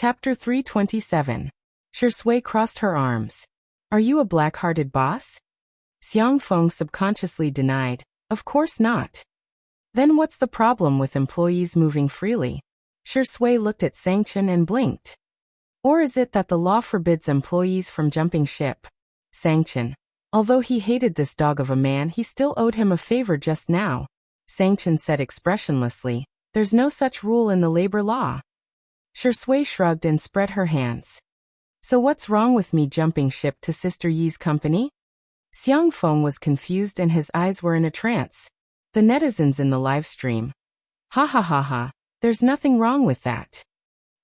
Chapter 327. Shui crossed her arms. Are you a black-hearted boss? Xiang Feng subconsciously denied. Of course not. Then what's the problem with employees moving freely? Shui looked at Sanction and blinked. Or is it that the law forbids employees from jumping ship? Sanction. Although he hated this dog of a man, he still owed him a favor just now. Sanction said expressionlessly, there's no such rule in the labor law. Shui shrugged and spread her hands. So what's wrong with me jumping ship to Sister Yi's company? Xiang Feng was confused and his eyes were in a trance. The netizens in the live stream. Ha ha ha ha, there's nothing wrong with that.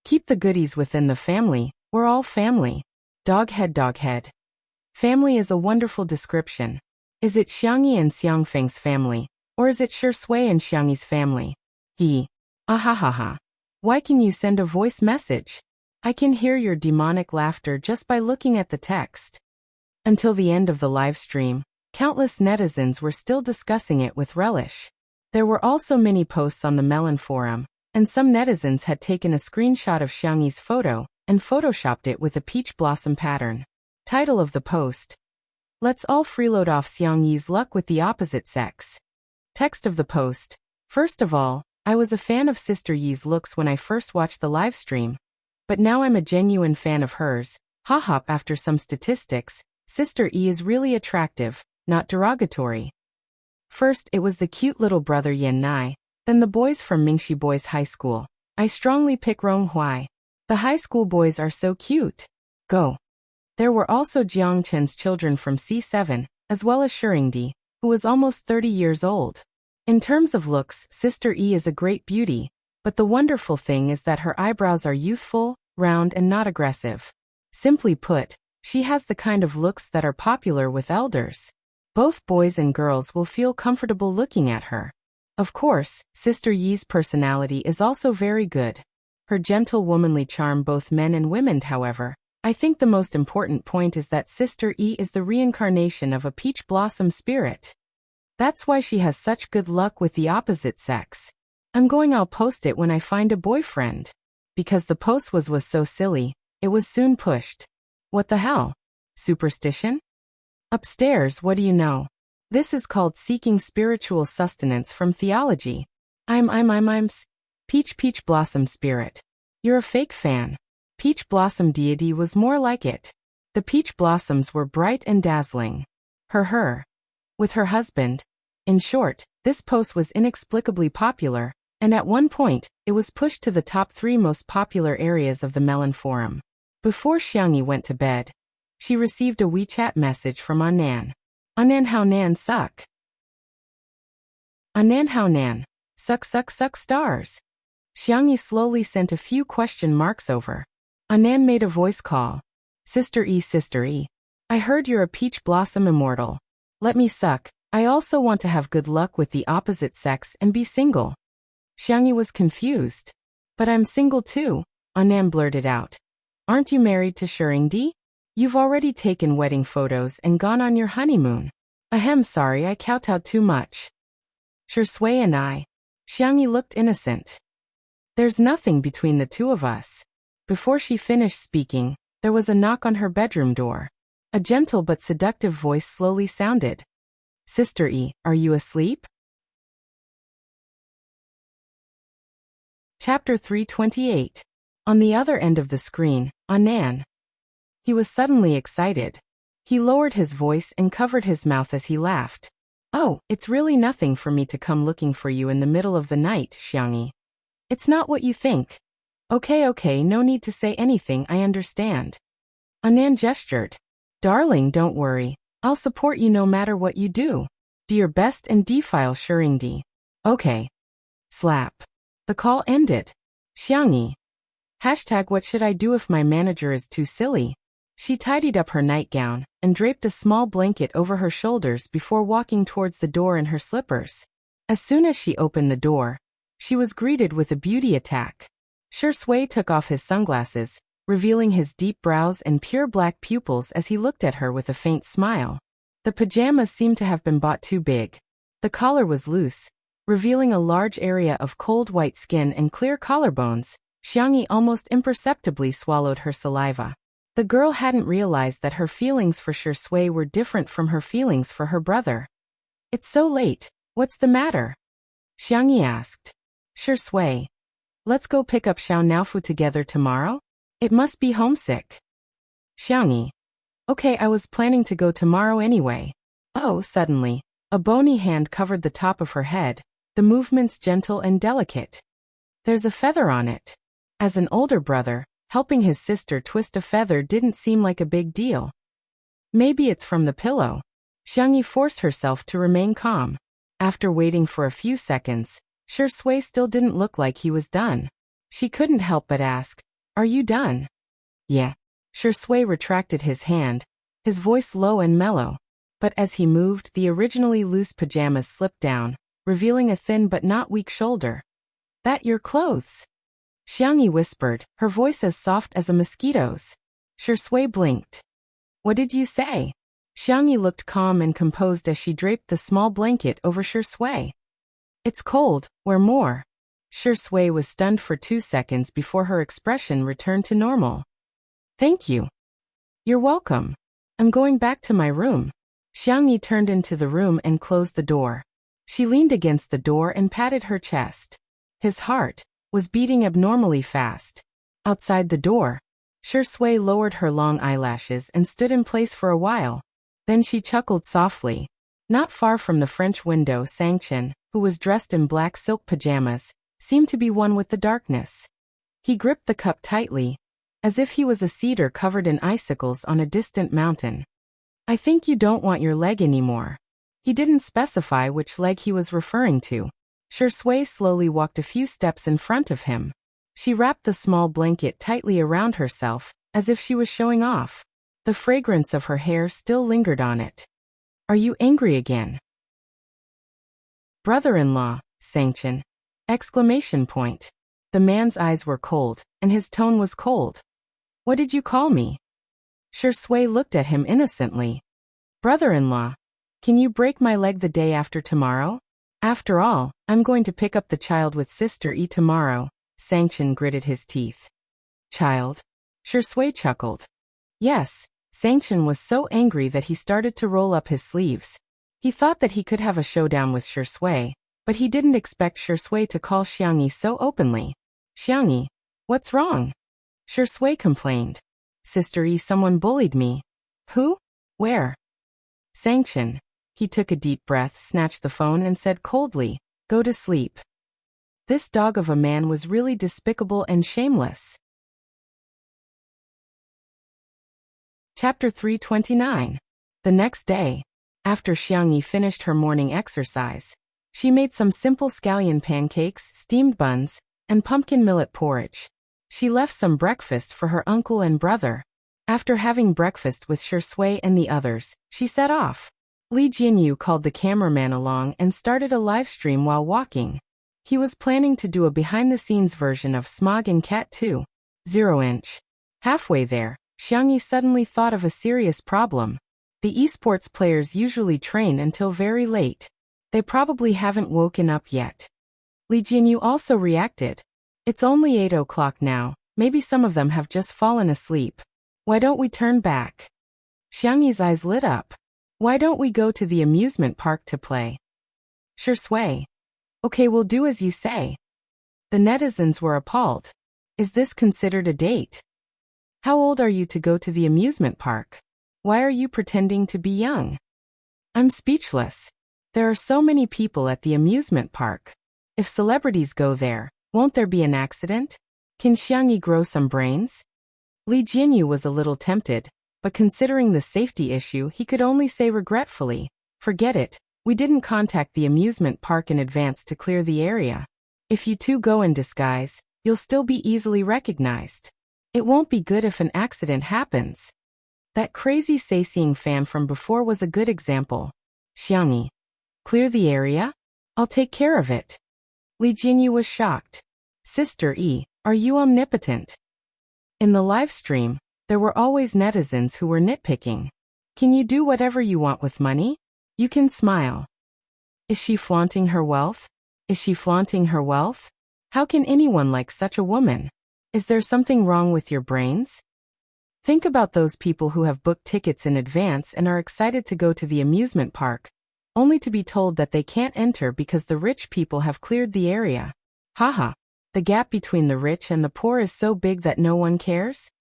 Keep the goodies within the family, we're all family. Doghead doghead. Family is a wonderful description. Is it Xiangyi and Xiang Feng's family, or is it Shui and Xiangyi's family? Ahahaha. Why can you send a voice message? I can hear your demonic laughter just by looking at the text. Until the end of the live stream, countless netizens were still discussing it with relish. There were also many posts on the Melon forum, and some netizens had taken a screenshot of Xiangyi's photo and photoshopped it with a peach blossom pattern. Title of the post: Let's all freeload off Xiangyi's luck with the opposite sex. Text of the post: First of all, I was a fan of Sister Yi's looks when I first watched the live stream. But now I'm a genuine fan of hers. Haha, after some statistics, Sister Yi is really attractive, not derogatory. First it was the cute little brother Yan Nai, then the boys from Mingxi Boys High School. I strongly pick Rong Huai. The high school boys are so cute. Go. There were also Jiang Chen's children from C7, as well as Shuringdi, who was almost 30 years old. In terms of looks, Sister Yi is a great beauty, but the wonderful thing is that her eyebrows are youthful, round and not aggressive. Simply put, she has the kind of looks that are popular with elders. Both boys and girls will feel comfortable looking at her. Of course, Sister Yi's personality is also very good. Her gentle womanly charm both men and women. However, I think the most important point is that Sister Yi is the reincarnation of a peach blossom spirit. That's why she has such good luck with the opposite sex. I'll post it when I find a boyfriend. Because the post was so silly, it was soon pushed. What the hell? Superstition? Upstairs, what do you know? This is called seeking spiritual sustenance from theology. Peach blossom spirit. You're a fake fan. Peach blossom deity was more like it. The peach blossoms were bright and dazzling. With her husband. In short, this post was inexplicably popular, and at one point, it was pushed to the top 3 most popular areas of the Melon forum. Before Xiangyi went to bed, she received a WeChat message from Anan. Anan how Nan suck. Anan how Nan. Suck stars. Xiangyi slowly sent a few question marks over. Anan made a voice call. Sister E. I heard you're a peach blossom immortal. Let me suck. I also want to have good luck with the opposite sex and be single. Xiangyi was confused. But I'm single too, Anan blurted out. Aren't you married to Shuringdi? You've already taken wedding photos and gone on your honeymoon. Ahem, sorry I kowtowed too much. Shui and I. Xiangyi looked innocent. There's nothing between the two of us. Before she finished speaking, there was a knock on her bedroom door. A gentle but seductive voice slowly sounded. Sister E, are you asleep? Chapter 328. On the other end of the screen, Anan. He was suddenly excited. He lowered his voice and covered his mouth as he laughed. Oh, it's really nothing for me to come looking for you in the middle of the night, Xiangyi. It's not what you think. Okay, no need to say anything, I understand. Anan gestured. Darling, don't worry. I'll support you no matter what you do. Do your best and defile Shuringdi. Okay. Slap. The call ended. Xiangyi. What should I do if my manager is too silly? She tidied up her nightgown and draped a small blanket over her shoulders before walking towards the door in her slippers. As soon as she opened the door, she was greeted with a beauty attack. Shui took off his sunglasses, revealing his deep brows and pure black pupils as he looked at her with a faint smile. The pajamas seemed to have been bought too big. The collar was loose, revealing a large area of cold white skin and clear collarbones. Xiangyi almost imperceptibly swallowed her saliva. The girl hadn't realized that her feelings for Shui were different from her feelings for her brother. It's so late, what's the matter? Xiangyi asked. Shui, let's go pick up Xiao Naofu together tomorrow? It must be homesick. Xiangyi. Okay, I was planning to go tomorrow anyway. Oh, suddenly, a bony hand covered the top of her head, the movements gentle and delicate. There's a feather on it. As an older brother, helping his sister twist a feather didn't seem like a big deal. Maybe it's from the pillow. Xiangyi forced herself to remain calm. After waiting for a few seconds, Shui still didn't look like he was done. She couldn't help but ask, "Are you done?" Yeah. Shui retracted his hand, his voice low and mellow. But as he moved, the originally loose pajamas slipped down, revealing a thin but not weak shoulder. That your clothes? Xiangyi whispered, her voice as soft as a mosquito's. Shui blinked. What did you say? Xiangyi looked calm and composed as she draped the small blanket over Shui. It's cold, wear more. Shui was stunned for 2 seconds before her expression returned to normal. Thank you. You're welcome. I'm going back to my room. Xiangyi turned into the room and closed the door. She leaned against the door and patted her chest. His heart was beating abnormally fast. Outside the door, Shui lowered her long eyelashes and stood in place for a while. Then she chuckled softly. Not far from the French window, Sangchen, who was dressed in black silk pajamas, seemed to be one with the darkness. He gripped the cup tightly, as if he was a cedar covered in icicles on a distant mountain. I think you don't want your leg anymore. He didn't specify which leg he was referring to. Shui slowly walked a few steps in front of him. She wrapped the small blanket tightly around herself, as if she was showing off. The fragrance of her hair still lingered on it. Are you angry again? Brother-in-law, Sangchen! Exclamation point. The man's eyes were cold, and his tone was cold. What did you call me? Shui looked at him innocently. Brother-in-law, can you break my leg the day after tomorrow? After all, I'm going to pick up the child with Sister E tomorrow. Sangchen gritted his teeth. Child? Shui chuckled. Yes, Sangchen was so angry that he started to roll up his sleeves. He thought that he could have a showdown with Shui, but he didn't expect Shui to call Xiangyi so openly. Xiangyi, what's wrong? Shui complained. Sister E, someone bullied me. Who? Where? Sangchen. He took a deep breath, snatched the phone and said coldly, go to sleep. This dog of a man was really despicable and shameless. Chapter 329. The next day, after Xiangyi finished her morning exercise, she made some simple scallion pancakes, steamed buns, and pumpkin millet porridge. She left some breakfast for her uncle and brother. After having breakfast with Shui and the others, she set off. Li Jinyu called the cameraman along and started a live stream while walking. He was planning to do a behind-the-scenes version of Smog and Cat 2. 0-inch. Halfway there, Xiangyi suddenly thought of a serious problem. The esports players usually train until very late. They probably haven't woken up yet. Li Jinyu also reacted. It's only 8 o'clock now, maybe some of them have just fallen asleep. Why don't we turn back? Xiangyi's eyes lit up. Why don't we go to the amusement park to play? Shui. Okay, we'll do as you say. The netizens were appalled. Is this considered a date? How old are you to go to the amusement park? Why are you pretending to be young? I'm speechless. There are so many people at the amusement park. If celebrities go there, won't there be an accident? Can Xiangyi grow some brains? Li Jinyu was a little tempted, but considering the safety issue, he could only say regretfully, forget it, we didn't contact the amusement park in advance to clear the area. If you two go in disguise, you'll still be easily recognized. It won't be good if an accident happens. That crazy Seeing fan from before was a good example. Xiangyi. Clear the area? I'll take care of it. Li Jinyu was shocked. Sister E, are you omnipotent? In the live stream, there were always netizens who were nitpicking. Can you do whatever you want with money? You can smile. Is she flaunting her wealth? Is she flaunting her wealth? How can anyone like such a woman? Is there something wrong with your brains? Think about those people who have booked tickets in advance and are excited to go to the amusement park, only to be told that they can't enter because the rich people have cleared the area. Haha, the gap between the rich and the poor is so big that no one cares?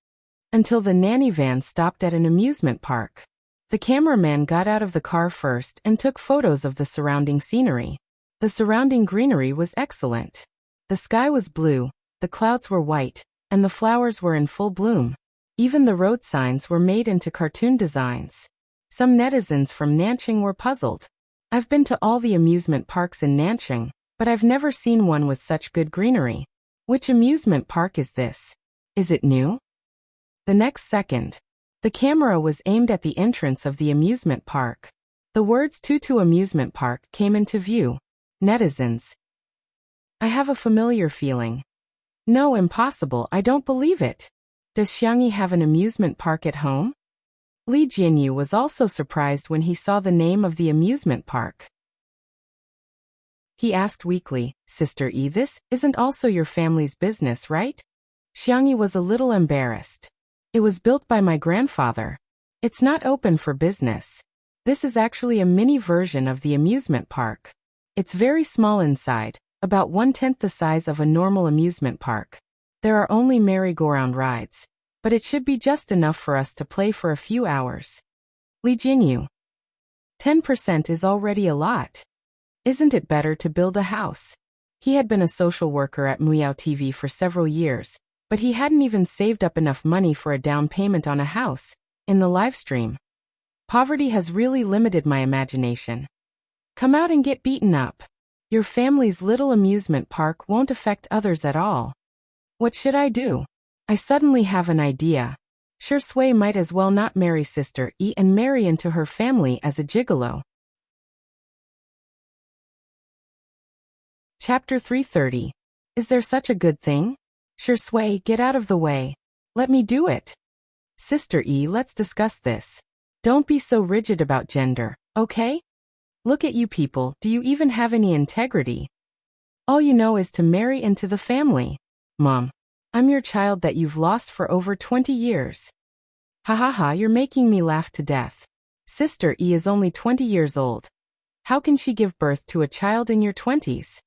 Until the nanny van stopped at an amusement park. The cameraman got out of the car first and took photos of the surrounding scenery. The surrounding greenery was excellent. The sky was blue, the clouds were white, and the flowers were in full bloom. Even the road signs were made into cartoon designs. Some netizens from Nanching were puzzled. I've been to all the amusement parks in Nanching, but I've never seen one with such good greenery. Which amusement park is this? Is it new? The next second, the camera was aimed at the entrance of the amusement park. The words Tutu Amusement Park came into view. Netizens. I have a familiar feeling. No, impossible, I don't believe it. Does Xiangyi have an amusement park at home? Li Jinyu was also surprised when he saw the name of the amusement park. He asked weakly, Sister Yi, this isn't also your family's business, right? Xiangyi was a little embarrassed. It was built by my grandfather. It's not open for business. This is actually a mini version of the amusement park. It's very small inside, about 1/10 the size of a normal amusement park. There are only merry-go-round rides, but it should be just enough for us to play for a few hours. Li Jinyu. 10% is already a lot. Isn't it better to build a house? He had been a social worker at Muyao TV for several years, but he hadn't even saved up enough money for a down payment on a house. In the live stream, poverty has really limited my imagination. Come out and get beaten up. Your family's little amusement park won't affect others at all. What should I do? I suddenly have an idea. Shui might as well not marry Sister Yi and marry into her family as a gigolo. Chapter 330. Is there such a good thing? Shui, get out of the way. Let me do it. Sister Yi, let's discuss this. Don't be so rigid about gender, okay? Look at you people, do you even have any integrity? All you know is to marry into the family. Mom, I'm your child that you've lost for over 20 years. Ha ha ha, you're making me laugh to death. Sister Yi is only 20 years old. How can she give birth to a child in your 20s?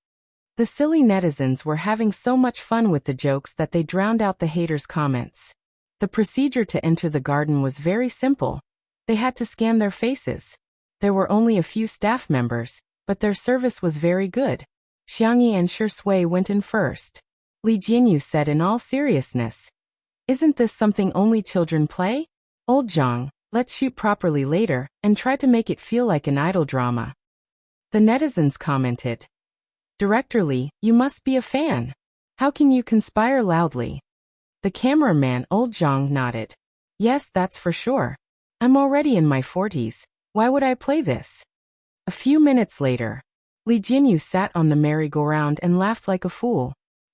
The silly netizens were having so much fun with the jokes that they drowned out the haters' comments. The procedure to enter the garden was very simple. They had to scan their faces. There were only a few staff members, but their service was very good. Xiangyi and Shui went in first. Li Jinyu said in all seriousness. Isn't this something only children play? Old Zhang, let's shoot properly later, and try to make it feel like an idol drama. The netizens commented. Director Li, you must be a fan. How can you conspire loudly? The cameraman Old Zhang nodded. Yes, that's for sure. I'm already in my 40s. Why would I play this? A few minutes later, Li Jinyu sat on the merry-go-round and laughed like a fool.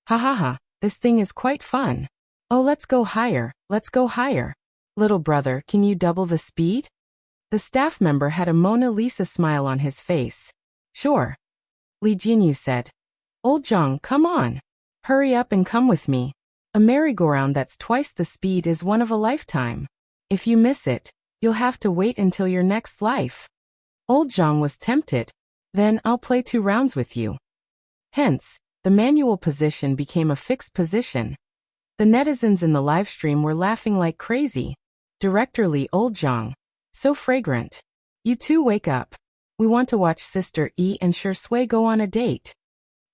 Ha ha ha, this thing is quite fun. Oh, let's go higher, let's go higher. Little brother, can you double the speed? The staff member had a Mona Lisa smile on his face. Sure. Li Jinyu said. Old Zhang, come on. Hurry up and come with me. A merry-go-round that's twice the speed is one of a lifetime. If you miss it, you'll have to wait until your next life. Old Zhang was tempted. Then I'll play 2 rounds with you. Hence, the manual position became a fixed position. The netizens in the live stream were laughing like crazy. Director Li, Old Zhang. So fragrant. You two wake up. We want to watch Sister Yi and Shui go on a date.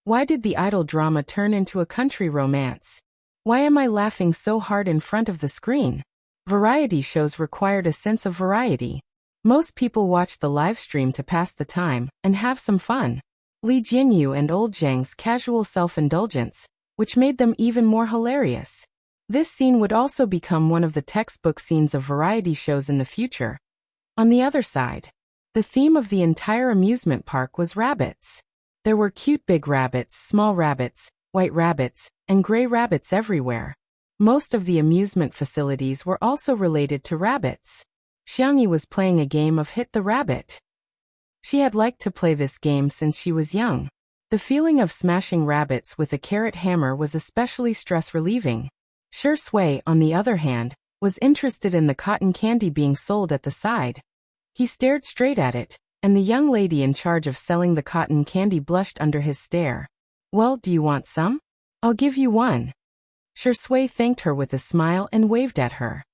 Why did the idol drama turn into a country romance? Why am I laughing so hard in front of the screen? Variety shows required a sense of variety. Most people watch the live stream to pass the time and have some fun. Li Jinyu and Old Zhang's casual self-indulgence, which made them even more hilarious. This scene would also become one of the textbook scenes of variety shows in the future. On the other side, the theme of the entire amusement park was rabbits. There were cute big rabbits, small rabbits, white rabbits, and gray rabbits everywhere. Most of the amusement facilities were also related to rabbits. Xiangyi was playing a game of Hit the Rabbit. She had liked to play this game since she was young. The feeling of smashing rabbits with a carrot hammer was especially stress-relieving. Sure Sui, on the other hand, was interested in the cotton candy being sold at the side. He stared straight at it, and the young lady in charge of selling the cotton candy blushed under his stare. Well, do you want some? I'll give you one. Sure Sui thanked her with a smile and waved at her.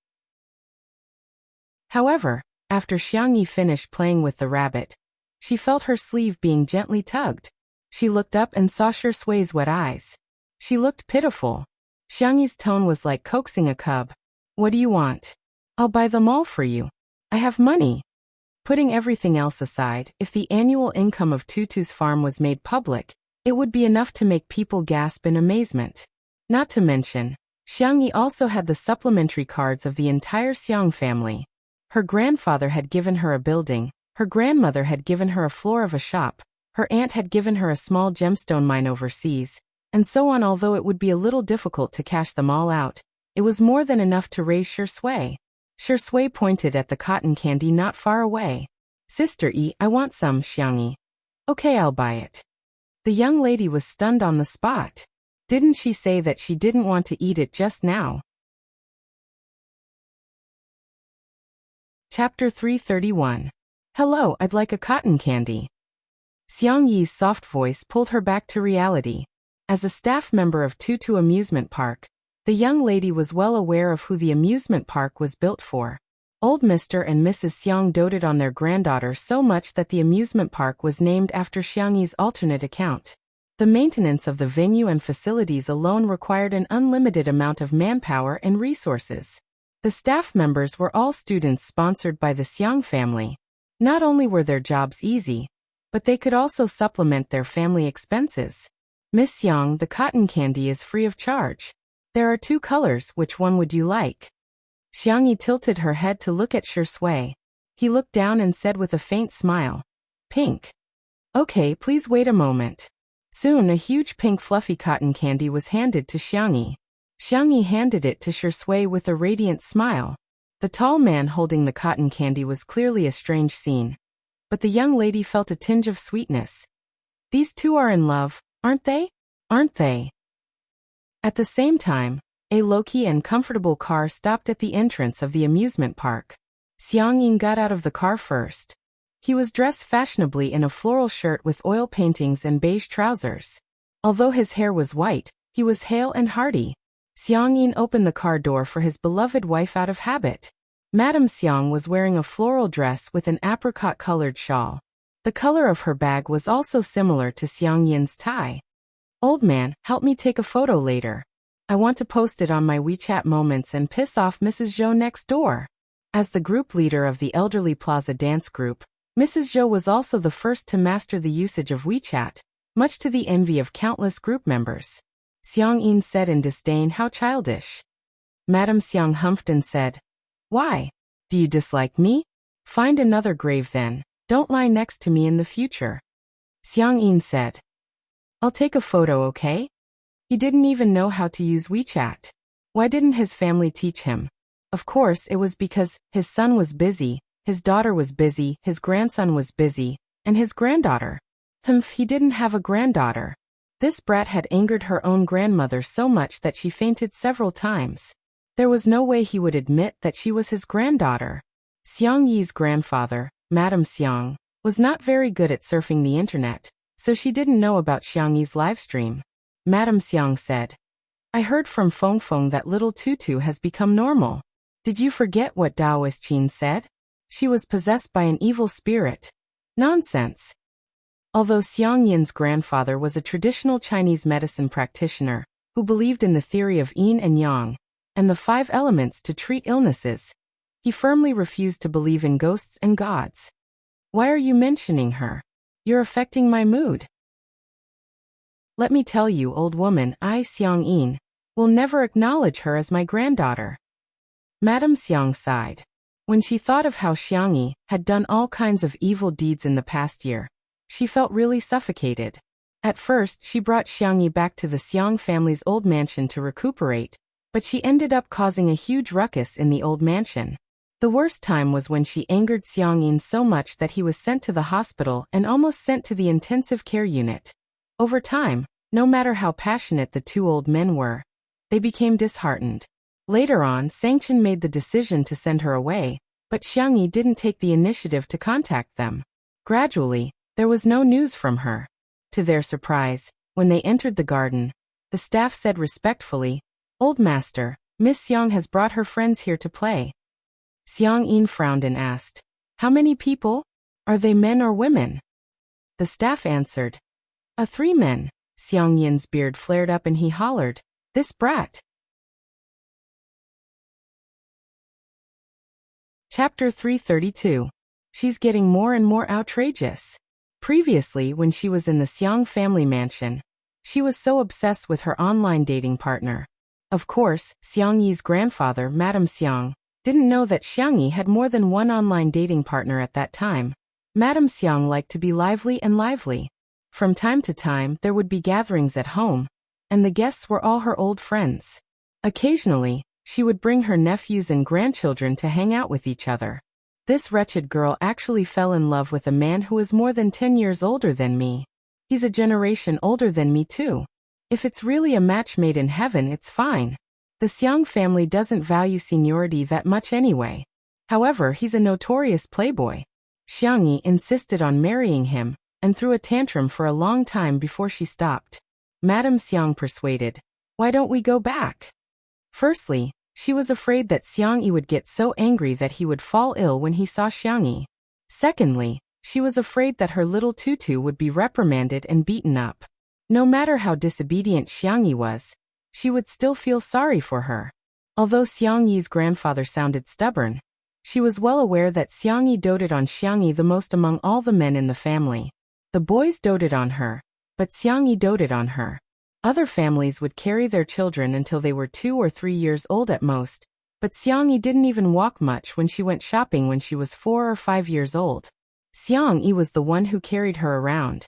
However, after Xiang Yi finished playing with the rabbit, she felt her sleeve being gently tugged. She looked up and saw Sure Sui's wet eyes. She looked pitiful. Xiang Yi's tone was like coaxing a cub. What do you want? I'll buy them all for you. I have money. Putting everything else aside, if the annual income of Tutu's farm was made public, it would be enough to make people gasp in amazement. Not to mention, Xiang Yi also had the supplementary cards of the entire Xiang family. Her grandfather had given her a building, her grandmother had given her a floor of a shop, her aunt had given her a small gemstone mine overseas, and so on. Although it would be a little difficult to cash them all out, it was more than enough to raise Sure Sui. Sure Sui pointed at the cotton candy not far away. Sister E, I want some, Xiang Yi. Okay, I'll buy it. The young lady was stunned on the spot. Didn't she say that she didn't want to eat it just now? Chapter 331. Hello, I'd like a cotton candy. Xiang Yi's soft voice pulled her back to reality. As a staff member of Tutu Amusement Park, the young lady was well aware of who the amusement park was built for. Old Mr. and Mrs. Xiang doted on their granddaughter so much that the amusement park was named after Xiang Yi's alternate account. The maintenance of the venue and facilities alone required an unlimited amount of manpower and resources. The staff members were all students sponsored by the Xiang family. Not only were their jobs easy, but they could also supplement their family expenses. Miss Xiang, the cotton candy is free of charge. There are 2 colors, which one would you like? Xiang Yi tilted her head to look at Sure Sui. He looked down and said with a faint smile, Pink. Okay, please wait a moment. Soon a huge pink fluffy cotton candy was handed to Xiang Yi. Xiang Yi handed it to Sure Sui with a radiant smile. The tall man holding the cotton candy was clearly a strange scene. But the young lady felt a tinge of sweetness. These two are in love, aren't they? Aren't they? At the same time, a low-key and comfortable car stopped at the entrance of the amusement park. Xiang Yin got out of the car first. He was dressed fashionably in a floral shirt with oil paintings and beige trousers. Although his hair was white, he was hale and hearty. Xiang Yin opened the car door for his beloved wife out of habit. Madame Xiang was wearing a floral dress with an apricot-colored shawl. The color of her bag was also similar to Xiang Yin's tie. Old man, help me take a photo later. I want to post it on my WeChat moments and piss off Mrs. Zhou next door. As the group leader of the elderly plaza dance group, Mrs. Zhou was also the first to master the usage of WeChat, much to the envy of countless group members. Xiang Yin said in disdain, how childish. Madame Xiang humphed and said, Why? Do you dislike me? Find another grave then. Don't lie next to me in the future. Xiang Yin said, I'll take a photo, okay? He didn't even know how to use WeChat. Why didn't his family teach him? Of course, it was because his son was busy, his daughter was busy, his grandson was busy, and his granddaughter. He didn't have a granddaughter. This brat had angered her own grandmother so much that she fainted several times. There was no way he would admit that she was his granddaughter. Xiang Yi's grandfather, Madame Xiang, was not very good at surfing the internet, so she didn't know about Xiang Yi's livestream. Madame Xiang said, I heard from Feng Feng that little Tutu has become normal. Did you forget what Taoist Qin said? She was possessed by an evil spirit. Nonsense. Although Xiang Yin's grandfather was a traditional Chinese medicine practitioner who believed in the theory of yin and yang and the 5 elements to treat illnesses, he firmly refused to believe in ghosts and gods. Why are you mentioning her? You're affecting my mood. Let me tell you, old woman, I, Xiang Yin, will never acknowledge her as my granddaughter. Madame Xiang sighed. When she thought of how Xiang Yi had done all kinds of evil deeds in the past year, she felt really suffocated. At first, she brought Xiang Yi back to the Xiang family's old mansion to recuperate, but she ended up causing a huge ruckus in the old mansion. The worst time was when she angered Xiang Yin so much that he was sent to the hospital and almost sent to the intensive care unit. Over time, no matter how passionate the 2 old men were, They became disheartened. Later on, Sangchen made the decision to send her away, but Xiangyi didn't take the initiative to contact them. Gradually, there was no news from her. To their surprise, when they entered the garden, the staff said respectfully, "Old master, Miss Xiang has brought her friends here to play." Xiang Yin frowned and asked, "How many people? Are they men or women?" The staff answered, 3 men." Xiang Yin's beard flared up and he hollered, "This brat!" Chapter 332. She's getting more and more outrageous. Previously, when she was in the Xiang family mansion, she was so obsessed with her online dating partner. Of course, Xiang Yi's grandfather, Madame Xiang, didn't know that Xiang Yi had more than one online dating partner at that time. Madame Xiang liked to be lively and lively. From time to time, there would be gatherings at home, and the guests were all her old friends. Occasionally, she would bring her nephews and grandchildren to hang out with each other. This wretched girl actually fell in love with a man who is more than 10 years older than me. He's a generation older than me too. If it's really a match made in heaven, it's fine. The Xiang family doesn't value seniority that much anyway. However, he's a notorious playboy. Xiang Yi insisted on marrying him, and threw a tantrum for a long time before she stopped. Madame Xiang persuaded, "Why don't we go back?" Firstly, she was afraid that Xiang Yi would get so angry that he would fall ill when he saw Xiang Yi. Secondly, she was afraid that her little tutu would be reprimanded and beaten up. No matter how disobedient Xiang Yi was, she would still feel sorry for her. Although Xiang Yi's grandfather sounded stubborn, she was well aware that Xiang Yi doted on Xiang Yi the most among all the men in the family. The boys doted on her, but Xiang Yi doted on her. Other families would carry their children until they were 2 or 3 years old at most, but Xiang Yi didn't even walk much when she went shopping when she was 4 or 5 years old. Xiang Yi was the one who carried her around.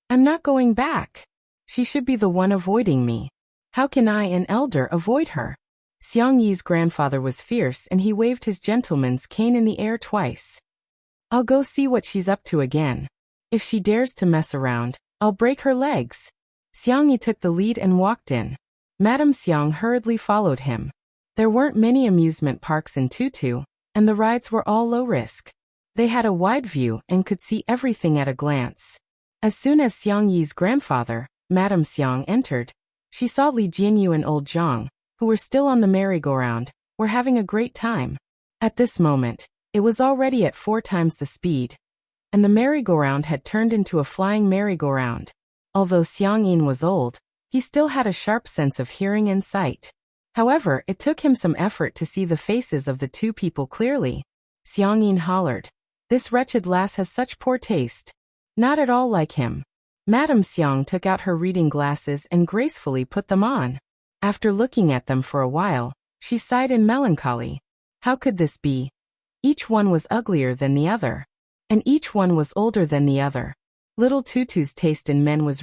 "I'm not going back. She should be the one avoiding me. How can I, an elder, avoid her?" Xiang Yi's grandfather was fierce and he waved his gentleman's cane in the air twice. "I'll go see what she's up to again. If she dares to mess around, I'll break her legs." Xiang Yi took the lead and walked in. Madame Xiang hurriedly followed him. There weren't many amusement parks in Tutu, and the rides were all low risk. They had a wide view and could see everything at a glance. As soon as Xiang Yi's grandfather, Madame Xiang, entered, she saw Li Jianyu and old Zhang, who were still on the merry-go-round, were having a great time. At this moment, it was already at 4 times the speed, and the merry-go-round had turned into a flying merry-go-round. Although Xiang Yin was old, he still had a sharp sense of hearing and sight. However, it took him some effort to see the faces of the 2 people clearly. Xiang Yin hollered, "This wretched lass has such poor taste. Not at all like him." Madame Xiang took out her reading glasses and gracefully put them on. After looking at them for a while, she sighed in melancholy. How could this be? Each one was uglier than the other. And each one was older than the other. Little Tutu's taste in men was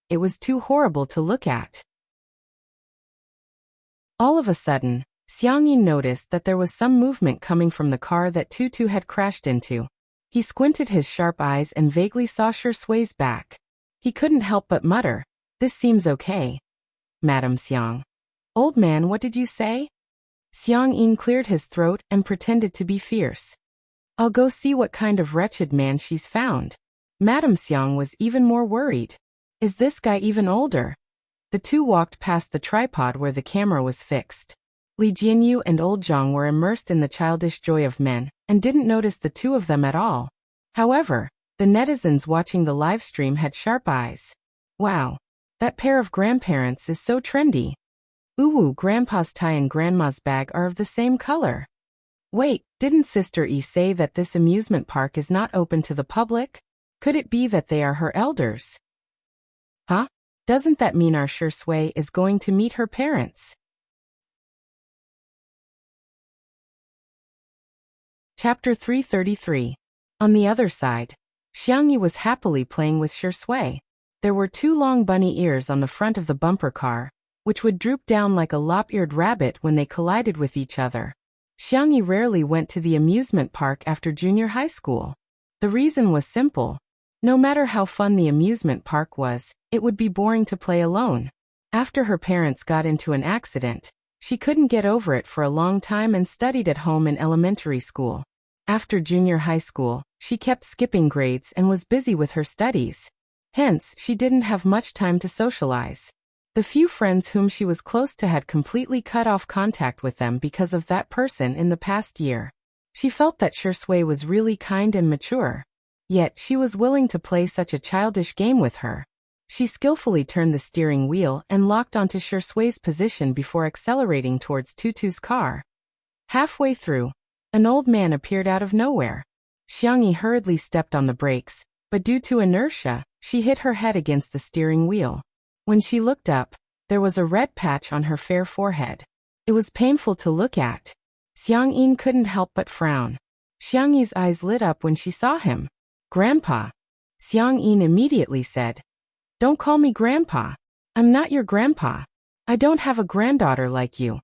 it was too horrible to look at. All of a sudden, Xiang Yin noticed that there was some movement coming from the car that Tutu had crashed into. He squinted his sharp eyes and vaguely saw Shui's back. He couldn't help but mutter, "This seems okay." "Madame Xiang." "Old man, what did you say?" Xiang Yin cleared his throat and pretended to be fierce. "I'll go see what kind of wretched man she's found." Madame Xiang was even more worried. "Is this guy even older?" The 2 walked past the tripod where the camera was fixed. Li Jianyu and old Zhang were immersed in the childish joy of men, and didn't notice the 2 of them at all. However, the netizens watching the live stream had sharp eyes. "Wow, that pair of grandparents is so trendy. Ooh, grandpa's tie and grandma's bag are of the same color. Wait, didn't Sister E say that this amusement park is not open to the public? Could it be that they are her elders? Huh? Doesn't that mean our Shui is going to meet her parents?" Chapter 333. On the other side, Xiang Yi was happily playing with Shui. There were 2 long bunny ears on the front of the bumper car, which would droop down like a lop-eared rabbit when they collided with each other. Xiang Yi rarely went to the amusement park after junior high school. The reason was simple. No matter how fun the amusement park was, it would be boring to play alone. After her parents got into an accident, she couldn't get over it for a long time and studied at home in elementary school. After junior high school, she kept skipping grades and was busy with her studies. Hence, she didn't have much time to socialize. The few friends whom she was close to had completely cut off contact with them because of that person in the past year. She felt that Shui was really kind and mature. Yet, she was willing to play such a childish game with her. She skillfully turned the steering wheel and locked onto Shui's position before accelerating towards Tutu's car. Halfway through, an old man appeared out of nowhere. Xiangyi hurriedly stepped on the brakes, but due to inertia, she hit her head against the steering wheel. When she looked up, there was a red patch on her fair forehead. It was painful to look at. Xiangyin couldn't help but frown. Xiangyi's eyes lit up when she saw him. "Grandpa." Xiangyin immediately said, "Don't call me Grandpa. I'm not your grandpa. I don't have a granddaughter like you."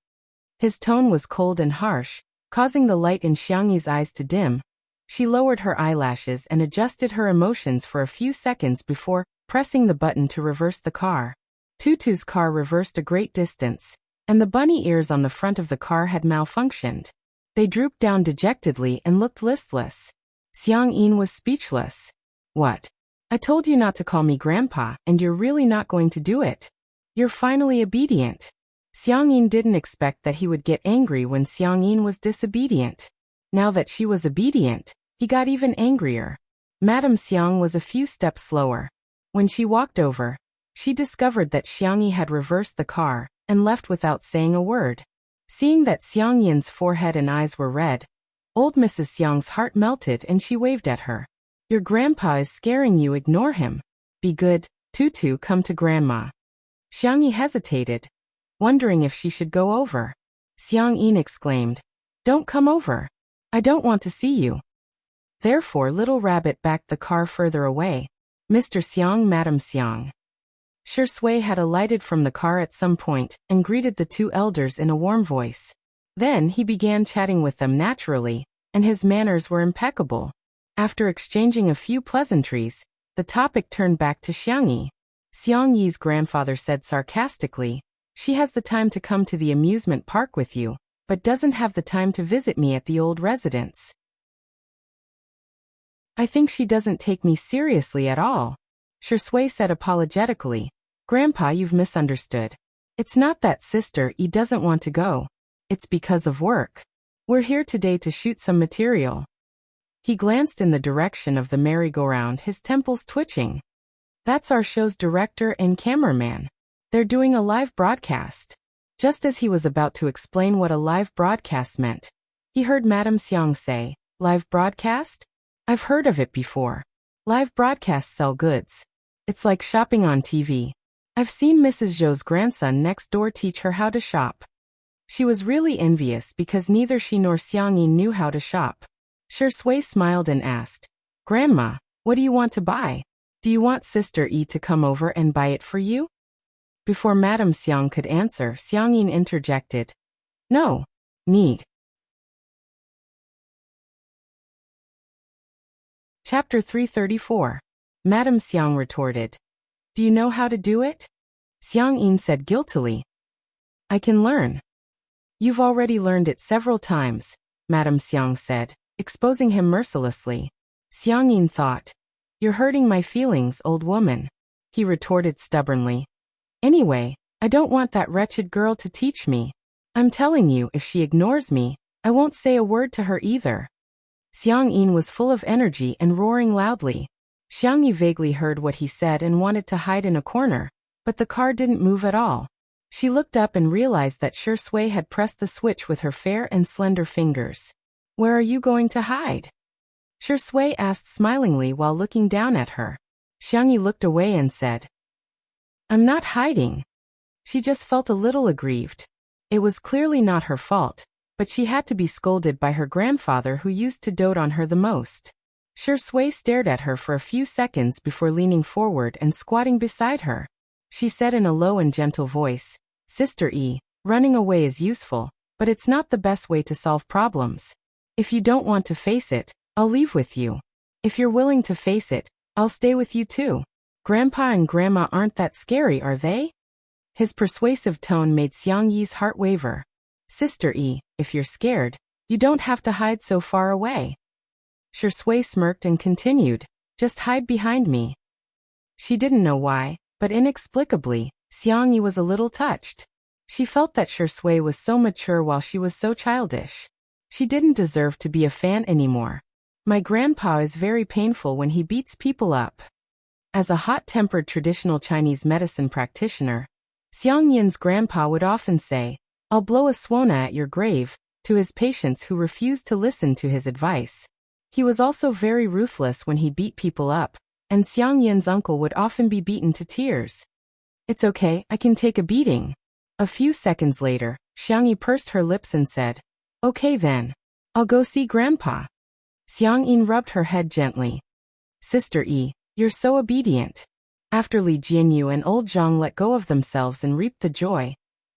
His tone was cold and harsh, causing the light in Xiangyi's eyes to dim. She lowered her eyelashes and adjusted her emotions for a few seconds before pressing the button to reverse the car. Tutu's car reversed a great distance, and the bunny ears on the front of the car had malfunctioned. They drooped down dejectedly and looked listless. Xiangyin was speechless. "What? I told you not to call me Grandpa, and you're really not going to do it? You're finally obedient." Xiangyin didn't expect that he would get angry when Xiangyin was disobedient. Now that she was obedient, he got even angrier. Madame Xiang was a few steps slower. When she walked over, she discovered that Xiangyi had reversed the car and left without saying a word. Seeing that Xiangyin's forehead and eyes were red, old Mrs. Xiang's heart melted and she waved at her. "Your grandpa is scaring you, ignore him. Be good, Tutu, come to grandma." Xiangyi hesitated, wondering if she should go over. Xiangyin exclaimed, "Don't come over. I don't want to see you." Therefore Little Rabbit backed the car further away. "Mr. Xiang, Madam Xiang." Shui had alighted from the car at some point and greeted the two elders in a warm voice. Then he began chatting with them naturally, and his manners were impeccable. After exchanging a few pleasantries, the topic turned back to Xiangyi. Xiangyi's grandfather said sarcastically, "She has the time to come to the amusement park with you, but doesn't have the time to visit me at the old residence. I think she doesn't take me seriously at all." Shui said apologetically, "Grandpa, you've misunderstood. It's not that Sister E doesn't want to go. It's because of work. We're here today to shoot some material." He glanced in the direction of the merry-go-round, his temples twitching. "That's our show's director and cameraman. They're doing a live broadcast." Just as he was about to explain what a live broadcast meant, he heard Madame Xiang say, "Live broadcast? I've heard of it before. Live broadcasts sell goods. It's like shopping on TV. I've seen Mrs. Zhou's grandson next door teach her how to shop." She was really envious because neither she nor Xiangyi knew how to shop. Shui smiled and asked, "Grandma, what do you want to buy? Do you want Sister E to come over and buy it for you?" Before Madame Xiang could answer, Xiangyin interjected, "No. Need." Chapter 334. Madame Xiang retorted, "Do you know how to do it?" Xiangyin said guiltily, "I can learn." "You've already learned it several times," Madame Xiang said, exposing him mercilessly. Xiangyin thought, "You're hurting my feelings, old woman." He retorted stubbornly, "Anyway, I don't want that wretched girl to teach me. I'm telling you, if she ignores me, I won't say a word to her either." Xiangyin was full of energy and roaring loudly. Xiangyi vaguely heard what he said and wanted to hide in a corner, but the car didn't move at all. She looked up and realized that Shui had pressed the switch with her fair and slender fingers. "Where are you going to hide?" Shui asked smilingly while looking down at her. Xiangyi looked away and said, "I'm not hiding." She just felt a little aggrieved. It was clearly not her fault, but she had to be scolded by her grandfather who used to dote on her the most. Shui stared at her for a few seconds before leaning forward and squatting beside her. She said in a low and gentle voice, "Sister E, running away is useful, but it's not the best way to solve problems. If you don't want to face it, I'll leave with you. If you're willing to face it, I'll stay with you too. Grandpa and Grandma aren't that scary, are they?" His persuasive tone made Xiang Yi's heart waver. Sister E, if you're scared, you don't have to hide so far away. Shui smirked and continued, just hide behind me. She didn't know why, but inexplicably, Xiang Yi was a little touched. She felt that Shui was so mature while she was so childish. She didn't deserve to be a fan anymore. My grandpa is very painful when he beats people up. As a hot-tempered traditional Chinese medicine practitioner, Xiang Yin's grandpa would often say, I'll blow a swona at your grave, to his patients who refused to listen to his advice. He was also very ruthless when he beat people up, and Xiang Yin's uncle would often be beaten to tears. It's okay, I can take a beating. A few seconds later, Xiang Yi pursed her lips and said, Okay then. I'll go see Grandpa. Xiang Yin rubbed her head gently. Sister E, you're so obedient. After Li Jianyu and old Zhang let go of themselves and reaped the joy,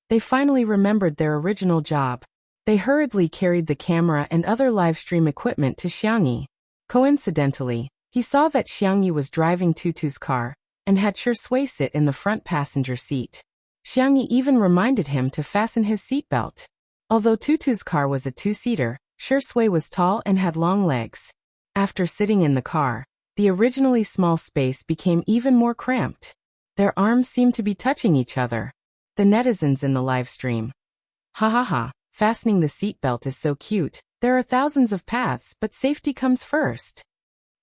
they finally remembered their original job. They hurriedly carried the camera and other livestream equipment to Xiang Yi. Coincidentally, he saw that Xiang Yi was driving Tutu's car, and had Shui sit in the front passenger seat. Xiang Yi even reminded him to fasten his seatbelt. Although Tutu's car was a two-seater, Shui was tall and had long legs. After sitting in the car, the originally small space became even more cramped. Their arms seemed to be touching each other. The netizens in the live stream. Ha ha ha, fastening the seatbelt is so cute. There are thousands of paths, but safety comes first.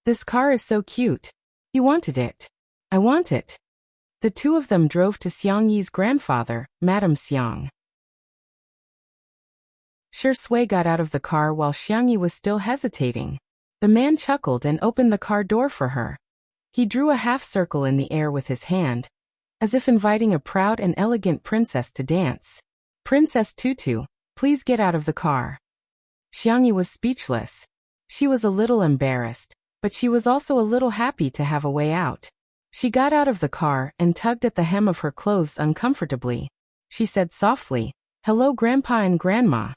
This car is so cute. You wanted it. I want it. The two of them drove to Xiang Yi's grandfather, Madame Xiang. Shui got out of the car while Xiang Yi was still hesitating. The man chuckled and opened the car door for her. He drew a half circle in the air with his hand, as if inviting a proud and elegant princess to dance. Princess Tutu, please get out of the car. Xiang Yi was speechless. She was a little embarrassed, but she was also a little happy to have a way out. She got out of the car and tugged at the hem of her clothes uncomfortably. She said softly, Hello Grandpa and Grandma.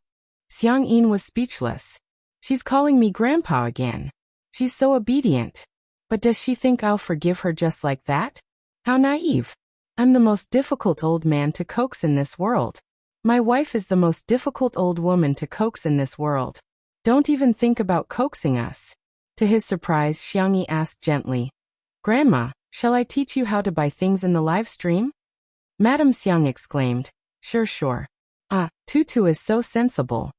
Xiang Yin was speechless. She's calling me Grandpa again. She's so obedient. But does she think I'll forgive her just like that? How naive. I'm the most difficult old man to coax in this world. My wife is the most difficult old woman to coax in this world. Don't even think about coaxing us. To his surprise, Xiang Yi asked gently, Grandma, shall I teach you how to buy things in the live stream? Madame Xiang exclaimed, Sure. Ah, Tutu is so sensible.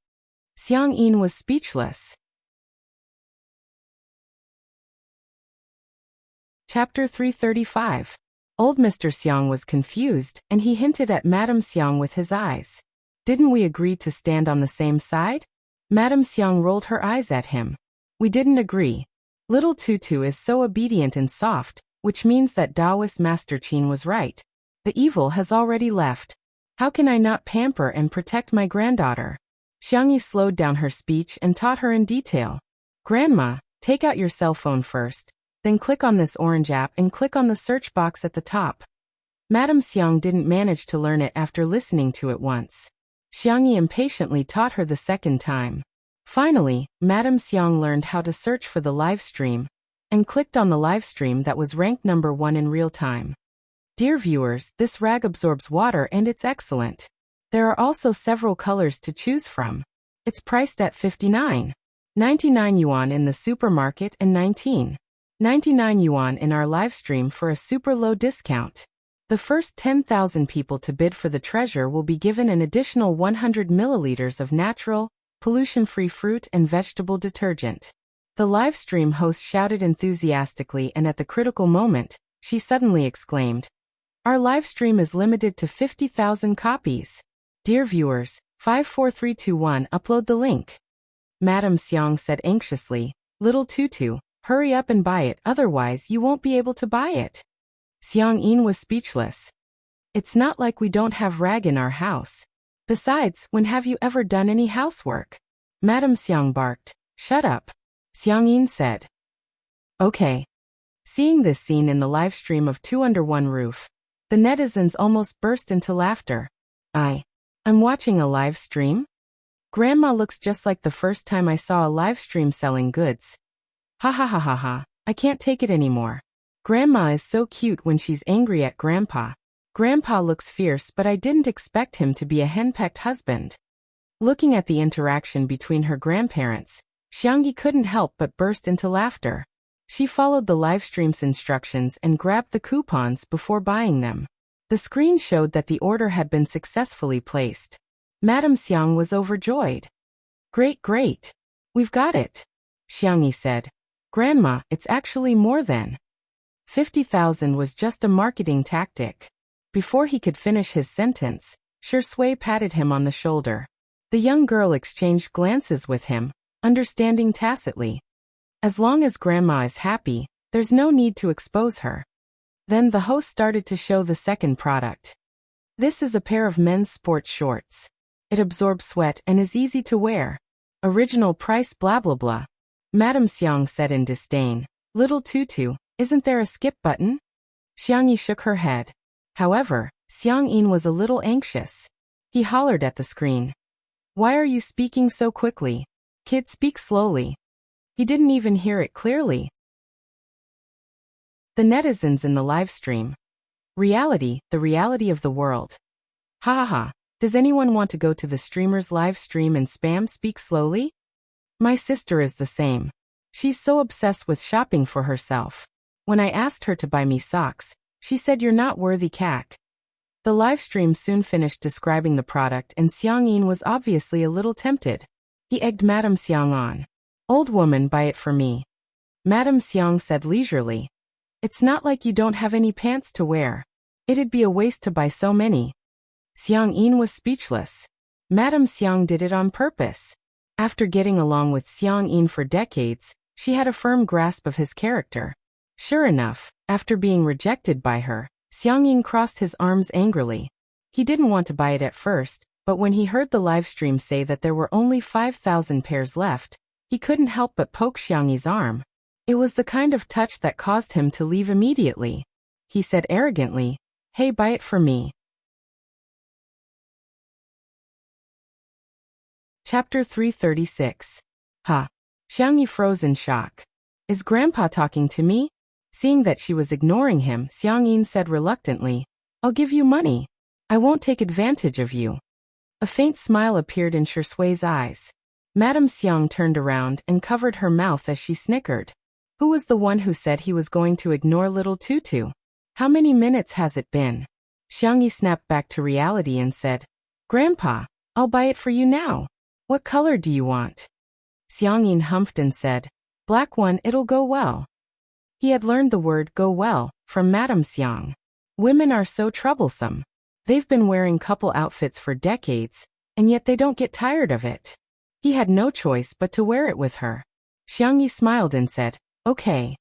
Xiang Yin was speechless. Chapter 335. Old Mr. Xiang was confused, and he hinted at Madame Xiang with his eyes. Didn't we agree to stand on the same side? Madame Xiang rolled her eyes at him. We didn't agree. Little Tutu is so obedient and soft, which means that Taoist Master Qin was right. The evil has already left. How can I not pamper and protect my granddaughter? Xiang Yi slowed down her speech and taught her in detail. Grandma, take out your cell phone first, then click on this orange app and click on the search box at the top. Madame Xiang didn't manage to learn it after listening to it once. Xiang Yi impatiently taught her the second time. Finally, Madame Xiang learned how to search for the live stream, and clicked on the live stream that was ranked number 1 in real time. Dear viewers, this rag absorbs water and it's excellent. There are also several colors to choose from. It's priced at 59.99 yuan in the supermarket and 19.99 yuan in our live stream for a super low discount. The first 10,000 people to bid for the treasure will be given an additional 100 milliliters of natural, pollution-free fruit and vegetable detergent. The live stream host shouted enthusiastically, and at the critical moment, she suddenly exclaimed, Our live stream is limited to 50,000 copies. Dear viewers, 54321 upload the link. Madame Xiang said anxiously, Little Tutu, hurry up and buy it, otherwise you won't be able to buy it. Xiang Yin was speechless. It's not like we don't have rag in our house. Besides, when have you ever done any housework? Madame Xiang barked, Shut up. Xiang Yin said. Okay. Seeing this scene in the live stream of Two Under One Roof, the netizens almost burst into laughter. I'm watching a live stream? Grandma looks just like the first time I saw a live stream selling goods. Ha ha ha ha ha, I can't take it anymore. Grandma is so cute when she's angry at Grandpa. Grandpa looks fierce, but I didn't expect him to be a henpecked husband. Looking at the interaction between her grandparents, Xiangyi couldn't help but burst into laughter. She followed the livestream's instructions and grabbed the coupons before buying them. The screen showed that the order had been successfully placed. Madame Xiang was overjoyed. Great, great. We've got it, Xiangyi said. Grandma, it's actually more than 50,000 was just a marketing tactic. Before he could finish his sentence, Shui patted him on the shoulder. The young girl exchanged glances with him, understanding tacitly. As long as Grandma is happy, there's no need to expose her. Then the host started to show the second product. This is a pair of men's sports shorts. It absorbs sweat and is easy to wear. Original price blah blah blah. Madame Xiang said in disdain. Little tutu, isn't there a skip button? Xiangyi shook her head. However, Xiang Yin was a little anxious. He hollered at the screen. Why are you speaking so quickly? Kid, speak slowly. He didn't even hear it clearly. The netizens in the live stream. Reality, the reality of the world. Ha ha ha. Does anyone want to go to the streamer's live stream and spam speak slowly? My sister is the same. She's so obsessed with shopping for herself. When I asked her to buy me socks, she said you're not worthy cac. The live stream soon finished describing the product and Xiang Yin was obviously a little tempted. He egged Madame Xiang on. Old woman, buy it for me. Madame Xiang said leisurely. It's not like you don't have any pants to wear. It'd be a waste to buy so many. Xiang Yin was speechless. Madame Xiang did it on purpose. After getting along with Xiang Yin for decades, she had a firm grasp of his character. Sure enough, after being rejected by her, Xiang Yin crossed his arms angrily. He didn't want to buy it at first, but when he heard the livestream say that there were only 5,000 pairs left, he couldn't help but poke Xiangyi's arm. It was the kind of touch that caused him to leave immediately. He said arrogantly, Hey, buy it for me. Chapter 336. Ha. Xiangyi froze in shock. Is Grandpa talking to me? Seeing that she was ignoring him, Xiang Yin said reluctantly, I'll give you money. I won't take advantage of you. A faint smile appeared in Shui's eyes. Madame Xiang turned around and covered her mouth as she snickered. Who was the one who said he was going to ignore little Tutu? How many minutes has it been? Xiangyi snapped back to reality and said, Grandpa, I'll buy it for you now. What color do you want? Xiang Yin humphed and said, Black one, it'll go well. He had learned the word go well from Madame Xiang. Women are so troublesome. They've been wearing couple outfits for decades, and yet they don't get tired of it. He had no choice but to wear it with her. Xiangyi smiled and said, Okay.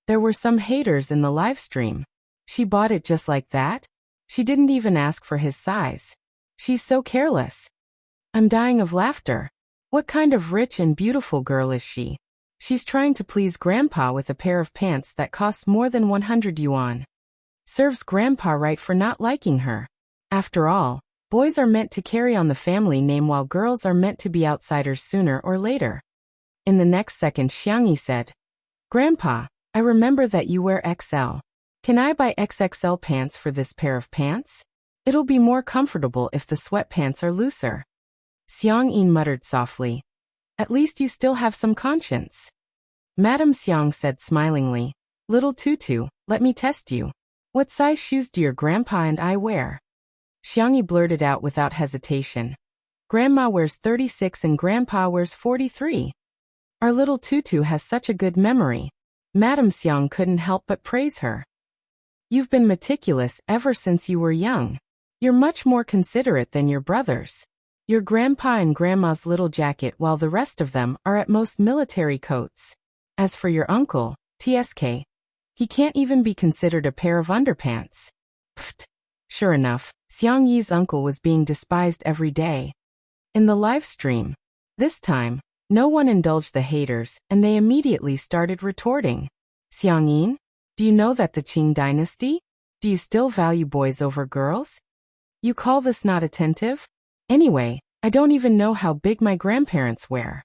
There were some haters in the live stream. She bought it just like that? She didn't even ask for his size. She's so careless. I'm dying of laughter. What kind of rich and beautiful girl is she? She's trying to please Grandpa with a pair of pants that cost more than 100 yuan. Serves Grandpa right for not liking her. After all, boys are meant to carry on the family name while girls are meant to be outsiders sooner or later. In the next second, Xiangyi said, Grandpa, I remember that you wear XL. Can I buy XXL pants for this pair of pants? It'll be more comfortable if the sweatpants are looser. Xiang Yin muttered softly. At least you still have some conscience. Madame Xiang said smilingly, Little Tutu, let me test you. What size shoes do your grandpa and I wear? Xiangyi blurted out without hesitation. Grandma wears 36 and Grandpa wears 43. Our little Tutu has such a good memory. Madame Xiang couldn't help but praise her. You've been meticulous ever since you were young. You're much more considerate than your brothers. Your grandpa and grandma's little jacket while the rest of them are at most military coats. As for your uncle, TSK, he can't even be considered a pair of underpants. Pfft. Sure enough, Xiang Yi's uncle was being despised every day. In the live stream, this time, no one indulged the haters and they immediately started retorting. Xiang Yin, do you know that the Qing dynasty? Do you still value boys over girls? You call this not attentive? Anyway, I don't even know how big my grandparents wear.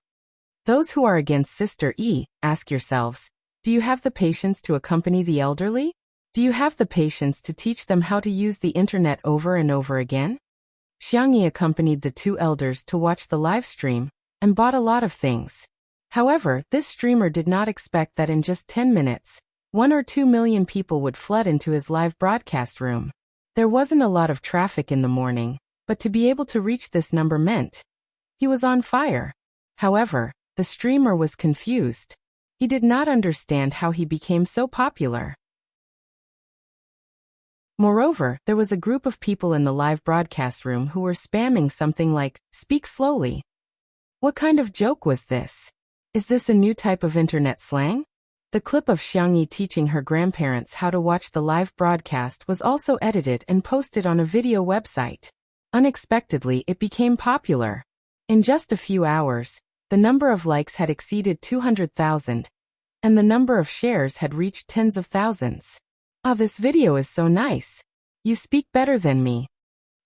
Those who are against Sister E, ask yourselves, do you have the patience to accompany the elderly? Do you have the patience to teach them how to use the internet over and over again? Xiang Yi accompanied the two elders to watch the live stream and bought a lot of things. However, this streamer did not expect that in just 10 minutes, 1 or 2 million people would flood into his live broadcast room. There wasn't a lot of traffic in the morning, but to be able to reach this number meant he was on fire. However, the streamer was confused. He did not understand how he became so popular. Moreover, there was a group of people in the live broadcast room who were spamming something like, "Speak slowly." What kind of joke was this? Is this a new type of internet slang? The clip of Xiang Yi teaching her grandparents how to watch the live broadcast was also edited and posted on a video website. Unexpectedly, it became popular. In just a few hours, the number of likes had exceeded 200,000, and the number of shares had reached tens of thousands. "Ah, this video is so nice. You speak better than me."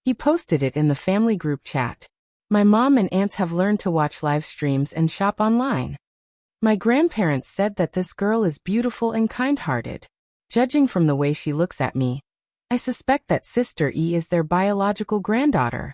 He posted it in the family group chat. "My mom and aunts have learned to watch live streams and shop online. My grandparents said that this girl is beautiful and kind-hearted. Judging from the way she looks at me, I suspect that Sister E is their biological granddaughter."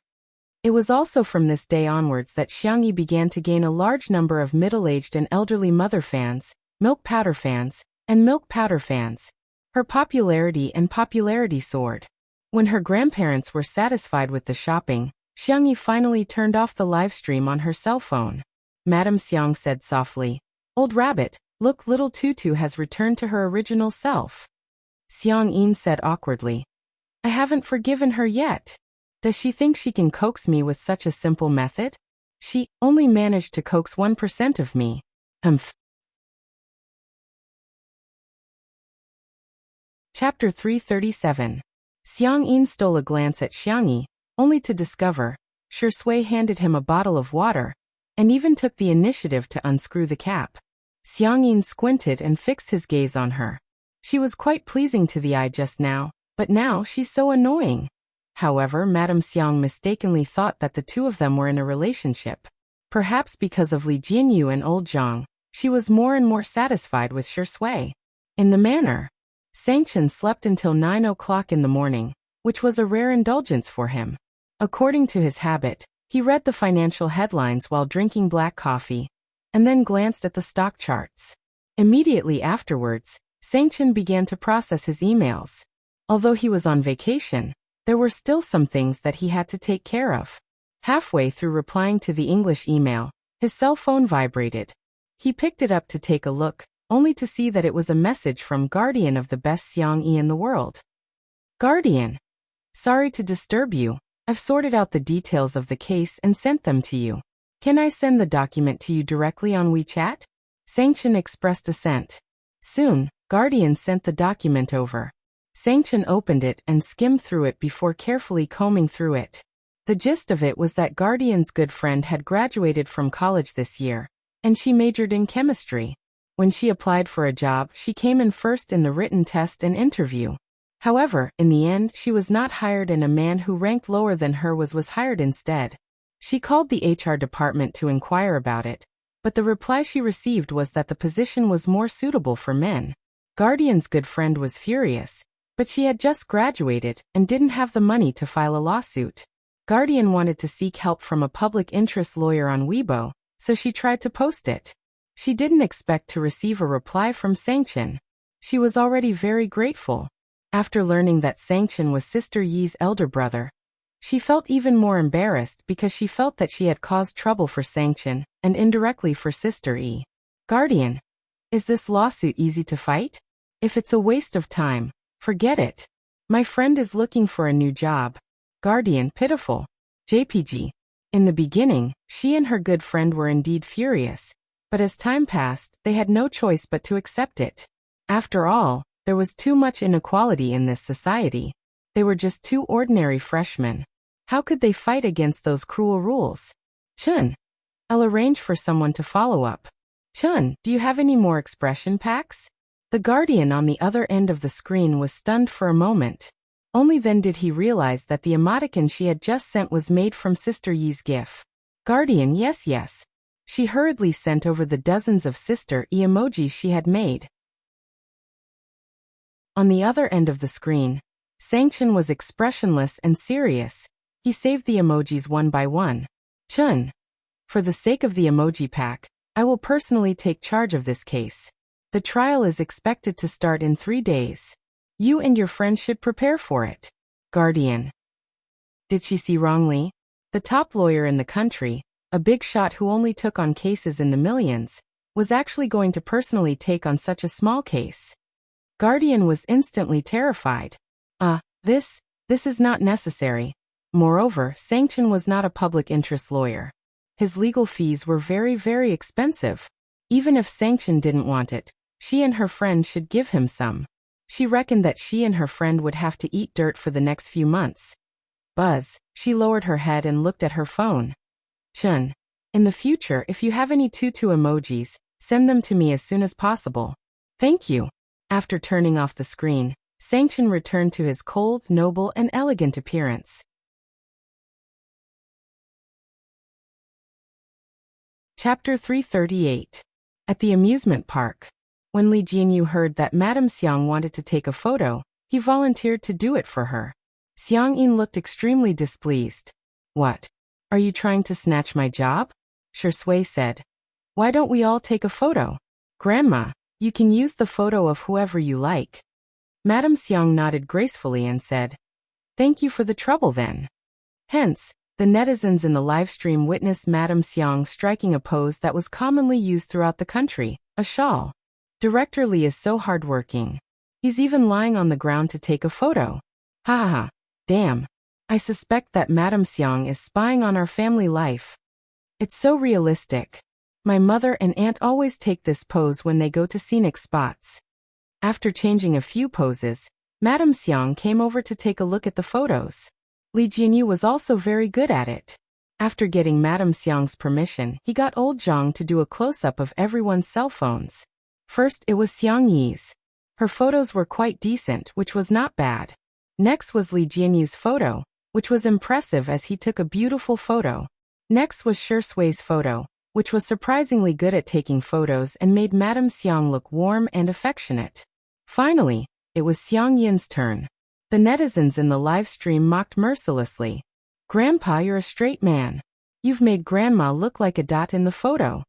It was also from this day onwards that Xiang Yi began to gain a large number of middle-aged and elderly mother fans, milk powder fans, and milk powder fans. Her popularity soared. When her grandparents were satisfied with the shopping, Xiang Yi finally turned off the live stream on her cell phone. Madame Xiang said softly, "Old rabbit, look, little Tutu has returned to her original self." Xiang Yin said awkwardly, "I haven't forgiven her yet. Does she think she can coax me with such a simple method? She only managed to coax 1% of me. Humph." Chapter 337. Xiang Yin stole a glance at Xiang Yi, only to discover Shi Sui handed him a bottle of water, and even took the initiative to unscrew the cap. Xiang Yin squinted and fixed his gaze on her. She was quite pleasing to the eye just now, but now she's so annoying. However, Madame Xiang mistakenly thought that the two of them were in a relationship. Perhaps because of Li Jinyu and Old Zhang, she was more and more satisfied with Shi Sui. In the manner, Sangchen slept until 9 o'clock in the morning, which was a rare indulgence for him. According to his habit, he read the financial headlines while drinking black coffee, and then glanced at the stock charts. Immediately afterwards, Sangchen began to process his emails. Although he was on vacation, there were still some things that he had to take care of. Halfway through replying to the English email, his cell phone vibrated. He picked it up to take a look, only to see that it was a message from Guardian of the best Xiang Yi in the world. "Guardian. Sorry to disturb you. I've sorted out the details of the case and sent them to you. Can I send the document to you directly on WeChat?" Sangchen expressed assent. Soon, Guardian sent the document over. Sangchen opened it and skimmed through it before carefully combing through it. The gist of it was that Guardian's good friend had graduated from college this year, and she majored in chemistry. When she applied for a job, she came in first in the written test and interview. However, in the end, she was not hired and a man who ranked lower than her was hired instead. She called the HR department to inquire about it, but the reply she received was that the position was more suitable for men. Guardian's good friend was furious, but she had just graduated and didn't have the money to file a lawsuit. Guardian wanted to seek help from a public interest lawyer on Weibo, so she tried to post it. She didn't expect to receive a reply from Sangchen. She was already very grateful. After learning that Sangchen was Sister Yi's elder brother, she felt even more embarrassed because she felt that she had caused trouble for Sangchen and indirectly for Sister Yi. "Guardian, is this lawsuit easy to fight? If it's a waste of time, forget it. My friend is looking for a new job." Guardian, pitiful. JPG. In the beginning, she and her good friend were indeed furious, but as time passed, they had no choice but to accept it. After all, there was too much inequality in this society. They were just two ordinary freshmen. How could they fight against those cruel rules? "Chun, I'll arrange for someone to follow up." "Chun, do you have any more expression packs?" The Guardian on the other end of the screen was stunned for a moment. Only then did he realize that the emoticon she had just sent was made from Sister Yi's GIF. "Guardian, yes. She hurriedly sent over the dozens of Sister E emojis she had made. On the other end of the screen, Sangchen was expressionless and serious. He saved the emojis one by one. Chun. For the sake of the emoji pack, I will personally take charge of this case. The trial is expected to start in 3 days. You and your friend should prepare for it. Guardian. Did she see wrongly? The top lawyer in the country, a big shot who only took on cases in the millions, was actually going to personally take on such a small case. Guardian was instantly terrified. This is not necessary. Moreover, Sangchen was not a public interest lawyer. His legal fees were very, very expensive. Even if Sangchen didn't want it, she and her friend should give him some. She reckoned that she and her friend would have to eat dirt for the next few months. Buzz, she lowered her head and looked at her phone. Chun. In the future, if you have any tutu emojis, send them to me as soon as possible. Thank you. After turning off the screen, Sangchen returned to his cold, noble, and elegant appearance. Chapter 338. At the amusement park. When Li Jianyu heard that Madame Xiang wanted to take a photo, he volunteered to do it for her. Xiang Yin looked extremely displeased. What? Are you trying to snatch my job? Shi Sui said. Why don't we all take a photo? Grandma, you can use the photo of whoever you like. Madame Xiang nodded gracefully and said, Thank you for the trouble then. Hence, the netizens in the livestream witnessed Madame Xiang striking a pose that was commonly used throughout the country, a shawl. Director Li is so hardworking. He's even lying on the ground to take a photo. Ha ha ha. Damn. I suspect that Madame Xiang is spying on our family life. It's so realistic. My mother and aunt always take this pose when they go to scenic spots. After changing a few poses, Madame Xiang came over to take a look at the photos. Li Jianyu was also very good at it. After getting Madame Xiang's permission, he got old Zhang to do a close-up of everyone's cell phones. First, it was Xiang Yi's. Her photos were quite decent, which was not bad. Next was Li Jianyu's photo, which was impressive as he took a beautiful photo. Next was Shi Sui's photo, which was surprisingly good at taking photos and made Madame Xiang look warm and affectionate. Finally, it was Xiang Yin's turn. The netizens in the live stream mocked mercilessly. Grandpa, you're a straight man. You've made Grandma look like a dot in the photo.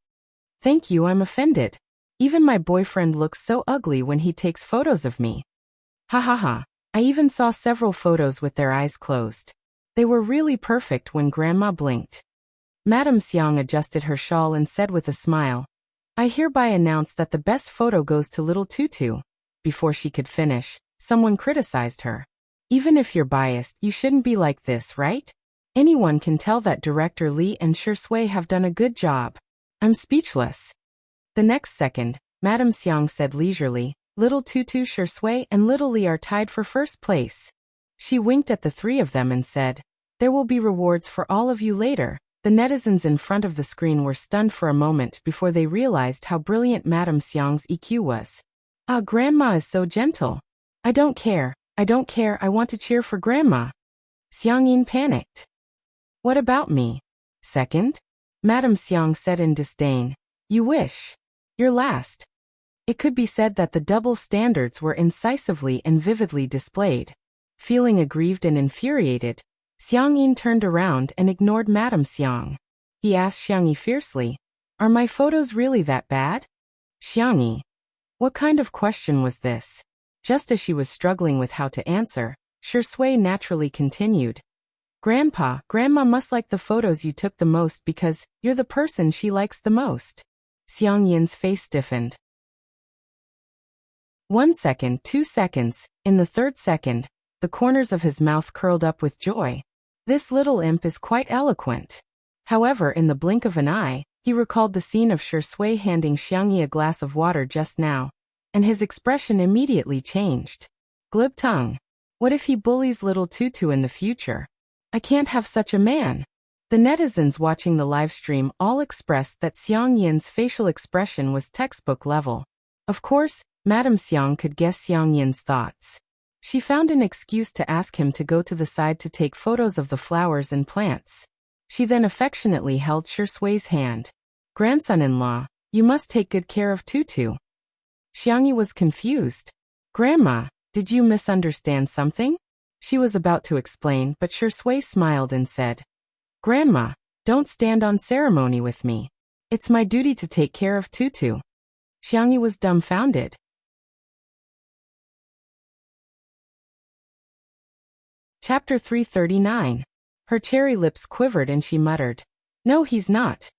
Thank you, I'm offended. Even my boyfriend looks so ugly when he takes photos of me. Ha ha ha. I even saw several photos with their eyes closed. They were really perfect when Grandma blinked. Madame Xiang adjusted her shawl and said with a smile, I hereby announce that the best photo goes to little Tutu. Before she could finish, someone criticized her. Even if you're biased, you shouldn't be like this, right? Anyone can tell that Director Li and Shi Sui have done a good job. I'm speechless. The next second, Madame Xiang said leisurely, Little Tutu, Shi Sui, and Little Li are tied for first place. She winked at the three of them and said, There will be rewards for all of you later. The netizens in front of the screen were stunned for a moment before they realized how brilliant Madame Xiang's EQ was. Grandma is so gentle. I don't care, I want to cheer for Grandma. Xiang Yin panicked. What about me? Second? Madame Xiang said in disdain. You wish. You're last. It could be said that the double standards were incisively and vividly displayed. Feeling aggrieved and infuriated, Xiang Yin turned around and ignored Madame Xiang. He asked Xiang Yi fiercely, Are my photos really that bad? Xiang Yi. What kind of question was this? Just as she was struggling with how to answer, Shi Sui naturally continued. Grandpa, Grandma must like the photos you took the most because you're the person she likes the most. Xiang Yin's face stiffened. 1 second, 2 seconds, in the third second, the corners of his mouth curled up with joy. This little imp is quite eloquent. However, in the blink of an eye, he recalled the scene of Shi Sui handing Xiang Yi a glass of water just now, and his expression immediately changed. Glib tongue. What if he bullies little Tutu in the future? I can't have such a man. The netizens watching the live stream all expressed that Xiang Yin's facial expression was textbook level. Of course, Madame Xiang could guess Xiang Yin's thoughts. She found an excuse to ask him to go to the side to take photos of the flowers and plants. She then affectionately held Shi Sui's hand. Grandson-in-law, you must take good care of Tutu. Xiang Yi was confused. Grandma, Did you misunderstand something? She was about to explain, but Shui smiled and said, Grandma, don't stand on ceremony with me. It's my duty to take care of Tutu. Xiangyi was dumbfounded. Chapter 339. Her cherry lips quivered and she muttered, No, he's not.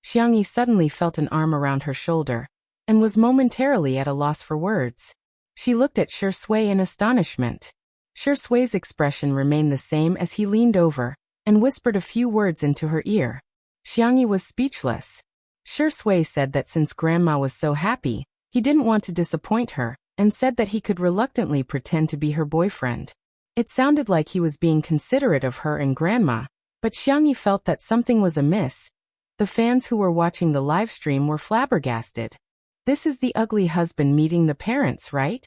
Xiangyi suddenly felt an arm around her shoulder, and was momentarily at a loss for words. She looked at Shui in astonishment. Shui's expression remained the same as he leaned over and whispered a few words into her ear. Xiangyi was speechless. Shui said that since Grandma was so happy, he didn't want to disappoint her, and said that he could reluctantly pretend to be her boyfriend. It sounded like he was being considerate of her and Grandma, but Xiangyi felt that something was amiss. The fans who were watching the live stream were flabbergasted. This is the ugly husband meeting the parents, right?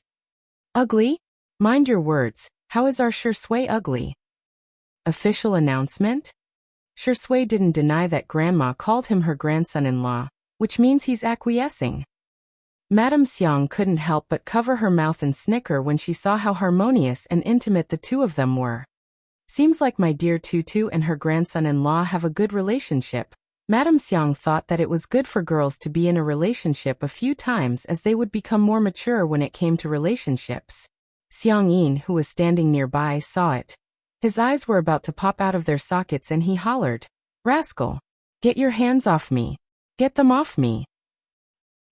Ugly? Mind your words, how is our Shui ugly? Official announcement? Shui didn't deny that Grandma called him her grandson-in-law, which means he's acquiescing. Madame Xiang couldn't help but cover her mouth and snicker when she saw how harmonious and intimate the two of them were. Seems like my dear Tutu and her grandson-in-law have a good relationship. Madame Xiang thought that it was good for girls to be in a relationship a few times as they would become more mature when it came to relationships. Xiang Yin, who was standing nearby, saw it. His eyes were about to pop out of their sockets and he hollered, Rascal! Get your hands off me! Get them off me!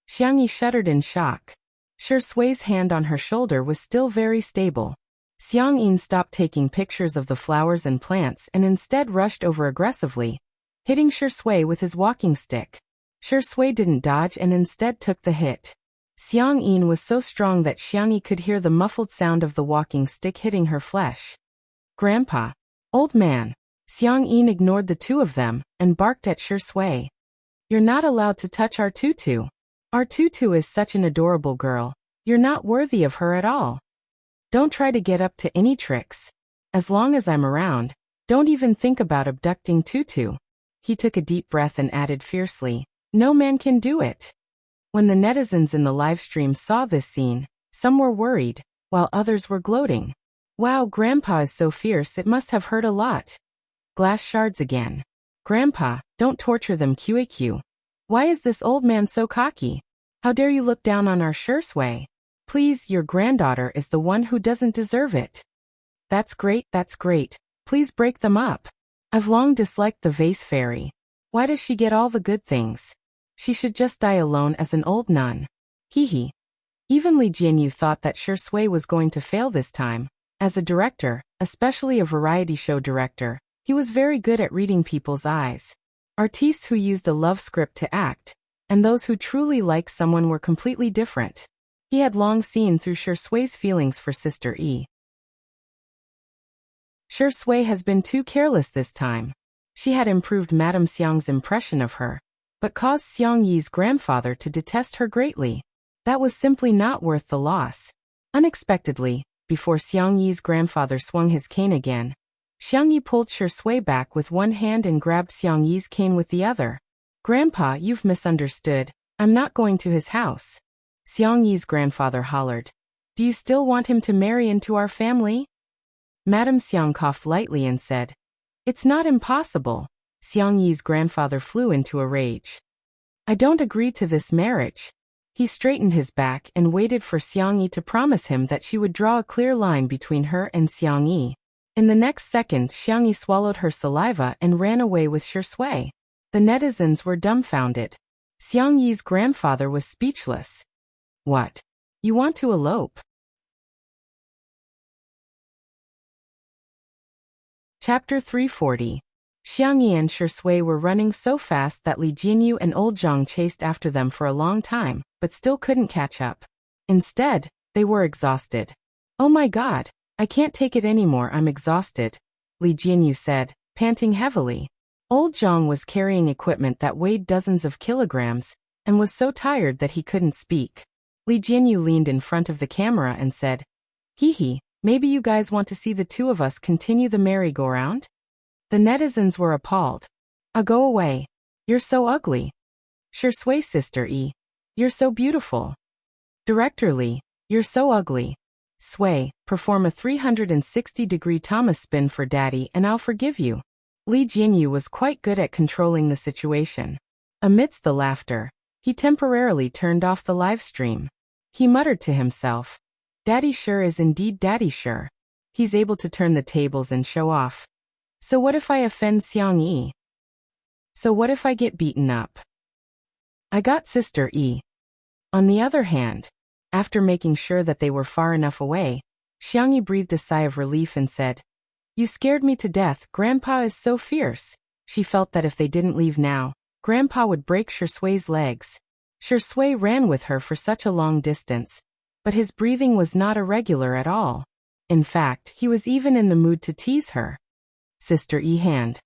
Xiangyi shuddered in shock. Shui's hand on her shoulder was still very stable. Xiang Yin stopped taking pictures of the flowers and plants and instead rushed over aggressively, hitting Shui with his walking stick. Shui didn't dodge and instead took the hit. Xiang Yin was so strong that Xiangyi could hear the muffled sound of the walking stick hitting her flesh. Grandpa! Old man! Xiang Yin ignored the two of them and barked at Shui. You're not allowed to touch our Tutu. Our Tutu is such an adorable girl. You're not worthy of her at all. Don't try to get up to any tricks. As long as I'm around, don't even think about abducting Tutu. He took a deep breath and added fiercely, No man can do it. When the netizens in the live stream saw this scene, some were worried, while others were gloating. Wow, Grandpa is so fierce, it must have hurt a lot. Glass shards again. Grandpa, don't torture them, QAQ. Why is this old man so cocky? How dare you look down on our Shui? Please, your granddaughter is the one who doesn't deserve it. That's great, that's great. Please break them up. I've long disliked the vase fairy. Why does she get all the good things? She should just die alone as an old nun. Hee. Even Li Jianyu thought that Shui was going to fail this time. As a director, especially a variety show director, he was very good at reading people's eyes. Artistes who used a love script to act, and those who truly liked someone were completely different. He had long seen through Shui's feelings for Sister Yi. Shui has been too careless this time. She had improved Madame Xiang's impression of her, but caused Xiang Yi's grandfather to detest her greatly. That was simply not worth the loss. Unexpectedly, before Xiang Yi's grandfather swung his cane again, Xiang Yi pulled Shui back with one hand and grabbed Xiang Yi's cane with the other. Grandpa, you've misunderstood. I'm not going to his house. Xiang Yi's grandfather hollered. Do you still want him to marry into our family? Madame Xiang coughed lightly and said, It's not impossible. Xiang Yi's grandfather flew into a rage. I don't agree to this marriage. He straightened his back and waited for Xiang Yi to promise him that she would draw a clear line between her and Xiang Yi. In the next second, Xiang Yi swallowed her saliva and ran away with Shui. The netizens were dumbfounded. Xiang Yi's grandfather was speechless. What? You want to elope? Chapter 340. Xiang Yi and Shui were running so fast that Li Jianyu and Old Zhang chased after them for a long time, but still couldn't catch up. Instead, they were exhausted. Oh my god, I can't take it anymore, I'm exhausted, Li Jianyu said, panting heavily. Old Zhang was carrying equipment that weighed dozens of kilograms, and was so tired that he couldn't speak. Li Jianyu leaned in front of the camera and said, Hee, maybe you guys want to see the two of us continue the merry-go-round? The netizens were appalled. Go away. You're so ugly. Shui Sister Yi. You're so beautiful. Director Li. You're so ugly. Sway, perform a 360-degree Thomas spin for daddy and I'll forgive you. Li Jinyu was quite good at controlling the situation. Amidst the laughter, he temporarily turned off the live stream. He muttered to himself, Daddy sure is indeed daddy sure. He's able to turn the tables and show off. So what if I offend Xiang Yi? So what if I get beaten up? I got Sister Yi. On the other hand, after making sure that they were far enough away, Xiang Yi breathed a sigh of relief and said, You scared me to death, Grandpa is so fierce. She felt that if they didn't leave now, Grandpa would break Shui's legs. Shui ran with her for such a long distance, but his breathing was not irregular at all. In fact, he was even in the mood to tease her. Sister Yi hand.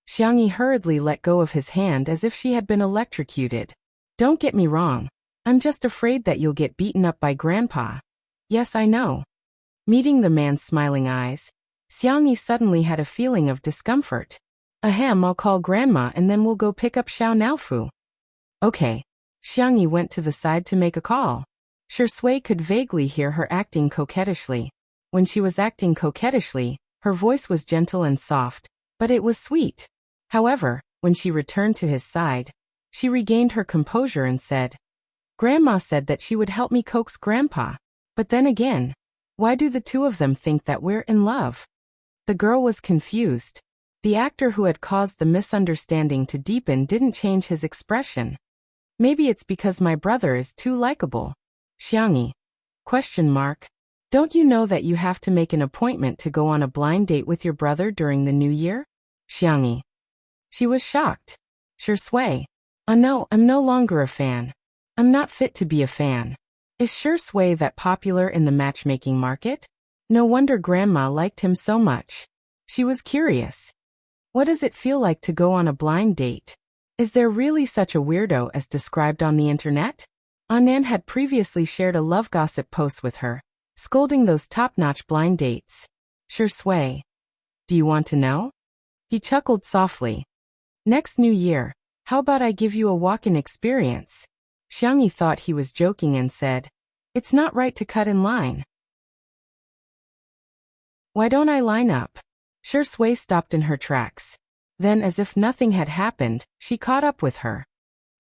Xiang Yi hurriedly let go of his hand as if she had been electrocuted. Don't get me wrong. I'm just afraid that you'll get beaten up by Grandpa. Yes, I know. Meeting the man's smiling eyes, Xiang Yi suddenly had a feeling of discomfort. Ahem, I'll call Grandma and then we'll go pick up Xiao Naofu. Okay. Xiang Yi went to the side to make a call. Shui could vaguely hear her acting coquettishly. When she was acting coquettishly, her voice was gentle and soft, but it was sweet. However, when she returned to his side, she regained her composure and said, Grandma said that she would help me coax Grandpa. But then again, why do the two of them think that we're in love? The girl was confused. The actor who had caused the misunderstanding to deepen didn't change his expression. Maybe it's because my brother is too likable. Xiang Yi. Question mark. Don't you know that you have to make an appointment to go on a blind date with your brother during the new year? Xiang Yi. She was shocked. Shui. Oh no, I'm no longer a fan. I'm not fit to be a fan. Is Shui that popular in the matchmaking market? No wonder Grandma liked him so much. She was curious. What does it feel like to go on a blind date? Is there really such a weirdo as described on the internet? Anan had previously shared a love gossip post with her, scolding those top-notch blind dates. Shui. Do you want to know? He chuckled softly. Next New Year, how about I give you a walk-in experience? Xiang Yi thought he was joking and said, It's not right to cut in line. Why don't I line up? Shui stopped in her tracks. Then, as if nothing had happened, she caught up with her.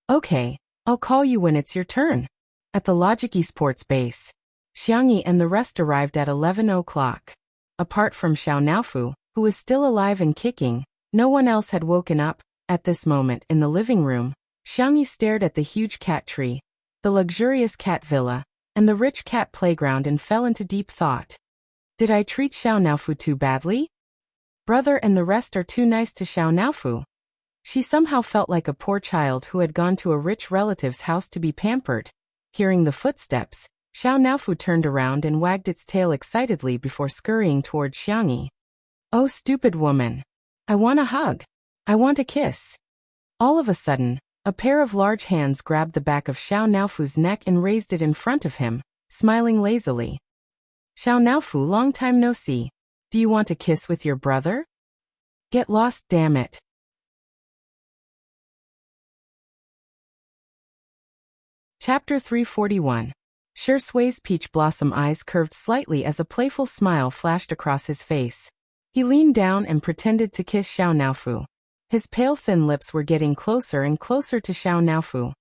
Okay, I'll call you when it's your turn. At the Logic Esports base, Xiang Yi and the rest arrived at 11 o'clock. Apart from Xiao Naofu, who was still alive and kicking, no one else had woken up. At this moment in the living room, Xiang Yi stared at the huge cat tree, the luxurious cat villa, and the rich cat playground and fell into deep thought. Did I treat Xiao Naofu too badly? Brother and the rest are too nice to Xiao Naofu. She somehow felt like a poor child who had gone to a rich relative's house to be pampered. Hearing the footsteps, Xiao Naofu turned around and wagged its tail excitedly before scurrying toward Xiang Yi. Oh, stupid woman. I want a hug. I want a kiss. All of a sudden, a pair of large hands grabbed the back of Xiao Naofu's neck and raised it in front of him, smiling lazily. Xiao Naofu, long time no see. Do you want a kiss with your brother? Get lost, damn it. Chapter 341. Shui's peach blossom eyes curved slightly as a playful smile flashed across his face. He leaned down and pretended to kiss Xiao Naofu. His pale thin lips were getting closer and closer to Xiao Naofu.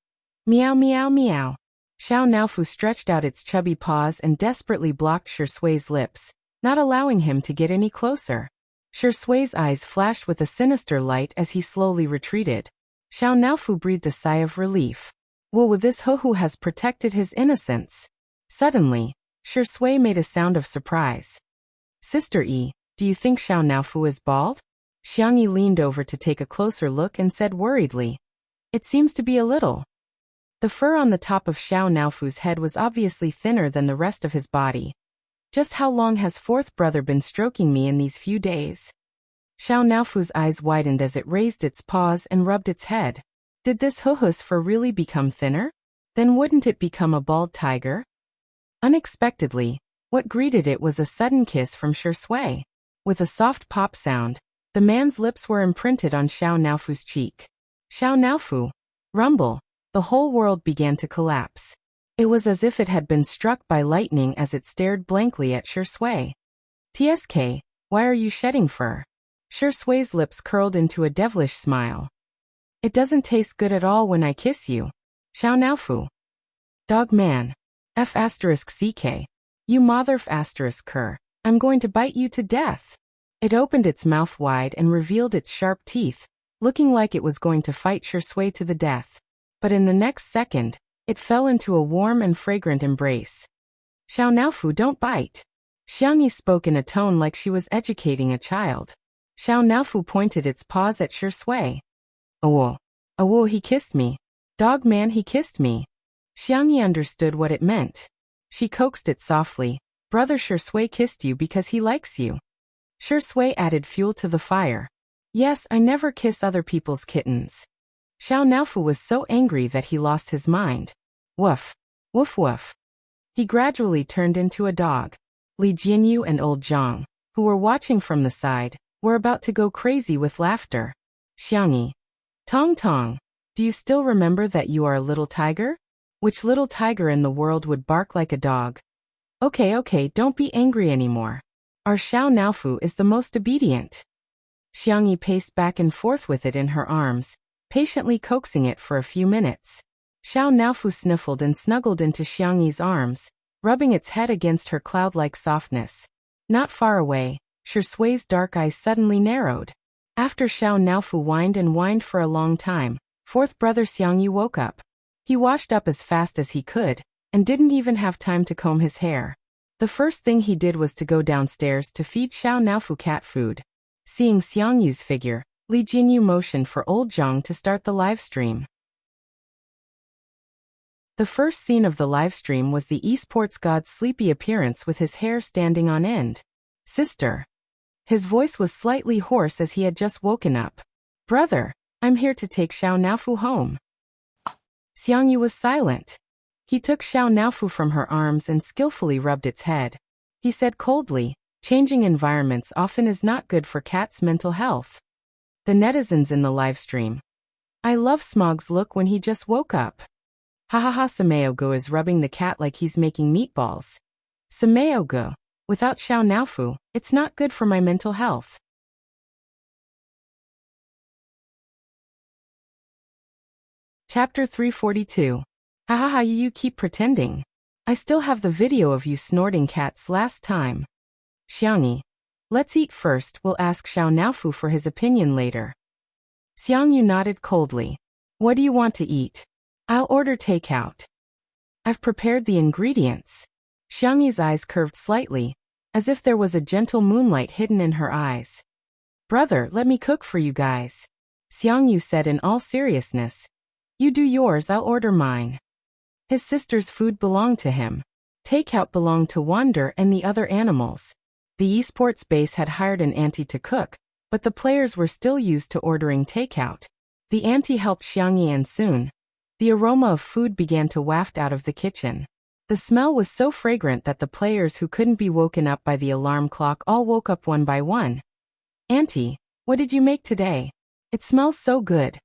Meow meow meow. Xiao Naofu stretched out its chubby paws and desperately blocked Shui's lips, not allowing him to get any closer. Shui's eyes flashed with a sinister light as he slowly retreated. Xiao Naofu breathed a sigh of relief. Well, this Huhu has protected his innocence. Suddenly, Shui made a sound of surprise. Sister Yi, do you think Xiao Naofu is bald? Xiang Yi leaned over to take a closer look and said worriedly. It seems to be a little. The fur on the top of Xiao Naofu's head was obviously thinner than the rest of his body. Just how long has fourth brother been stroking me in these few days? Xiao Naofu's eyes widened as it raised its paws and rubbed its head. Did this Huhu's fur really become thinner? Then wouldn't it become a bald tiger? Unexpectedly, what greeted it was a sudden kiss from Shui. With a soft pop sound, the man's lips were imprinted on Xiao Naofu's cheek. Xiao Naofu. Rumble. The whole world began to collapse. It was as if it had been struck by lightning as it stared blankly at Shui. "Tsk, why are you shedding fur?" Shui's lips curled into a devilish smile. "It doesn't taste good at all when I kiss you. Xiao Naofu. Dog man. F*ck. You mother***. I'm going to bite you to death." It opened its mouth wide and revealed its sharp teeth, looking like it was going to fight Shui to the death. But in the next second, it fell into a warm and fragrant embrace. "Xiao Naofu, don't bite." Xiangyi spoke in a tone like she was educating a child. Xiao Naofu pointed its paws at Shui. "Oh, oh, he kissed me. Dog man, he kissed me." Xiangyi understood what it meant. She coaxed it softly. "Brother Shui kissed you because he likes you." Shui added fuel to the fire. "Yes, I never kiss other people's kittens." Xiao Naofu was so angry that he lost his mind. Woof. Woof woof. He gradually turned into a dog. Li Jinyu and old Zhang, who were watching from the side, were about to go crazy with laughter. "Xiangyi. Tong Tong, do you still remember that you are a little tiger? Which little tiger in the world would bark like a dog?" Okay, don't be angry anymore. Our Xiao Naofu is the most obedient." Xiangyi paced back and forth with it in her arms, patiently coaxing it for a few minutes. Xiao Naofu sniffled and snuggled into Xiangyi's arms, rubbing its head against her cloud-like softness. Not far away, Shui's dark eyes suddenly narrowed. After Xiao Naofu whined and whined for a long time, fourth brother Xiangyi woke up. He washed up as fast as he could, and didn't even have time to comb his hair. The first thing he did was to go downstairs to feed Xiao Naofu cat food. Seeing Xiangyu's figure, Li Jinyu motioned for old Zhang to start the live stream. The first scene of the live stream was the esports god's sleepy appearance with his hair standing on end. "Sister." His voice was slightly hoarse as he had just woken up. "Brother, I'm here to take Xiao Naofu home." Xiangyu was silent. He took Xiao Naofu from her arms and skillfully rubbed its head. He said coldly, "Changing environments often is not good for cats' mental health." The netizens in the livestream. "I love Smog's look when he just woke up. Hahaha, Sameogo is rubbing the cat like he's making meatballs. Sameogo, without Xiao Naofu, it's not good for my mental health." Chapter 342. Hahaha, you keep pretending. I still have the video of you snorting cats last time. Xiangyi. "Let's eat first, we'll ask Xiao Naofu for his opinion later." Xiangyu nodded coldly. "What do you want to eat?" "I'll order takeout." "I've prepared the ingredients." Xiangyi's eyes curved slightly, as if there was a gentle moonlight hidden in her eyes. "Brother, let me cook for you guys," Xiangyu said in all seriousness. "You do yours, I'll order mine." His sister's food belonged to him. Takeout belonged to Wander and the other animals. The esports base had hired an auntie to cook, but the players were still used to ordering takeout. The auntie helped Xiangyi and soon, the aroma of food began to waft out of the kitchen. The smell was so fragrant that the players who couldn't be woken up by the alarm clock all woke up one by one. "Auntie, what did you make today? It smells so good."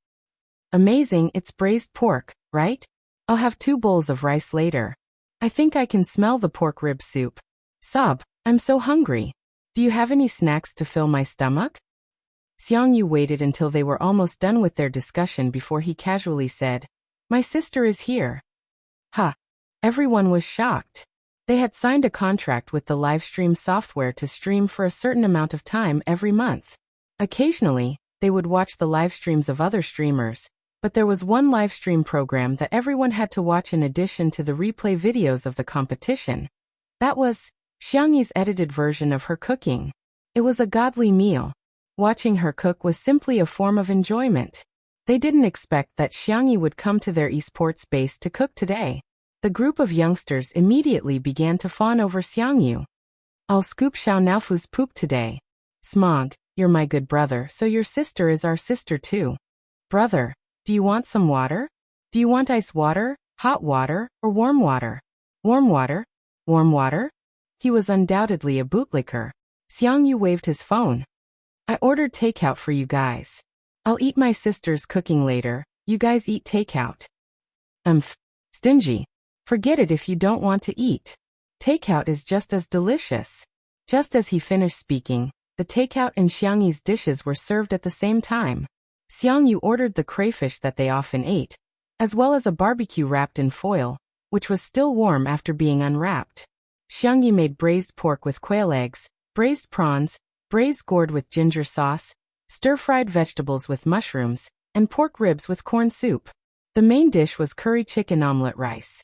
"Amazing, it's braised pork, right? I'll have 2 bowls of rice later. I think I can smell the pork rib soup. Sob, I'm so hungry. Do you have any snacks to fill my stomach?" Xiangyu waited until they were almost done with their discussion before he casually said, "My sister is here." Ha! Everyone was shocked. They had signed a contract with the livestream software to stream for a certain amount of time every month. Occasionally, they would watch the live streams of other streamers, but there was one live stream program that everyone had to watch in addition to the replay videos of the competition. That was Xiangyi's edited version of her cooking. It was a godly meal. Watching her cook was simply a form of enjoyment. They didn't expect that Xiangyi would come to their esports base to cook today. The group of youngsters immediately began to fawn over Xiangyu. "I'll scoop Xiao Naofu's poop today. Smog, you're my good brother, so your sister is our sister too. Brother, do you want some water? Do you want ice water, hot water, or warm water?" "Warm water. Warm water?" He was undoubtedly a bootlicker. Xiangyu waved his phone. "I ordered takeout for you guys. I'll eat my sister's cooking later, you guys eat takeout." Stingy. Forget it if you don't want to eat. Takeout is just as delicious. Just as he finished speaking, the takeout and Xiangyi's dishes were served at the same time. Xiangyu ordered the crayfish that they often ate, as well as a barbecue wrapped in foil, which was still warm after being unwrapped. Xiangyi made braised pork with quail eggs, braised prawns, braised gourd with ginger sauce, stir-fried vegetables with mushrooms, and pork ribs with corn soup. The main dish was curry chicken omelette rice.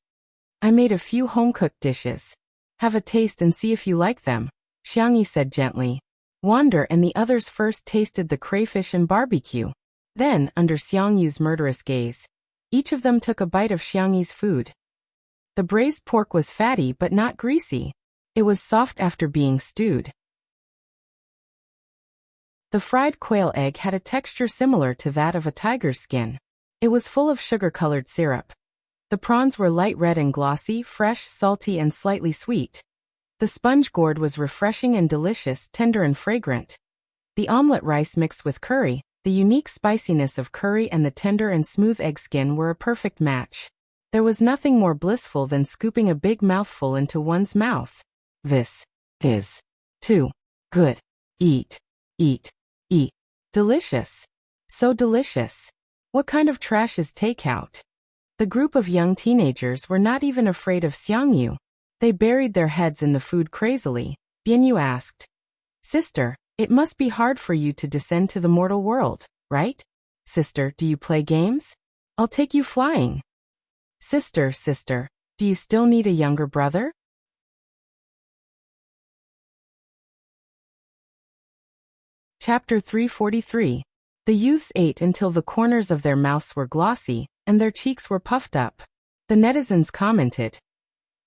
I made a few home-cooked dishes. Have a taste and see if you like them, Xiangyi said gently. Wander and the others first tasted the crayfish and barbecue. Then, under Xiangyu's murderous gaze, each of them took a bite of Xiangyi's food. The braised pork was fatty but not greasy. It was soft after being stewed. The fried quail egg had a texture similar to that of a tiger's skin. It was full of sugar-colored syrup. The prawns were light red and glossy, fresh, salty, and slightly sweet. The sponge gourd was refreshing and delicious, tender and fragrant. The omelette rice mixed with curry, the unique spiciness of curry and the tender and smooth egg skin were a perfect match. There was nothing more blissful than scooping a big mouthful into one's mouth. This is too good. Eat, eat, eat. Delicious. So delicious. What kind of trash is takeout? The group of young teenagers were not even afraid of Xiangyu. They buried their heads in the food crazily. Bianyu asked, Sister, it must be hard for you to descend to the mortal world, right? Sister, do you play games? I'll take you flying. Sister, do you still need a younger brother? Chapter 343. The youths ate until the corners of their mouths were glossy, and their cheeks were puffed up. The netizens commented,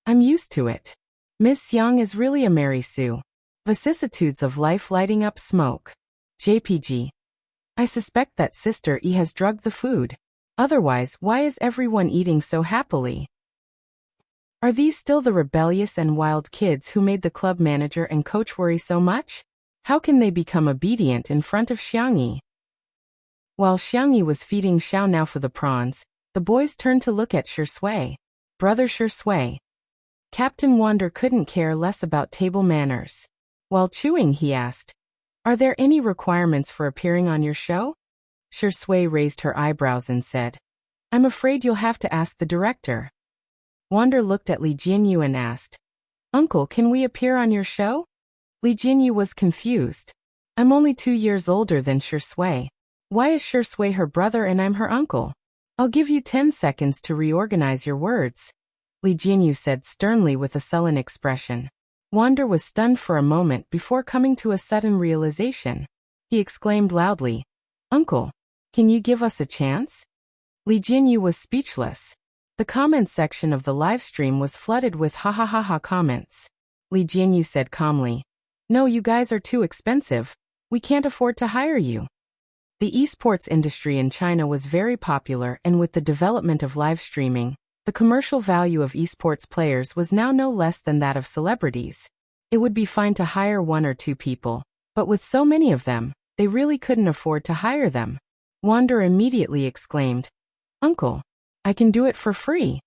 I'm used to it. Ms. Xiang is really a Mary Sue. Vicissitudes of life lighting up smoke. JPG. I suspect that Sister E has drugged the food. Otherwise, why is everyone eating so happily? Are these still the rebellious and wild kids who made the club manager and coach worry so much? How can they become obedient in front of Xiangyi? While Xiangyi was feeding Xiao Nao for the prawns, the boys turned to look at Shui. Brother Shui. Captain Wander couldn't care less about table manners. While chewing, he asked, Are there any requirements for appearing on your show? Shui raised her eyebrows and said, I'm afraid you'll have to ask the director. Wander looked at Li Jinyu and asked, Uncle, can we appear on your show? Li Jinyu was confused. I'm only 2 years older than Shui. Why is Shui her brother and I'm her uncle? I'll give you 10 seconds to reorganize your words, Li Jinyu said sternly with a sullen expression. Wander was stunned for a moment before coming to a sudden realization. He exclaimed loudly, Uncle, can you give us a chance? Li Jinyu was speechless. The comments section of the live stream was flooded with ha ha ha ha comments. Li Jinyu said calmly, No, you guys are too expensive. We can't afford to hire you. The esports industry in China was very popular, and with the development of live streaming, the commercial value of esports players was now no less than that of celebrities. It would be fine to hire 1 or 2 people, but with so many of them, they really couldn't afford to hire them. Wander immediately exclaimed, Uncle, I can do it for free.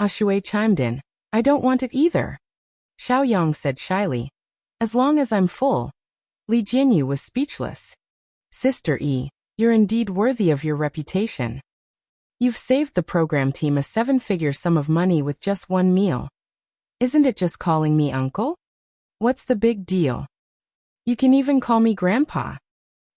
Shui chimed in, I don't want it either. Xiaoyang said shyly, As long as I'm full. Li Jinyu was speechless. Sister E, you're indeed worthy of your reputation. You've saved the program team a 7-figure sum of money with just 1 meal. Isn't it just calling me uncle? What's the big deal? You can even call me grandpa.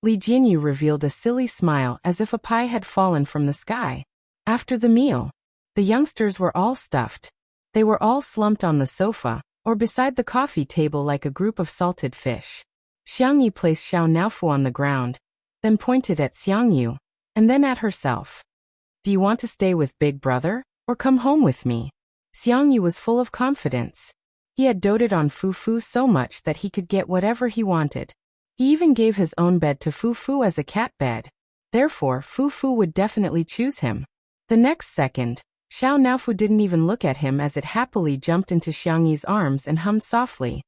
Li Jinyu revealed a silly smile as if a pie had fallen from the sky. After the meal, the youngsters were all stuffed. They were all slumped on the sofa, or beside the coffee table like a group of salted fish. Xiangyi placed Xiao Naofu on the ground, then pointed at Xiangyu, and then at herself. Do you want to stay with Big Brother, or come home with me? Xiangyu was full of confidence. He had doted on Fufu so much that he could get whatever he wanted. He even gave his own bed to Fufu as a cat bed. Therefore, Fufu would definitely choose him. The next second, Xiao Naofu didn't even look at him as it happily jumped into Xiangyi's arms and hummed softly.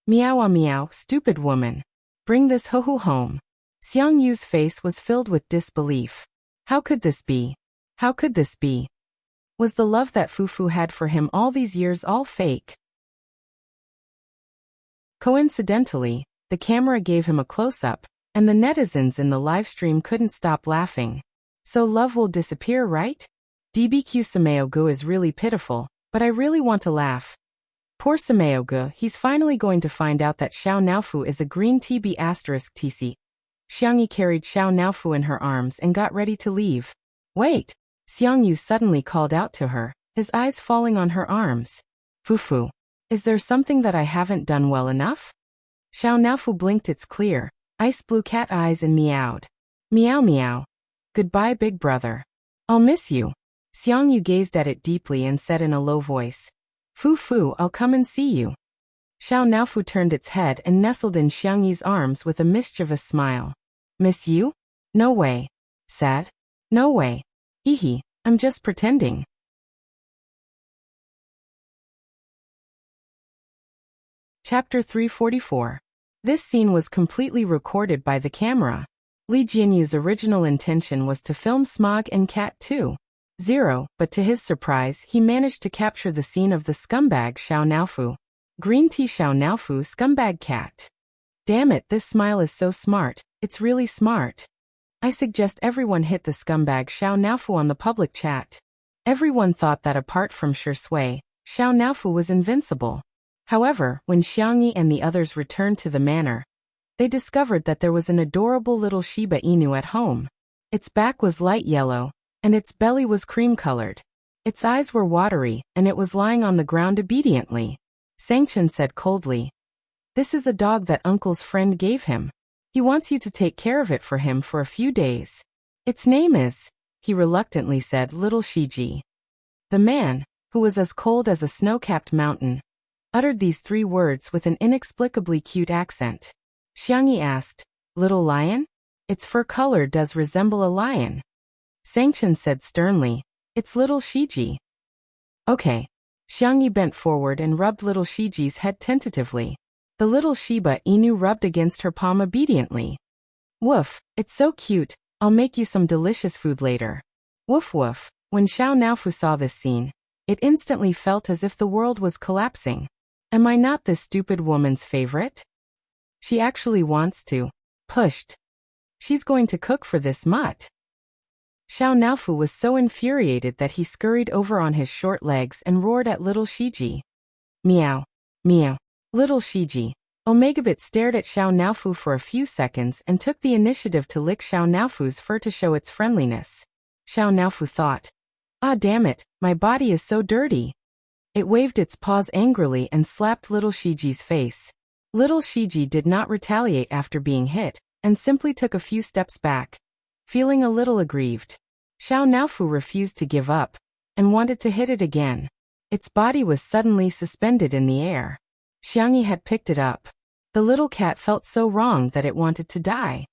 Meow meow, stupid woman. Bring this hoo-hoo home. Xiangyu's face was filled with disbelief. How could this be? How could this be? Was the love that Fufu had for him all these years all fake? Coincidentally, the camera gave him a close-up, and the netizens in the livestream couldn't stop laughing. So love will disappear, right? DBQ Sameogu is really pitiful, but I really want to laugh. Poor Sameogu, he's finally going to find out that Xiao Naofu is a green TB*TC. Xiangyi carried Xiao Naofu in her arms and got ready to leave. Wait! Xiangyu suddenly called out to her, his eyes falling on her arms. Fufu. Is there something that I haven't done well enough? Xiao Naofu blinked its clear, ice blue cat eyes and meowed. Meow meow. Goodbye, big brother. I'll miss you. Xiangyu gazed at it deeply and said in a low voice. Fufu, I'll come and see you. Xiao Naofu turned its head and nestled in Xiangyi's arms with a mischievous smile. Miss you? No way. Sad? No way. Hee, I'm just pretending. Chapter 344. This scene was completely recorded by the camera. Li Jianyu's original intention was to film Smog and Cat 2.0, but to his surprise, he managed to capture the scene of the scumbag Xiao Naofu. Green tea Xiao Naofu scumbag cat. Damn it, this smile is so smart, it's really smart. I suggest everyone hit the scumbag Xiao Naofu on the public chat. Everyone thought that apart from Shui, Xiao Naofu was invincible. However, when Xiangyi and the others returned to the manor, they discovered that there was an adorable little Shiba Inu at home. Its back was light yellow, and its belly was cream-colored. Its eyes were watery, and it was lying on the ground obediently. Sanction said coldly, "This is a dog that Uncle's friend gave him. He wants you to take care of it for him for a few days. Its name is," he reluctantly said, Little Shiji. The man, who was as cold as a snow-capped mountain, uttered these 3 words with an inexplicably cute accent. Xiangyi asked, Little lion? Its fur color does resemble a lion. Sanction said sternly, It's Little Shiji. Okay. Xiangyi bent forward and rubbed Little Shiji's head tentatively. The little Shiba Inu rubbed against her palm obediently. Woof, it's so cute, I'll make you some delicious food later. Woof woof. When Xiao Naofu saw this scene, it instantly felt as if the world was collapsing. Am I not this stupid woman's favorite? She actually wants to. Pushed. She's going to cook for this mutt. Xiao Naofu was so infuriated that he scurried over on his short legs and roared at Little Shiji. Meow. Meow. Little Shiji. Omegabit stared at Xiao Naofu for a few seconds and took the initiative to lick Xiao Naofu's fur to show its friendliness. Xiao Naofu thought, ah damn it, my body is so dirty. It waved its paws angrily and slapped Little Shiji's face. Little Shiji did not retaliate after being hit, and simply took a few steps back, feeling a little aggrieved. Xiao Naofu refused to give up, and wanted to hit it again. Its body was suddenly suspended in the air. Xiangyi had picked it up. The little cat felt so wrong that it wanted to die.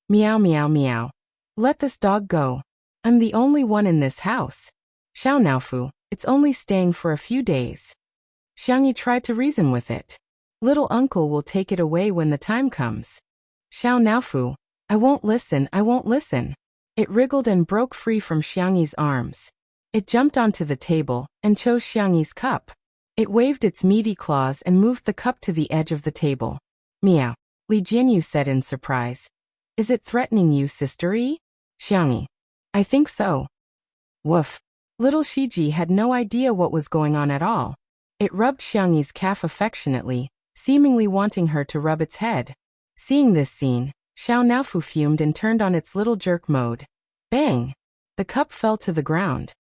Meow meow meow. Let this dog go. I'm the only one in this house. Xiao Naofu, it's only staying for a few days. Xiangyi tried to reason with it. Little uncle will take it away when the time comes. Xiao Naofu, I won't listen, I won't listen. It wriggled and broke free from Xiangyi's arms. It jumped onto the table and chose Xiangyi's cup. It waved its meaty claws and moved the cup to the edge of the table. Meow. Li Jianyu said in surprise. Is it threatening you, sister-y? Xiangyi. I think so. Woof. Little Shiji had no idea what was going on at all. It rubbed Xiangyi's calf affectionately, seemingly wanting her to rub its head. Seeing this scene, Xiao Naofu fumed and turned on its little jerk mode. Bang! The cup fell to the ground.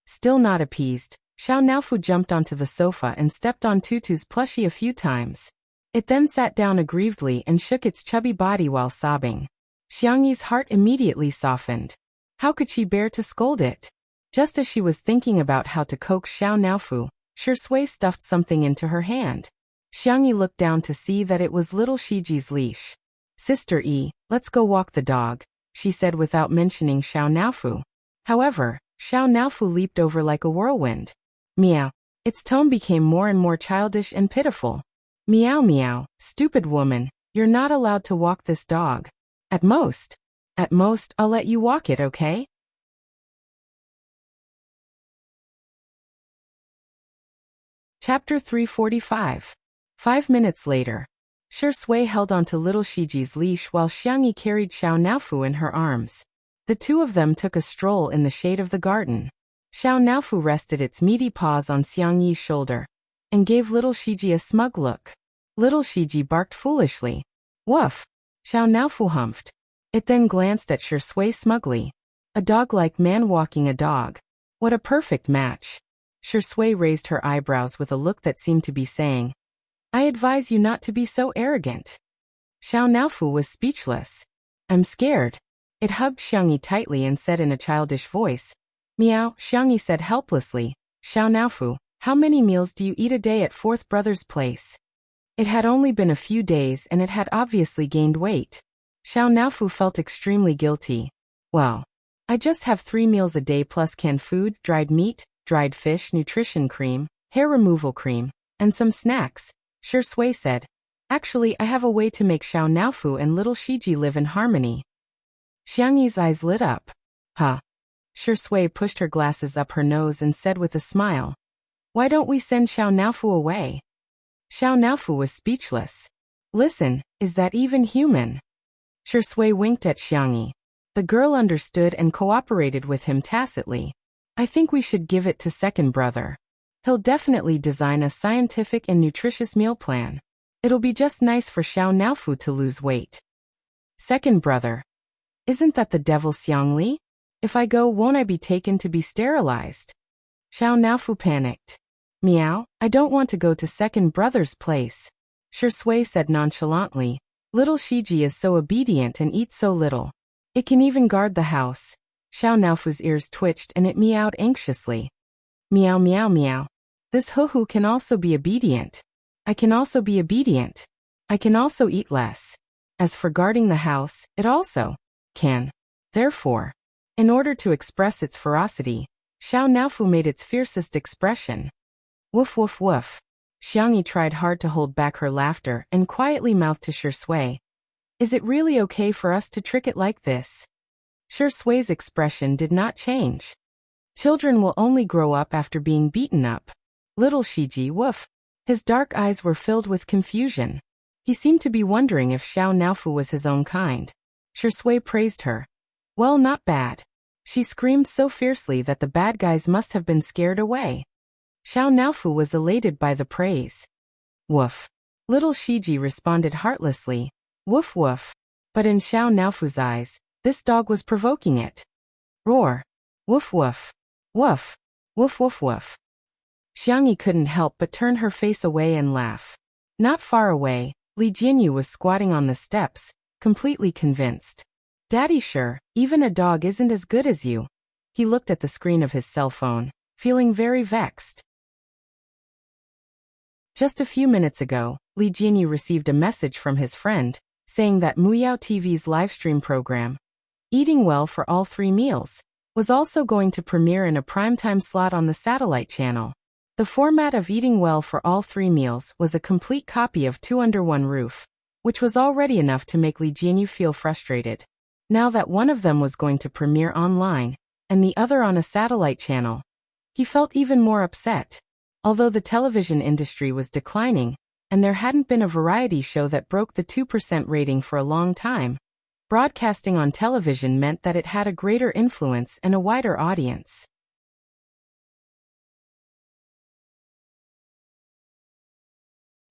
Still not appeased, Xiao Naofu jumped onto the sofa and stepped on Tutu's plushie a few times. It then sat down aggrievedly and shook its chubby body while sobbing. Xiangyi's heart immediately softened. How could she bear to scold it? Just as she was thinking about how to coax Xiao Naofu, Shui stuffed something into her hand. Xiangyi looked down to see that it was Little Shiji's leash. Sister E, let's go walk the dog, she said without mentioning Xiao Naofu. However, Xiao Naofu leaped over like a whirlwind. Meow. Its tone became more and more childish and pitiful. Meow meow, stupid woman, you're not allowed to walk this dog. At most, I'll let you walk it, okay? Chapter 345. 5 minutes later. Shui held onto little Shiji's leash while Xiangyi carried Xiao Naofu in her arms. The two of them took a stroll in the shade of the garden. Xiao Naofu rested its meaty paws on Xiangyi's shoulder and gave little Shiji a smug look. Little Shiji barked foolishly. Woof! Xiao Naofu humphed. It then glanced at Shui smugly. A dog-like man walking a dog. What a perfect match. Shui raised her eyebrows with a look that seemed to be saying, I advise you not to be so arrogant. Xiao Naofu was speechless. I'm scared. It hugged Xiangyi tightly and said in a childish voice. Meow, Xiangyi said helplessly. Xiao Naofu, how many meals do you eat a day at fourth brother's place? It had only been a few days and it had obviously gained weight. Xiao Naofu felt extremely guilty. Well, I just have 3 meals a day plus canned food, dried meat, dried fish, nutrition cream, hair removal cream, and some snacks, Shui said. Actually, I have a way to make Xiao Naofu and little Shiji live in harmony. Xiangyi's eyes lit up. Huh. Shui pushed her glasses up her nose and said with a smile. Why don't we send Xiao Naofu away? Xiao Naofu was speechless. Listen, is that even human? Shui winked at Xiangyi. The girl understood and cooperated with him tacitly. I think we should give it to second brother. He'll definitely design a scientific and nutritious meal plan. It'll be just nice for Xiao Naofu to lose weight. Second brother. Isn't that the devil Xiangli? If I go, won't I be taken to be sterilized? Xiao Naofu panicked. Meow, I don't want to go to second brother's place. Shui said nonchalantly. Little Shiji is so obedient and eats so little. It can even guard the house. Xiao Naofu's ears twitched and it meowed anxiously. Meow meow meow. This hoo-hoo can also be obedient. I can also be obedient. I can also eat less. As for guarding the house, it also can. Therefore, in order to express its ferocity, Xiao Naofu made its fiercest expression. Woof woof woof. Xiangyi tried hard to hold back her laughter and quietly mouthed to Shui. Is it really okay for us to trick it like this? Shui's expression did not change. Children will only grow up after being beaten up. Little Shiji, woof. His dark eyes were filled with confusion. He seemed to be wondering if Xiao Naofu was his own kind. Shui praised her. Well, not bad. She screamed so fiercely that the bad guys must have been scared away. Xiao Naofu was elated by the praise. Woof. Little Shiji responded heartlessly. Woof woof. But in Xiao Naofu's eyes, this dog was provoking it. Roar. Woof woof. Woof. Woof woof woof. Xiangyi couldn't help but turn her face away and laugh. Not far away, Li Jinyu was squatting on the steps, completely convinced. Daddy, sure, even a dog isn't as good as you. He looked at the screen of his cell phone, feeling very vexed. Just a few minutes ago, Li Jinyu received a message from his friend, saying that Muyao TV's livestream program, Eating Well for All 3 Meals, was also going to premiere in a primetime slot on the satellite channel. The format of Eating Well for All 3 Meals was a complete copy of Two Under One Roof, which was already enough to make Li Jinyu feel frustrated. Now that one of them was going to premiere online, and the other on a satellite channel, he felt even more upset. Although the television industry was declining, and there hadn't been a variety show that broke the 2% rating for a long time, broadcasting on television meant that it had a greater influence and a wider audience.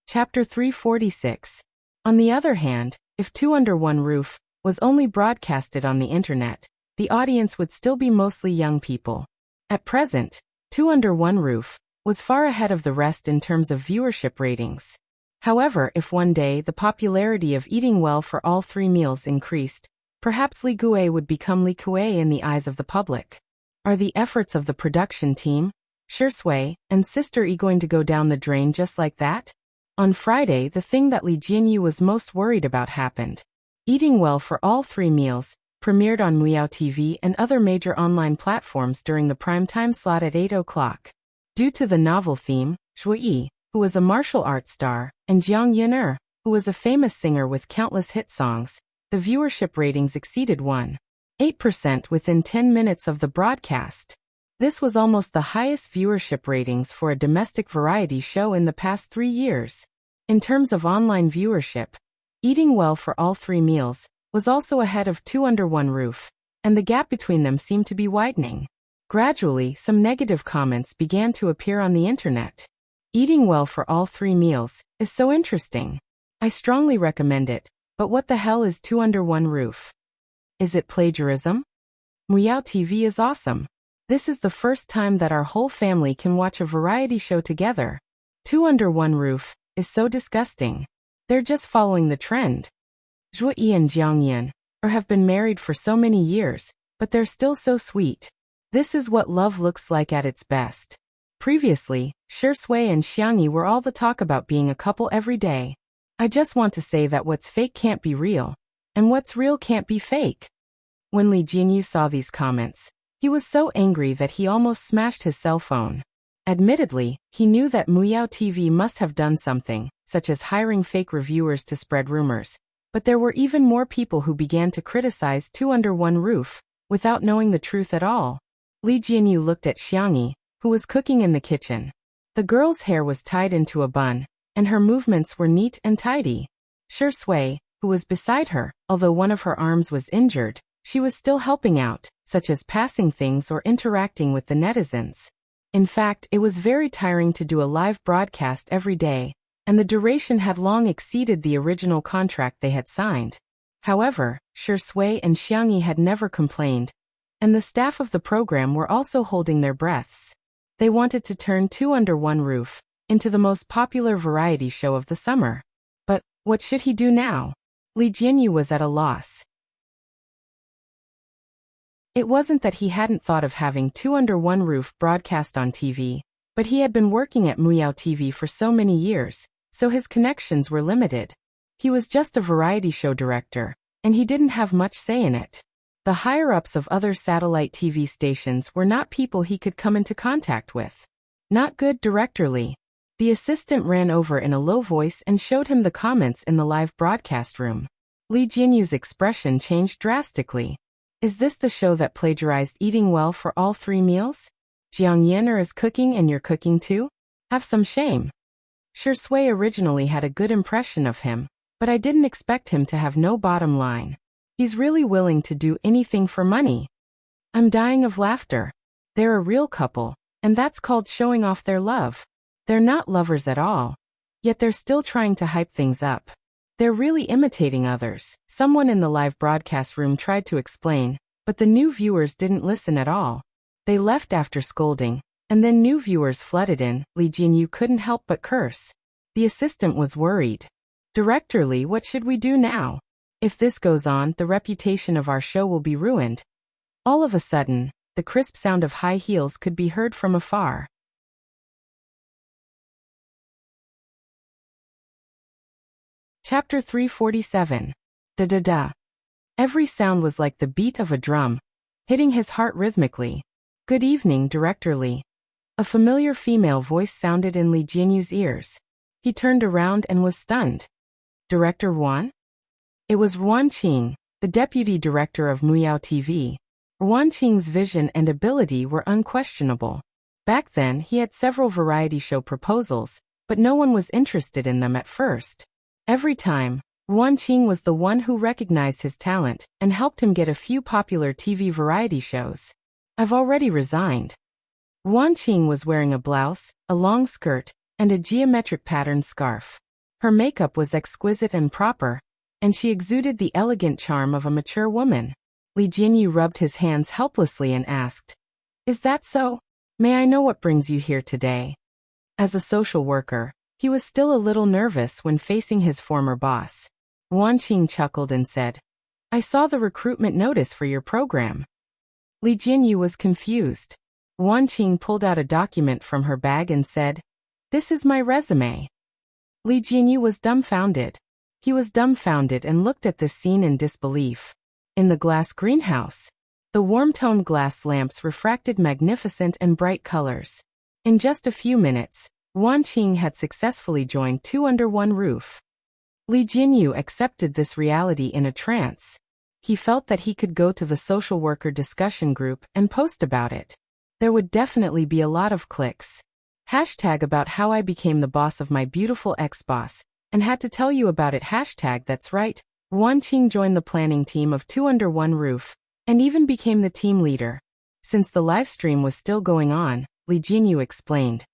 Chapter 346. On the other hand, if Two Under One Roof was only broadcasted on the internet, the audience would still be mostly young people. At present, Two Under One Roof was far ahead of the rest in terms of viewership ratings. However, if one day the popularity of Eating Well for All 3 Meals increased, perhaps Li Gue would become Li Kue in the eyes of the public. Are the efforts of the production team, Shui, and Sister E going to go down the drain just like that? On Friday, the thing that Li Jinyu was most worried about happened. Eating Well for All 3 Meals premiered on Muyao TV and other major online platforms during the primetime slot at 8 o'clock. Due to the novel theme, Shui, who was a martial arts star, and Jiang Yin'er, who was a famous singer with countless hit songs, the viewership ratings exceeded 1.8% within 10 minutes of the broadcast. This was almost the highest viewership ratings for a domestic variety show in the past 3 years. In terms of online viewership, Eating Well for All 3 Meals was also ahead of Two Under One Roof, and the gap between them seemed to be widening. Gradually, some negative comments began to appear on the internet. Eating Well for All 3 Meals is so interesting. I strongly recommend it, but what the hell is Two Under One Roof? Is it plagiarism? Meow TV is awesome. This is the first time that our whole family can watch a variety show together. Two Under One Roof is so disgusting. They're just following the trend. Zhuo Yi and Jiang Yin have been married for so many years, but they're still so sweet. This is what love looks like at its best. Previously, Shi Sui and Xiang Yi were all the talk about being a couple every day. I just want to say that what's fake can't be real, and what's real can't be fake. When Li Jinyu saw these comments, he was so angry that he almost smashed his cell phone. Admittedly, he knew that Meow TV must have done something, such as hiring fake reviewers to spread rumors, but there were even more people who began to criticize Two Under One Roof, without knowing the truth at all. Li Jinyu looked at Xiang Yi, who was cooking in the kitchen. The girl's hair was tied into a bun, and her movements were neat and tidy. Shi Sui, who was beside her, although one of her arms was injured, she was still helping out, such as passing things or interacting with the netizens. In fact, it was very tiring to do a live broadcast every day, and the duration had long exceeded the original contract they had signed. However, Shi Sui and Xiang Yi had never complained, and the staff of the program were also holding their breaths. They wanted to turn Two Under One Roof into the most popular variety show of the summer. But what should he do now? Li Jinyu was at a loss. It wasn't that he hadn't thought of having Two Under One Roof broadcast on TV, but he had been working at Meow TV for so many years, so his connections were limited. He was just a variety show director, and he didn't have much say in it. The higher-ups of other satellite TV stations were not people he could come into contact with. Not good, Director Li. The assistant ran over in a low voice and showed him the comments in the live broadcast room. Li Jinyu's expression changed drastically. Is this the show that plagiarized Eating Well for All 3 Meals? Jiang Yin is cooking and you're cooking too? Have some shame. Shi Sui originally had a good impression of him, but I didn't expect him to have no bottom line. He's really willing to do anything for money. I'm dying of laughter. They're a real couple, and that's called showing off their love. They're not lovers at all. Yet they're still trying to hype things up. They're really imitating others, someone in the live broadcast room tried to explain, but the new viewers didn't listen at all. They left after scolding, and then new viewers flooded in. Li Jinyu couldn't help but curse. The assistant was worried. Director Li, what should we do now? If this goes on, the reputation of our show will be ruined. All of a sudden, the crisp sound of high heels could be heard from afar. Chapter 347. Da-da-da. Every sound was like the beat of a drum, hitting his heart rhythmically. Good evening, Director Li. A familiar female voice sounded in Li Jinyu's ears. He turned around and was stunned. Director Wan? It was Wan Qing, the deputy director of Meow TV. Wan Qing's vision and ability were unquestionable. Back then, he had several variety show proposals, but no one was interested in them at first. Every time, Wan Qing was the one who recognized his talent and helped him get a few popular TV variety shows. I've already resigned. Wan Qing was wearing a blouse, a long skirt, and a geometric patterned scarf. Her makeup was exquisite and proper, and she exuded the elegant charm of a mature woman. Li Jinyu rubbed his hands helplessly and asked, "Is that so? May I know what brings you here today?" As a social worker, he was still a little nervous when facing his former boss. Wan Qing chuckled and said, "I saw the recruitment notice for your program." Li Jinyu was confused. Wan Qing pulled out a document from her bag and said, "This is my resume." Li Jinyu was dumbfounded. He was dumbfounded and looked at this scene in disbelief. In the glass greenhouse, the warm-toned glass lamps refracted magnificent and bright colors. In just a few minutes, Wan Qing had successfully joined Two Under One Roof. Li Jinyu accepted this reality in a trance. He felt that he could go to the social worker discussion group and post about it. There would definitely be a lot of clicks. Hashtag about how I became the boss of my beautiful ex-boss, and had to tell you about it. Hashtag that's right. Ruan Qing joined the planning team of Two Under One Roof, and even became the team leader. Since the live stream was still going on, Li Jinyu explained.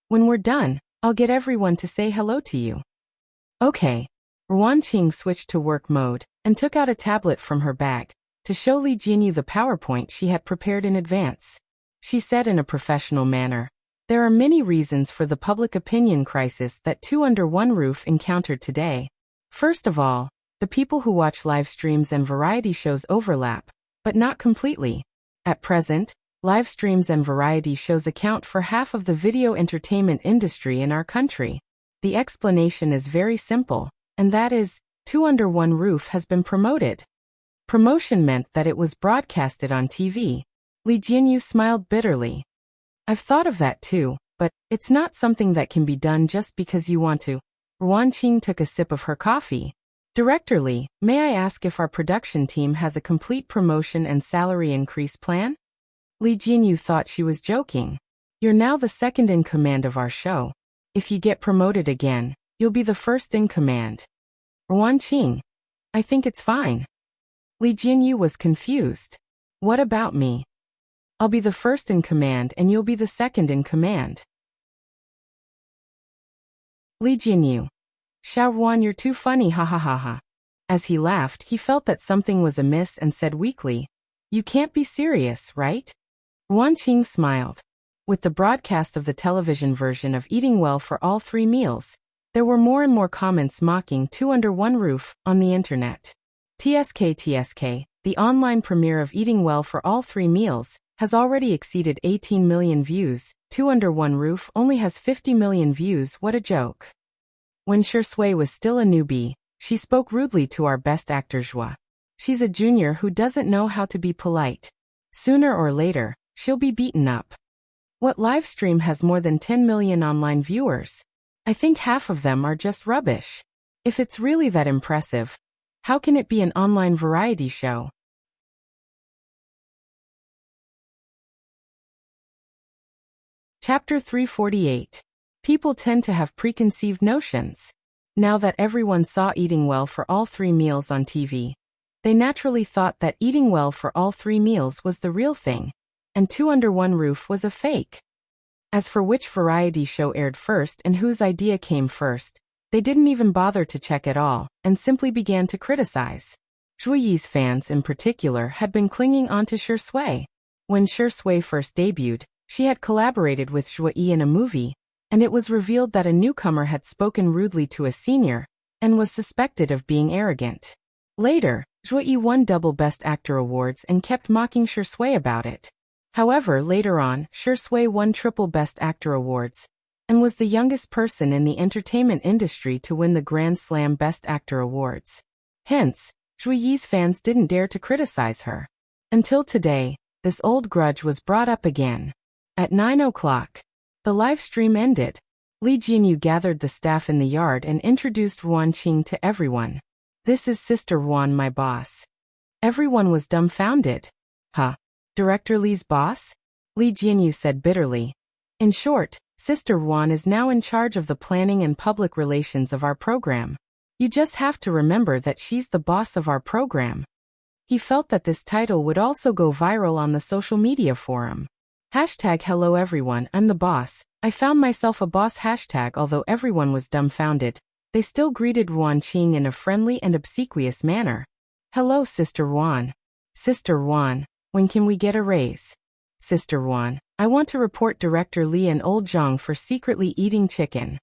When we're done, I'll get everyone to say hello to you. Okay. Ruan Qing switched to work mode, and took out a tablet from her bag, to show Li Jinyu the PowerPoint she had prepared in advance. She said in a professional manner, there are many reasons for the public opinion crisis that Two Under One Roof encountered today. First of all, the people who watch live streams and variety shows overlap, but not completely. At present, live streams and variety shows account for half of the video entertainment industry in our country. The explanation is very simple, and that is, Two Under One Roof has been promoted. Promotion meant that it was broadcasted on TV. Li Jinyu smiled bitterly. I've thought of that too, but it's not something that can be done just because you want to. Ruan Qing took a sip of her coffee. Director Li, may I ask if our production team has a complete promotion and salary increase plan? Li Jinyu thought she was joking. You're now the second in command of our show. If you get promoted again, you'll be the first in command. Ruan Qing. I think it's fine. Li Jinyu was confused. What about me? I'll be the first in command and you'll be the second in command. Li Jinyu. Xiao Ruan, you're too funny, ha ha ha ha. As he laughed, he felt that something was amiss and said weakly, you can't be serious, right? Ruan Qing smiled. With the broadcast of the television version of Eating Well for All 3 Meals, there were more and more comments mocking Two Under One Roof on the internet. TSK, the online premiere of Eating Well for All 3 Meals, has already exceeded 18 million views. Two Under One Roof only has 50 million views. What a joke. When Shui was still a newbie, she spoke rudely to our best actor Zhua. She's a junior who doesn't know how to be polite. Sooner or later, she'll be beaten up. What live stream has more than 10 million online viewers? I think half of them are just rubbish. If it's really that impressive, how can it be an online variety show? Chapter 348. People tend to have preconceived notions. Now that everyone saw Eating Well for All 3 Meals on TV, they naturally thought that Eating Well for All 3 Meals was the real thing, and Two Under One Roof was a fake. As for which variety show aired first and whose idea came first, they didn't even bother to check at all, and simply began to criticize. Zhu Yi's fans in particular had been clinging onto Shui. When Shui first debuted, she had collaborated with Zhu Yi in a movie, and it was revealed that a newcomer had spoken rudely to a senior, and was suspected of being arrogant. Later, Zhu Yi won double Best Actor awards and kept mocking Shui about it. However, later on, Shui won triple Best Actor awards, and was the youngest person in the entertainment industry to win the Grand Slam Best Actor awards. Hence, Zhu Yi's fans didn't dare to criticize her. Until today, this old grudge was brought up again. At 9 o'clock, the live stream ended. Li Jinyu gathered the staff in the yard and introduced Ruan Qing to everyone. This is Sister Ruan, my boss. Everyone was dumbfounded. Huh? Director Li's boss? Li Jinyu said bitterly. In short, Sister Ruan is now in charge of the planning and public relations of our program. You just have to remember that she's the boss of our program. He felt that this title would also go viral on the social media forum. Hashtag hello everyone, I'm the boss. I found myself a boss. Hashtag although everyone was dumbfounded, they still greeted Ruan Qing in a friendly and obsequious manner. Hello Sister Ruan. Sister Ruan, when can we get a raise? Sister Ruan, I want to report Director Li and Old Zhang for secretly eating chicken.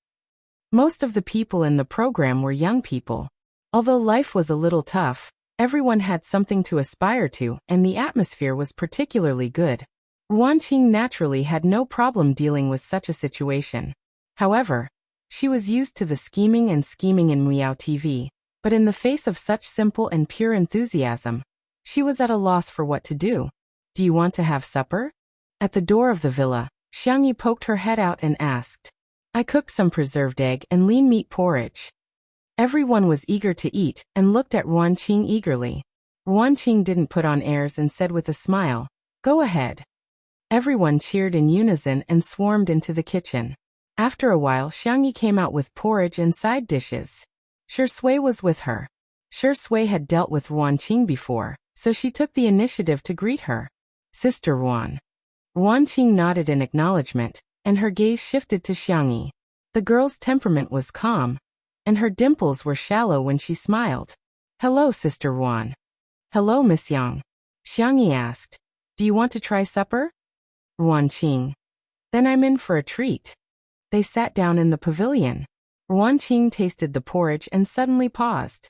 Most of the people in the program were young people. Although life was a little tough, everyone had something to aspire to, and the atmosphere was particularly good. Ruan Qing naturally had no problem dealing with such a situation. However, she was used to the scheming in Miao TV, but in the face of such simple and pure enthusiasm, she was at a loss for what to do. Do you want to have supper? At the door of the villa, Xiangyi poked her head out and asked. I cooked some preserved egg and lean meat porridge. Everyone was eager to eat and looked at Ruan Qing eagerly. Ruan Qing didn't put on airs and said with a smile, Go ahead. Everyone cheered in unison and swarmed into the kitchen. After a while, Xiangyi came out with porridge and side dishes. Shui was with her. Shui had dealt with Ruanqing before, so she took the initiative to greet her. Sister Ruan. Ruanqing nodded in acknowledgement, and her gaze shifted to Xiangyi. The girl's temperament was calm, and her dimples were shallow when she smiled. Hello, Sister Ruan. Hello, Miss Yang. Xiangyi asked. Do you want to try supper? Ruanqing. Then I'm in for a treat. They sat down in the pavilion. Ruanqing tasted the porridge and suddenly paused.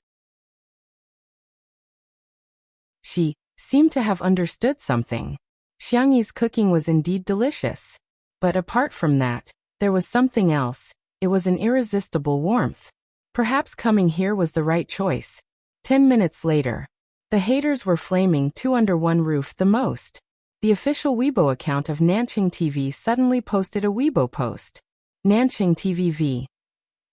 She seemed to have understood something. Xiangyi's cooking was indeed delicious. But apart from that, there was something else. It was an irresistible warmth. Perhaps coming here was the right choice. 10 minutes later, the haters were flaming two under one roof the most. The official Weibo account of Nanqing TV suddenly posted a Weibo post. Nanqing TV V.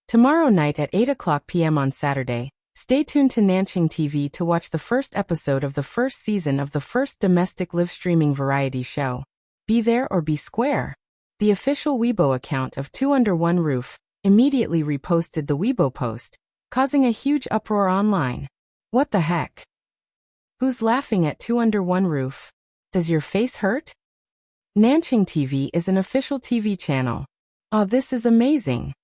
Tomorrow night at 8 p.m. on Saturday, stay tuned to Nanqing TV to watch the first episode of the first season of the first domestic live streaming variety show. Be there or be square. The official Weibo account of Two Under One Roof immediately reposted the Weibo post, causing a huge uproar online. What the heck? Who's laughing at Two Under One Roof? Does your face hurt? Nanqing TV is an official TV channel. Oh, this is amazing.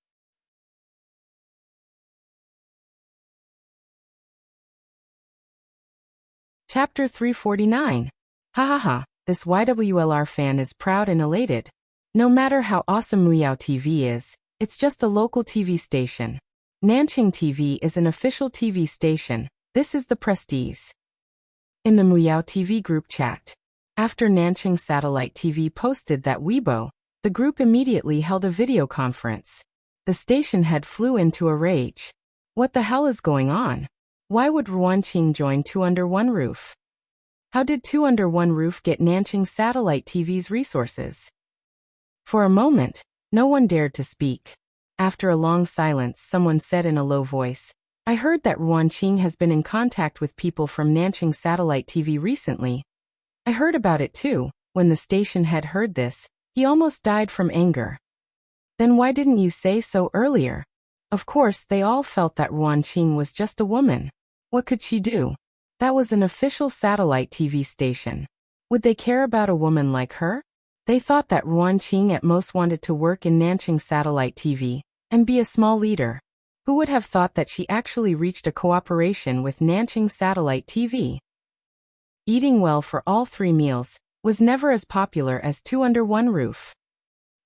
Chapter 349. Ha ha ha, this YWLR fan is proud and elated. No matter how awesome Muyao TV is, it's just a local TV station. Nanqing TV is an official TV station. This is the prestige. In the Muyao TV group chat. After Nanqing Satellite TV posted that Weibo, the group immediately held a video conference. The station head flew into a rage. What the hell is going on? Why would Ruanqing join Two Under One Roof? How did Two Under One Roof get Nanqing Satellite TV's resources? For a moment, no one dared to speak. After a long silence, someone said in a low voice, I heard that Ruanqing has been in contact with people from Nanqing Satellite TV recently. I heard about it too. When the station head heard this, he almost died from anger. Then why didn't you say so earlier? Of course, they all felt that Ruanqing was just a woman. What could she do? That was an official satellite TV station. Would they care about a woman like her? They thought that Ruanqing at most wanted to work in Nanqing Satellite TV and be a small leader. Who would have thought that she actually reached a cooperation with Nanqing Satellite TV? Eating well for all 3 meals was never as popular as Two Under One Roof.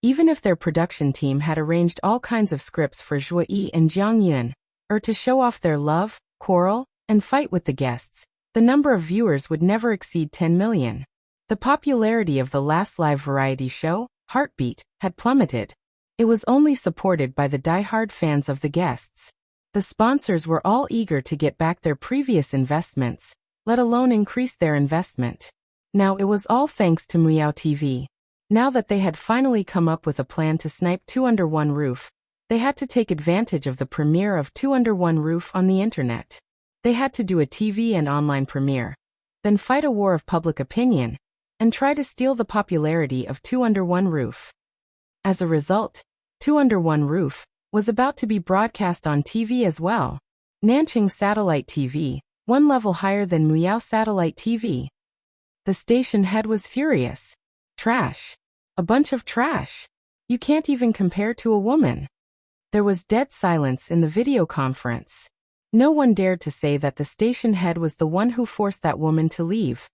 Even if their production team had arranged all kinds of scripts for Zhuo Yi and Jiang Yun, or to show off their love, quarrel, and fight with the guests, the number of viewers would never exceed 10 million. The popularity of the last live variety show, Heartbeat, had plummeted. It was only supported by the die-hard fans of the guests. The sponsors were all eager to get back their previous investments, let alone increase their investment. Now it was all thanks to Muyao TV. Now that they had finally come up with a plan to snipe Two Under One Roof, they had to take advantage of the premiere of Two Under One Roof on the internet. They had to do a TV and online premiere, then fight a war of public opinion, and try to steal the popularity of Two Under One Roof. As a result, Two Under One Roof was about to be broadcast on TV as well. Nanqing Satellite TV, one level higher than Muyao Satellite TV. The station head was furious. Trash. A bunch of trash. You can't even compare to a woman. There was dead silence in the video conference. No one dared to say that the station head was the one who forced that woman to leave.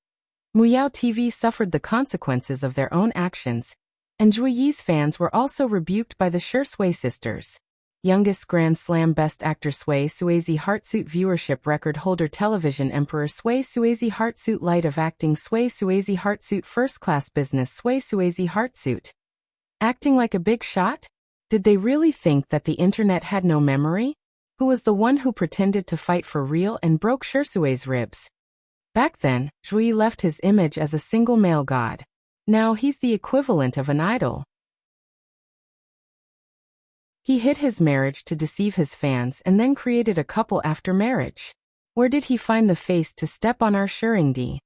Muyao TV suffered the consequences of their own actions, and Zhuo Yi's fans were also rebuked by the Shui sisters. Youngest Grand Slam Best Actor Sui Suizi Heartsuit Viewership Record Holder Television Emperor Sui Suizi Heartsuit Light of Acting Sui Suizi Heartsuit First Class Business Sui Suizi Heartsuit. Acting like a big shot? Did they really think that the internet had no memory? Who was the one who pretended to fight for real and broke Shusui's ribs? Back then, Zhui left his image as a single male god. Now he's the equivalent of an idol. He hid his marriage to deceive his fans and then created a couple after marriage. Where did he find the face to step on our Shuringdi?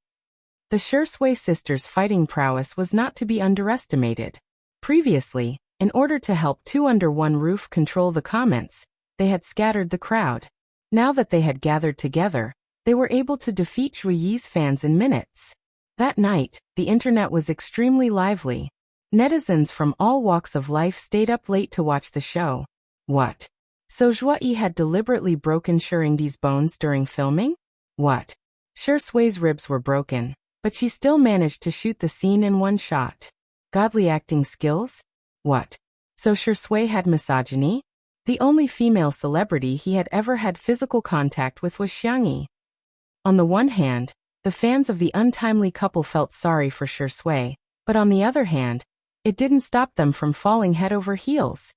The Shui sisters' fighting prowess was not to be underestimated. Previously, in order to help Two Under One Roof control the comments, they had scattered the crowd. Now that they had gathered together, they were able to defeat Shui Yi's fans in minutes. That night, the internet was extremely lively. Netizens from all walks of life stayed up late to watch the show. What? So Shui Yi had deliberately broken Shuringdi's bones during filming? What? Shui's ribs were broken, but she still managed to shoot the scene in one shot. Godly acting skills? What? So Shui had misogyny? The only female celebrity he had ever had physical contact with was Xiang Yi. On the one hand, the fans of the untimely couple felt sorry for Shui, but on the other hand, it didn't stop them from falling head over heels.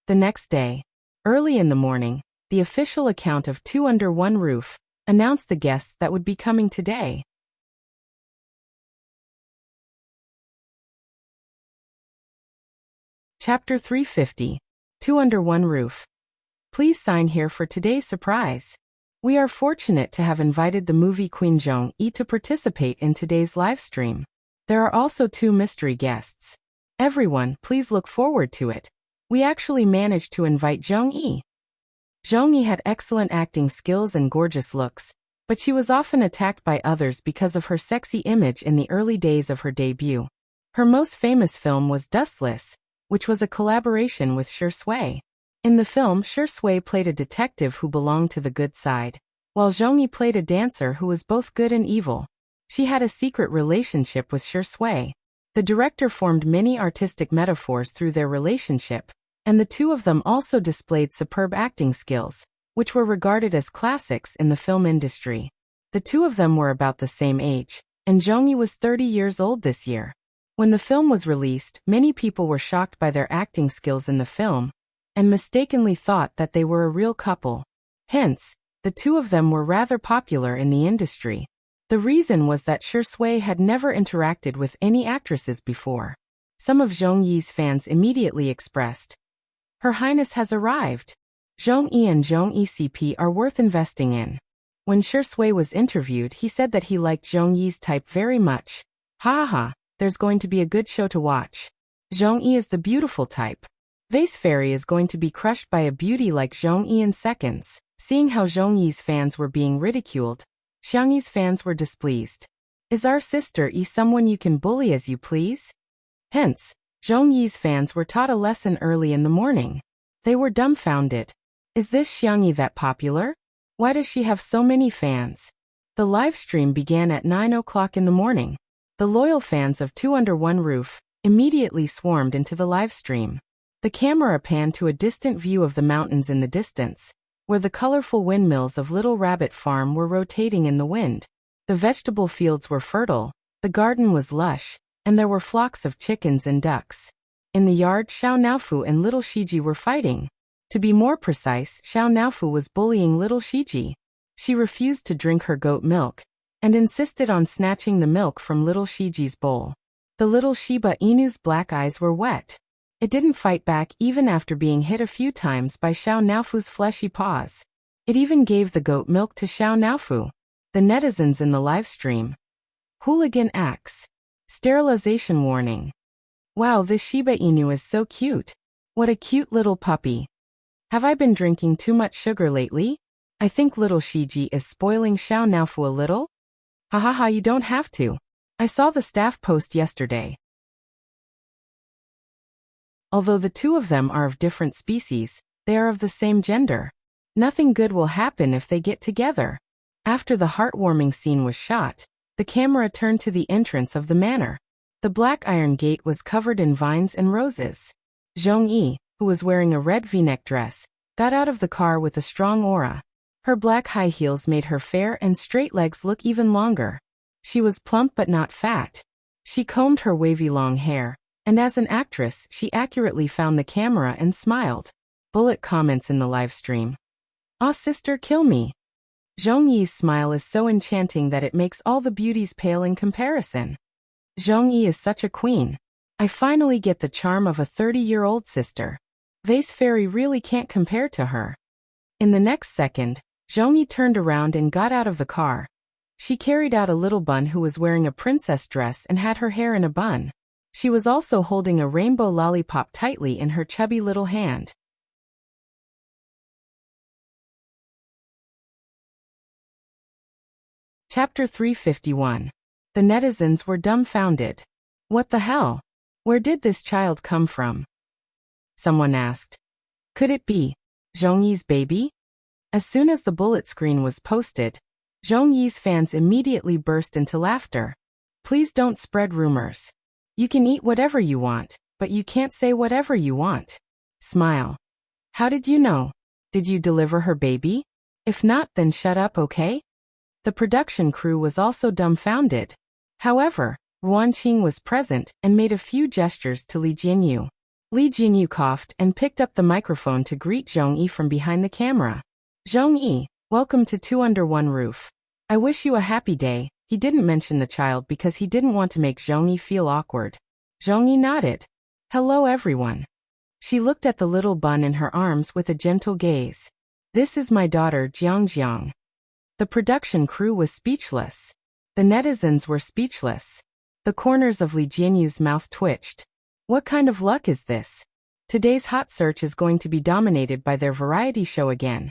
The next day, early in the morning, the official account of Two Under One Roof announced the guests that would be coming today. Chapter 350. Two Under One Roof. Please sign here for today's surprise. We are fortunate to have invited the movie queen Zhong Yi to participate in today's live stream. There are also 2 mystery guests. Everyone, please look forward to it. We actually managed to invite Zhong Yi. Zhong Yi had excellent acting skills and gorgeous looks, but she was often attacked by others because of her sexy image in the early days of her debut. Her most famous film was Dustless, which was a collaboration with Shui. In the film, Shui played a detective who belonged to the good side, while Zhong Yi played a dancer who was both good and evil. She had a secret relationship with Shui. The director formed many artistic metaphors through their relationship, and the 2 of them also displayed superb acting skills, which were regarded as classics in the film industry. The 2 of them were about the same age, and Zhong Yi was 30 years old this year. When the film was released, many people were shocked by their acting skills in the film, and mistakenly thought that they were a real couple. Hence, the 2 of them were rather popular in the industry. The reason was that Shui had never interacted with any actresses before. Some of Zhong Yi's fans immediately expressed, "Her Highness has arrived. Zhong Yi and Zhong Yi CP are worth investing in." When Shui was interviewed, he said that he liked Zhong Yi's type very much. Ha ha, there's going to be a good show to watch. Zhong Yi is the beautiful type. Vase Fairy is going to be crushed by a beauty like Zhong Yi in seconds. Seeing how Zhong Yi's fans were being ridiculed, Xiang Yi's fans were displeased. Is our sister Yi someone you can bully as you please? Hence, Zhong Yi's fans were taught a lesson early in the morning. They were dumbfounded. Is this Xiang Yi that popular? Why does she have so many fans? The live stream began at 9 o'clock in the morning. The loyal fans of Two Under One Roof immediately swarmed into the live stream. The camera panned to a distant view of the mountains in the distance, where the colorful windmills of Little Rabbit Farm were rotating in the wind. The vegetable fields were fertile, the garden was lush, and there were flocks of chickens and ducks. In the yard, Xiao Naofu and Little Shiji were fighting. To be more precise, Xiao Naofu was bullying Little Shiji. She refused to drink her goat milk, and insisted on snatching the milk from Little Shiji's bowl. The little Shiba Inu's black eyes were wet. It didn't fight back even after being hit a few times by Xiao Naofu's fleshy paws. It even gave the goat milk to Xiao Naofu. The netizens in the live stream. Hooligan acts. Sterilization warning. Wow, this Shiba Inu is so cute. What a cute little puppy. Have I been drinking too much sugar lately? I think Little Shiji is spoiling Xiao Naofu a little. Ha ha ha, you don't have to. I saw the staff post yesterday. Although the 2 of them are of different species, they are of the same gender. Nothing good will happen if they get together. After the heartwarming scene was shot, the camera turned to the entrance of the manor. The black iron gate was covered in vines and roses. Zhong Yi, who was wearing a red v-neck dress, got out of the car with a strong aura. Her black high heels made her fair and straight legs look even longer. She was plump but not fat. She combed her wavy long hair, and as an actress, she accurately found the camera and smiled. Bullet comments in the live stream. "Aw sister, kill me." Zhong Yi's smile is so enchanting that it makes all the beauties pale in comparison. Zhong Yi is such a queen. I finally get the charm of a 30-year-old sister. Vase Fairy really can't compare to her. In the next second, Zhong Yi turned around and got out of the car. She carried out a little bun who was wearing a princess dress and had her hair in a bun. She was also holding a rainbow lollipop tightly in her chubby little hand. Chapter 351. The netizens were dumbfounded. What the hell? Where did this child come from? Someone asked. Could it be Zhong Yi's baby? As soon as the bullet screen was posted, Zhong Yi's fans immediately burst into laughter. Please don't spread rumors. You can eat whatever you want, but you can't say whatever you want. Smile. How did you know? Did you deliver her baby? If not, then shut up, okay? The production crew was also dumbfounded. However, Ruan Qing was present and made a few gestures to Li Jinyu. Li Jinyu coughed and picked up the microphone to greet Zhong Yi from behind the camera. Zhong Yi, welcome to Two Under One Roof. I wish you a happy day. He didn't mention the child because he didn't want to make Zhong Yi feel awkward. Zhong Yi nodded. Hello everyone. She looked at the little bun in her arms with a gentle gaze. This is my daughter Jiang Jiang. The production crew was speechless. The netizens were speechless. The corners of Li Jianyu's mouth twitched. What kind of luck is this? Today's hot search is going to be dominated by their variety show again.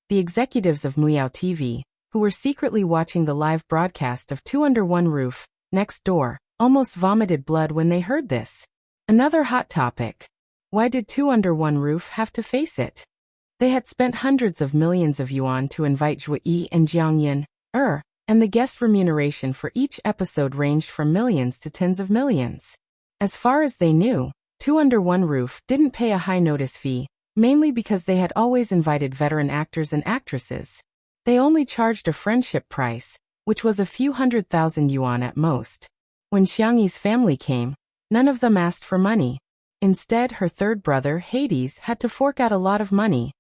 The executives of Muyao TV, who were secretly watching the live broadcast of Two Under One Roof, next door, almost vomited blood when they heard this. Another hot topic. Why did Two Under One Roof have to face it? They had spent hundreds of millions of yuan to invite Zhuo Yi and Jiang Yin, and the guest remuneration for each episode ranged from millions to tens of millions. As far as they knew, Two Under One Roof didn't pay a high notice fee, mainly because they had always invited veteran actors and actresses. They only charged a friendship price, which was a few 100,000 yuan at most. When Xiang Yi's family came, none of them asked for money. Instead, her third brother, Hades, had to fork out a lot of money.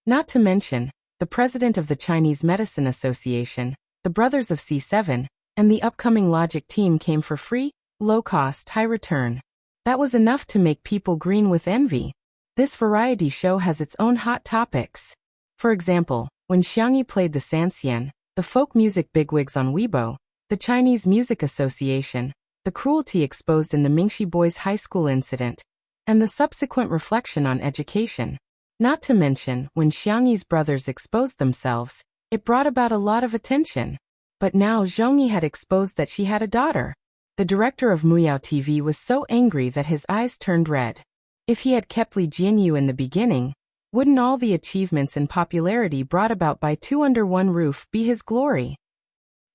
Not to mention, the president of the Chinese Medicine Association, the brothers of C7, and the upcoming Logic team came for free, low-cost, high-return. That was enough to make people green with envy. This variety show has its own hot topics. For example, when Xiang Yi played the Sanxian, the folk music bigwigs on Weibo, the Chinese Music Association, the cruelty exposed in the Mingxi Boys High School incident, and the subsequent reflection on education. Not to mention, when Xiang Yi's brothers exposed themselves, it brought about a lot of attention. But now Zhong Yi had exposed that she had a daughter. The director of Muyao TV was so angry that his eyes turned red. If he had kept Li Jinyu in the beginning, wouldn't all the achievements and popularity brought about by Two Under One Roof be his glory?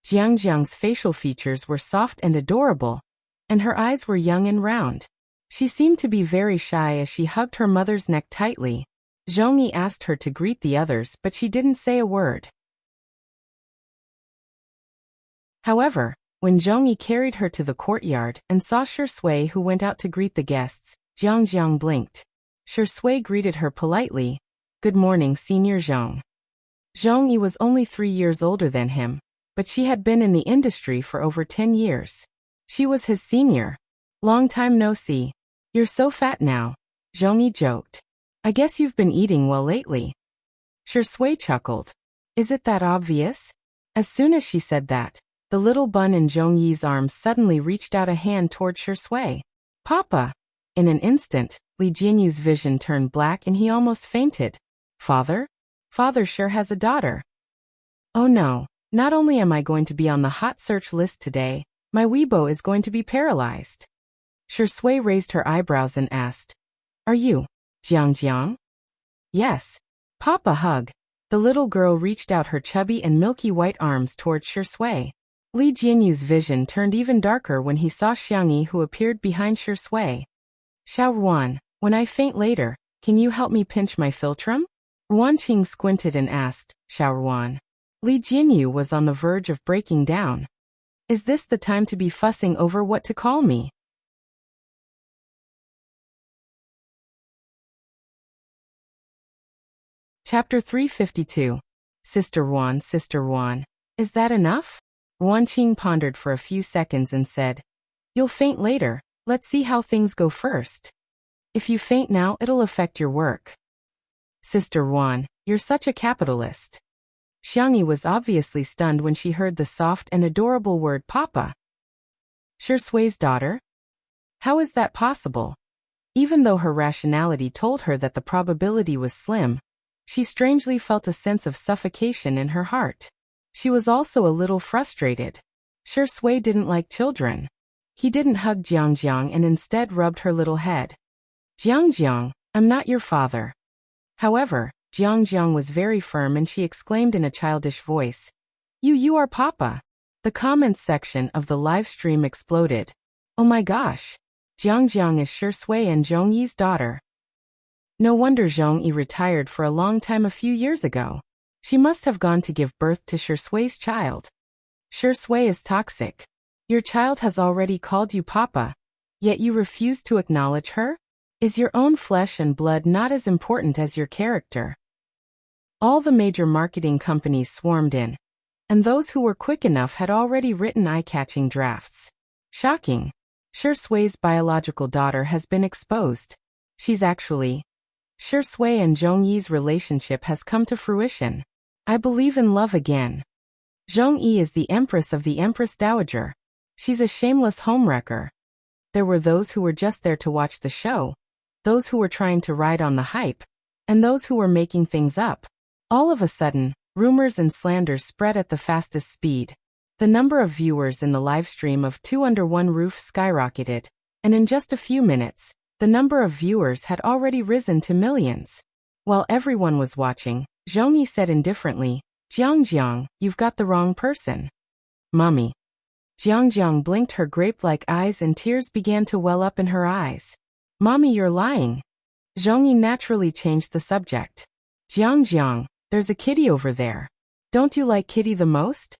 Jiang Jiang's facial features were soft and adorable, and her eyes were young and round. She seemed to be very shy as she hugged her mother's neck tightly. Zhong Yi asked her to greet the others, but she didn't say a word. However, when Zhong Yi carried her to the courtyard and saw Shi Sui who went out to greet the guests, Jiang Jiang blinked. Shi Sui greeted her politely. Good morning, Senior Zhong. Zhong Yi was only 3 years older than him, but she had been in the industry for over 10 years. She was his senior. Long time no see. You're so fat now, Zhong Yi joked. I guess you've been eating well lately. Shi Sui chuckled. Is it that obvious? As soon as she said that, the little bun in Zhong Yi's arms suddenly reached out a hand toward Shi Sui. Papa! In an instant, Li Jianyu's vision turned black and he almost fainted. Father? Father sure has a daughter. Oh no, not only am I going to be on the hot search list today, my Weibo is going to be paralyzed. Shi Sui raised her eyebrows and asked, Are you Jiang Jiang? Yes. Papa hug. The little girl reached out her chubby and milky white arms toward Shi Sui. Li Jianyu's vision turned even darker when he saw Xiang Yi who appeared behind Shi Sui. Xiao Ruan, when I faint later, can you help me pinch my philtrum? Ruan Qing squinted and asked, Xiao Ruan. Li Jianyu was on the verge of breaking down. Is this the time to be fussing over what to call me? Chapter 352. Sister Ruan, is that enough? Ruan Qing pondered for a few seconds and said, You'll faint later, let's see how things go first. If you faint now, it'll affect your work. Sister Ruan, you're such a capitalist. Xiangyi was obviously stunned when she heard the soft and adorable word Papa. Shui's daughter? How is that possible? Even though her rationality told her that the probability was slim, she strangely felt a sense of suffocation in her heart. She was also a little frustrated. Shui didn't like children. He didn't hug Jiangjiang and instead rubbed her little head. Jiangjiang, I'm not your father. However, Jiangjiang was very firm and she exclaimed in a childish voice, You are Papa. The comments section of the live stream exploded. Oh my gosh. Jiangjiang is Shui and Zhongyi's daughter. No wonder Zhongyi retired for a long time a few years ago. She must have gone to give birth to Shui's child. Shui is toxic. Your child has already called you Papa, yet you refuse to acknowledge her? Is your own flesh and blood not as important as your character? All the major marketing companies swarmed in, and those who were quick enough had already written eye-catching drafts. Shocking. Shui's biological daughter has been exposed. She's actually... Shui and Zhongyi's relationship has come to fruition. I believe in love again. Zhongyi is the empress of the Empress Dowager. She's a shameless homewrecker. There were those who were just there to watch the show, those who were trying to ride on the hype, and those who were making things up. All of a sudden, rumors and slanders spread at the fastest speed. The number of viewers in the live stream of Two Under One Roof skyrocketed, and in just a few minutes, the number of viewers had already risen to millions. While everyone was watching, Zhongyi said indifferently, Jiangjiang, you've got the wrong person. Mummy. Jiangjiang blinked her grape-like eyes and tears began to well up in her eyes. Mommy, you're lying. Zhongyi naturally changed the subject. Jiangjiang, there's a kitty over there. Don't you like kitty the most?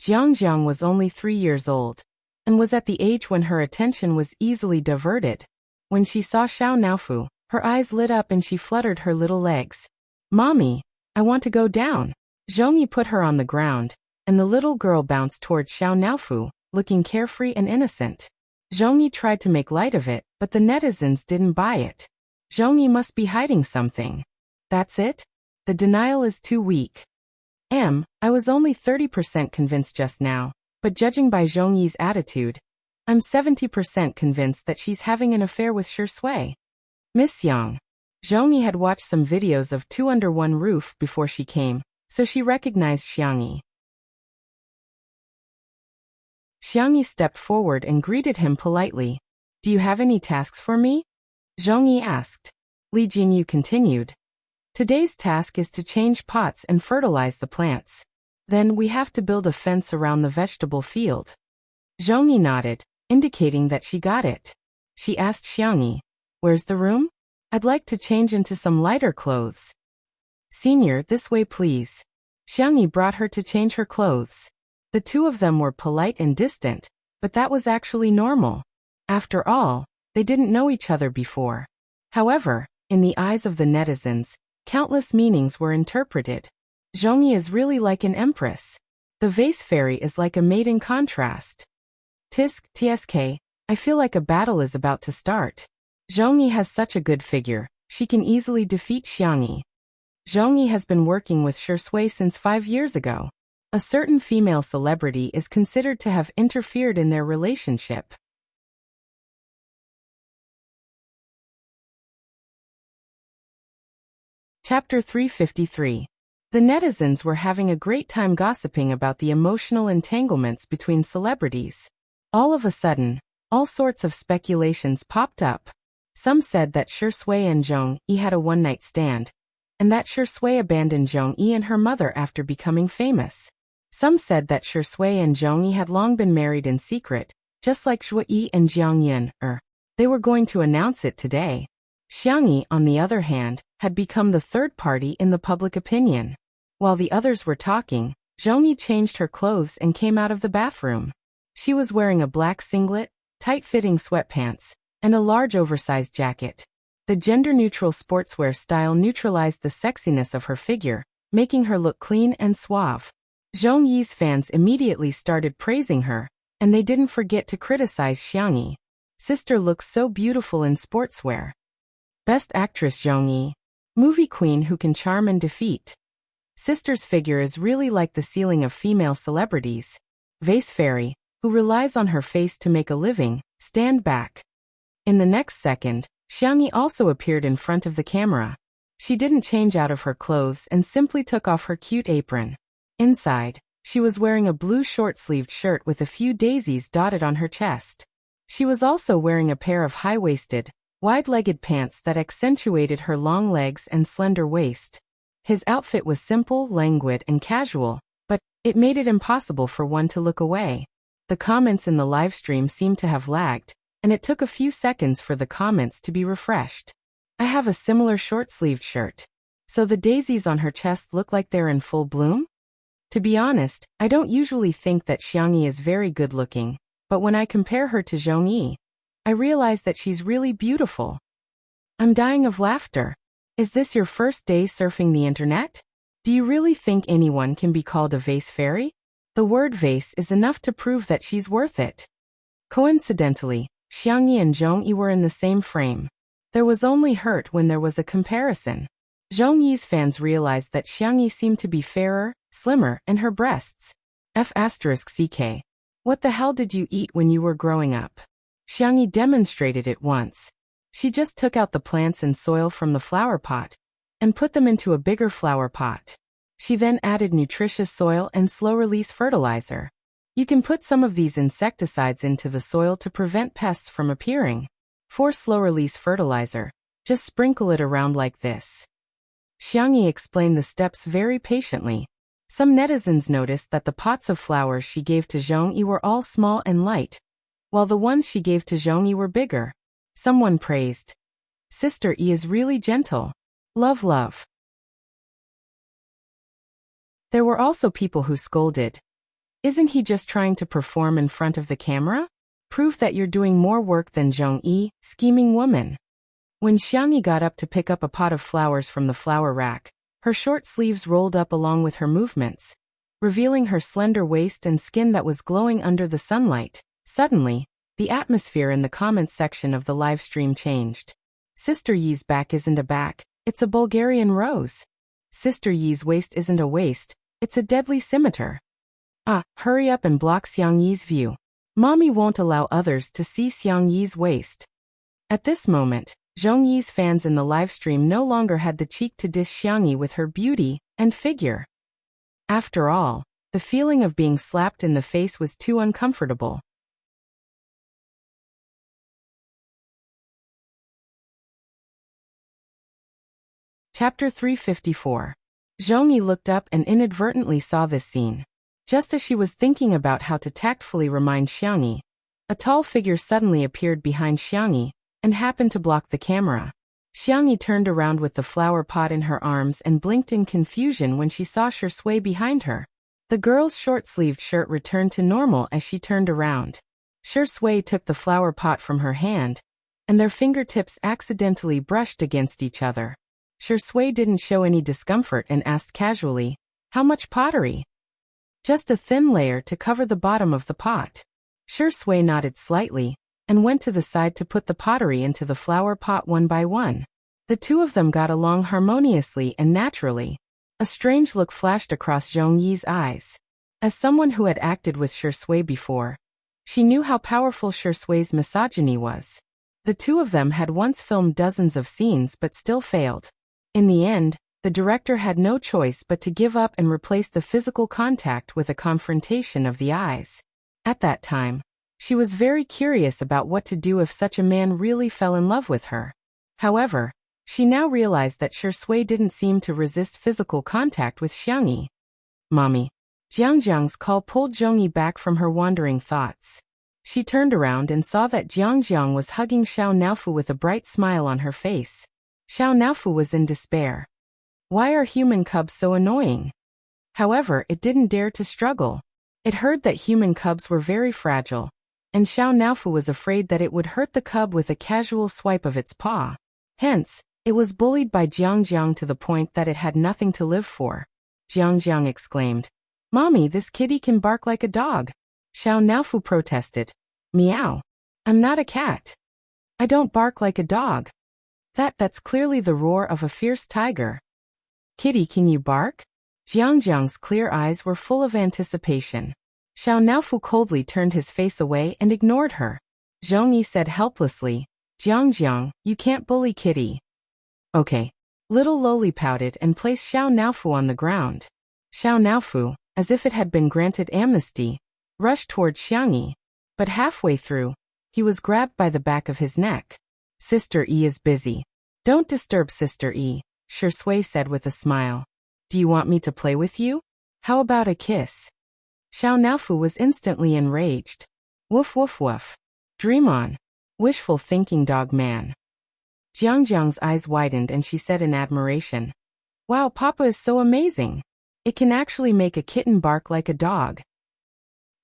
Jiangjiang was only 3 years old, and was at the age when her attention was easily diverted. When she saw Xiao Naofu, her eyes lit up and she fluttered her little legs. Mommy, I want to go down. Zhongyi put her on the ground, and the little girl bounced toward Xiao Naofu, looking carefree and innocent. Zhongyi tried to make light of it, but the netizens didn't buy it. Zhongyi must be hiding something. That's it? The denial is too weak. I was only 30% convinced just now, but judging by Zhongyi's attitude, I'm 70% convinced that she's having an affair with Shui. Miss Yang. Zhongyi had watched some videos of Two Under One Roof before she came, so she recognized Xiangyi. Xiangyi stepped forward and greeted him politely. Do you have any tasks for me? Zhongyi asked. Li Jingyu continued. Today's task is to change pots and fertilize the plants. Then we have to build a fence around the vegetable field. Zhongyi nodded, indicating that she got it. She asked Xiangyi, Where's the room? I'd like to change into some lighter clothes. Senior, this way please. Xiangyi brought her to change her clothes. The two of them were polite and distant, but that was actually normal. After all, they didn't know each other before. However, in the eyes of the netizens, countless meanings were interpreted. Zhongyi is really like an empress. The vase fairy is like a maid in contrast. TSK, I feel like a battle is about to start. Zhongyi has such a good figure, she can easily defeat Xiangyi. Zhongyi has been working with Shui since 5 years ago. A certain female celebrity is considered to have interfered in their relationship. Chapter 353. The netizens were having a great time gossiping about the emotional entanglements between celebrities. All of a sudden, all sorts of speculations popped up. Some said that Shui and Zhongyi had a one-night stand, and that Shui abandoned Zhongyi and her mother after becoming famous. Some said that Shui and Zhongyi had long been married in secret, just like Shui and Jiangyan, they were going to announce it today. Xiangyi, on the other hand, had become the third party in the public opinion. While the others were talking, Zhongyi changed her clothes and came out of the bathroom. She was wearing a black singlet, tight-fitting sweatpants, and a large oversized jacket. The gender-neutral sportswear style neutralized the sexiness of her figure, making her look clean and suave. Zhongyi's fans immediately started praising her, and they didn't forget to criticize Xiangyi. Sister looks so beautiful in sportswear. Best Actress Zhongyi. Movie queen who can charm and defeat. Sister's figure is really like the ceiling of female celebrities. Vase Fairy, who relies on her face to make a living, stand back. In the next second, Xiangyi also appeared in front of the camera. She didn't change out of her clothes and simply took off her cute apron. Inside, she was wearing a blue short-sleeved shirt with a few daisies dotted on her chest. She was also wearing a pair of high-waisted, wide-legged pants that accentuated her long legs and slender waist. His outfit was simple, languid, and casual, but it made it impossible for one to look away. The comments in the livestream seemed to have lagged, and it took a few seconds for the comments to be refreshed. I have a similar short-sleeved shirt. So the daisies on her chest look like they're in full bloom? To be honest, I don't usually think that Xiangyi is very good-looking, but when I compare her to Zhongyi, I realize that she's really beautiful. I'm dying of laughter. Is this your first day surfing the internet? Do you really think anyone can be called a vase fairy? The word vase is enough to prove that she's worth it. Coincidentally, Xiangyi and Zhongyi were in the same frame. There was only hurt when there was a comparison. Zhongyi's fans realized that Xiangyi seemed to be fairer, slimmer, and her breasts. F***CK. What the hell did you eat when you were growing up? Xiangyi demonstrated it once. She just took out the plants and soil from the flower pot and put them into a bigger flower pot. She then added nutritious soil and slow-release fertilizer. You can put some of these insecticides into the soil to prevent pests from appearing. For slow-release fertilizer, just sprinkle it around like this. Xiangyi explained the steps very patiently. Some netizens noticed that the pots of flowers she gave to Zhongyi were all small and light, while the ones she gave to Zhongyi were bigger. Someone praised, "Sister E is really gentle. Love, love." There were also people who scolded, "Isn't he just trying to perform in front of the camera? Prove that you're doing more work than Zhongyi, scheming woman." When Xiangyi got up to pick up a pot of flowers from the flower rack, her short sleeves rolled up along with her movements, revealing her slender waist and skin that was glowing under the sunlight. Suddenly, the atmosphere in the comments section of the live stream changed. Sister Yi's back isn't a back, it's a Bulgarian rose. Sister Yi's waist isn't a waist, it's a deadly scimitar. Hurry up and block Xiangyi's view. Mommy won't allow others to see Xiangyi's waist. At this moment, Zhongyi's fans in the livestream no longer had the cheek to diss Xiangyi with her beauty and figure. After all, the feeling of being slapped in the face was too uncomfortable. Chapter 354. Zhongyi looked up and inadvertently saw this scene. Just as she was thinking about how to tactfully remind Xiangyi, a tall figure suddenly appeared behind Xiangyi and happened to block the camera. Xiangyi turned around with the flower pot in her arms and blinked in confusion when she saw Shui behind her. The girl's short-sleeved shirt returned to normal as she turned around. Shui took the flower pot from her hand, and their fingertips accidentally brushed against each other. Shui didn't show any discomfort and asked casually, "How much pottery?" "Just a thin layer to cover the bottom of the pot." Shui nodded slightly and went to the side to put the pottery into the flower pot one by one. The two of them got along harmoniously and naturally. A strange look flashed across Zhongyi's eyes. As someone who had acted with Shui before, she knew how powerful Shui's misogyny was. The two of them had once filmed dozens of scenes but still failed. In the end, the director had no choice but to give up and replace the physical contact with a confrontation of the eyes. At that time, she was very curious about what to do if such a man really fell in love with her. However, she now realized that Shui didn't seem to resist physical contact with Xiangyi. "Mommy." Jiangjiang's call pulled Zhongyi back from her wandering thoughts. She turned around and saw that Jiangjiang was hugging Xiao Naofu with a bright smile on her face. Xiao Naofu was in despair. Why are human cubs so annoying? However, it didn't dare to struggle. It heard that human cubs were very fragile, and Xiao Naofu was afraid that it would hurt the cub with a casual swipe of its paw. Hence, it was bullied by Jiangjiang to the point that it had nothing to live for. Jiangjiang exclaimed, "Mommy, this kitty can bark like a dog." Xiao Naofu protested, "Meow. I'm not a cat. I don't bark like a dog. That's clearly the roar of a fierce tiger." "Kitty, can you bark?" Jiangjiang's clear eyes were full of anticipation. Xiao Naofu coldly turned his face away and ignored her. Zhong Yi said helplessly, Jiangjiang, you can't bully Kitty. Okay. Little Loli pouted and placed Xiao Naofu on the ground. Xiao Naofu, as if it had been granted amnesty, rushed toward Xiang Yi. But halfway through, he was grabbed by the back of his neck. Sister Yi is busy. Don't disturb Sister Yi, Shi Sui said with a smile. Do you want me to play with you? How about a kiss? Xiao Naofu was instantly enraged. Woof woof woof. Dream on. Wishful thinking dog man. Jiangjiang's eyes widened and she said in admiration. Wow, Papa is so amazing. It can actually make a kitten bark like a dog.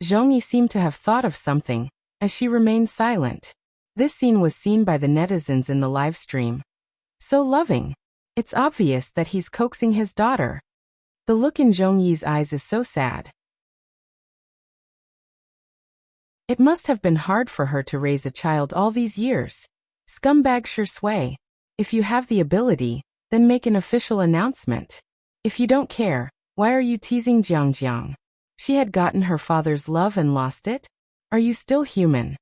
Zhong Yi seemed to have thought of something, as she remained silent. This scene was seen by the netizens in the live stream. So loving. It's obvious that he's coaxing his daughter. The look in Zhong Yi's eyes is so sad. It must have been hard for her to raise a child all these years. Scumbag Shi Sui. If you have the ability, then make an official announcement. If you don't care, why are you teasing Jiangjiang? She had gotten her father's love and lost it? Are you still human?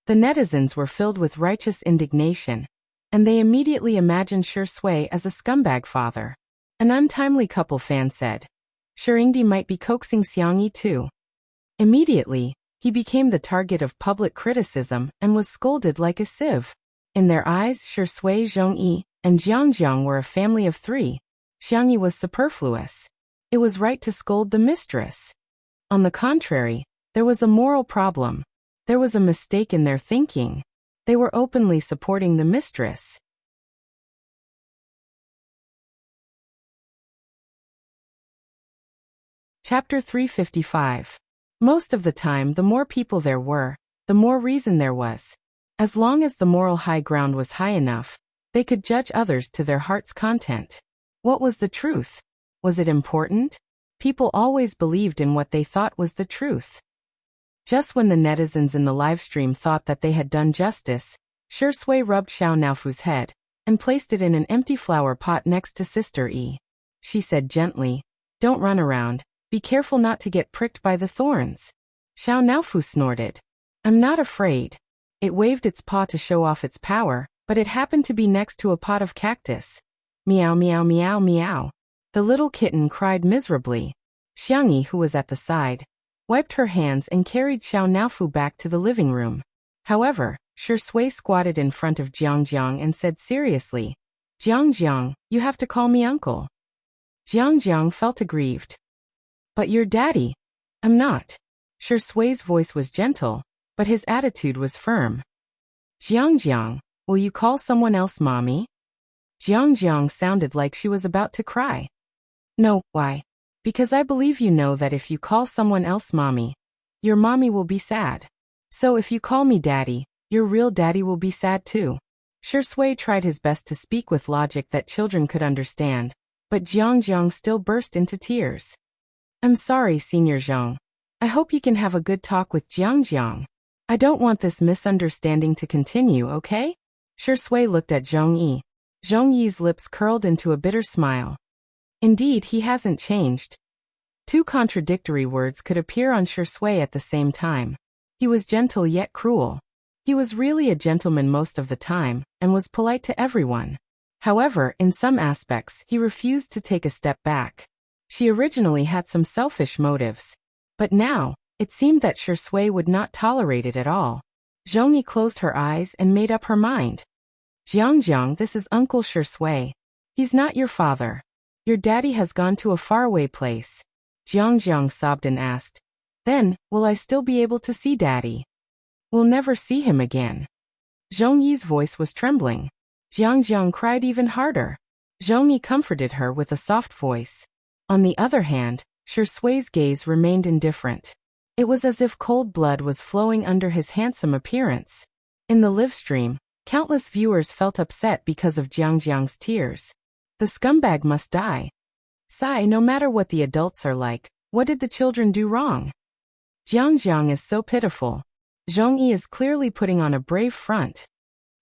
The netizens were filled with righteous indignation, and they immediately imagined Shi Sui as a scumbag father. An untimely couple fan said. Shiringdi might be coaxing Xiang Yi too. Immediately, he became the target of public criticism and was scolded like a sieve. In their eyes, Shi Sui, Zhong Yi, and Jiangjiang were a family of three. Xiang Yi was superfluous. It was right to scold the mistress. On the contrary, there was a moral problem. There was a mistake in their thinking. They were openly supporting the mistress. Chapter 355. Most of the time, the more people there were, the more reason there was. As long as the moral high ground was high enough, they could judge others to their heart's content. What was the truth? Was it important? People always believed in what they thought was the truth. Just when the netizens in the livestream thought that they had done justice, Shi Sui rubbed Xiao Naofu's head and placed it in an empty flower pot next to Sister Yi. She said gently, Don't run around, be careful not to get pricked by the thorns. Xiao Naofu snorted. I'm not afraid. It waved its paw to show off its power, but it happened to be next to a pot of cactus. Meow meow meow meow. The little kitten cried miserably. Xiang Yi, who was at the side, wiped her hands and carried Xiao Naofu back to the living room. However, Shi Sui squatted in front of Jiangjiang and said seriously, Jiangjiang, you have to call me uncle. Jiangjiang felt aggrieved. But you're daddy. I'm not. Shi Sui's voice was gentle, but his attitude was firm. Jiangjiang, will you call someone else mommy? Jiangjiang sounded like she was about to cry. No, why? Because I believe you know that if you call someone else mommy, your mommy will be sad. So if you call me daddy, your real daddy will be sad too. Shi Sui tried his best to speak with logic that children could understand, but Jiangjiang still burst into tears. I'm sorry, Senior Zhang. I hope you can have a good talk with Jiangjiang. I don't want this misunderstanding to continue, okay? Shi Sui looked at Zhong Yi. Zhong Yi's lips curled into a bitter smile. Indeed, he hasn't changed. Two contradictory words could appear on Shi Sui at the same time. He was gentle yet cruel. He was really a gentleman most of the time, and was polite to everyone. However, in some aspects, he refused to take a step back. She originally had some selfish motives. But now, it seemed that Shi Sui would not tolerate it at all. Zhong Yi closed her eyes and made up her mind. Jiangjiang, this is Uncle Shi Sui. He's not your father. Your daddy has gone to a faraway place. Jiangjiang sobbed and asked, Then, will I still be able to see daddy? We'll never see him again. Zhong Yi's voice was trembling. Jiangjiang cried even harder. Zhong Yi comforted her with a soft voice. On the other hand, Shi Sui's gaze remained indifferent. It was as if cold blood was flowing under his handsome appearance. In the live stream, countless viewers felt upset because of Jiangjiang's tears. The scumbag must die. Sigh, no matter what the adults are like, what did the children do wrong? Jiangjiang is so pitiful. Zhong Yi is clearly putting on a brave front.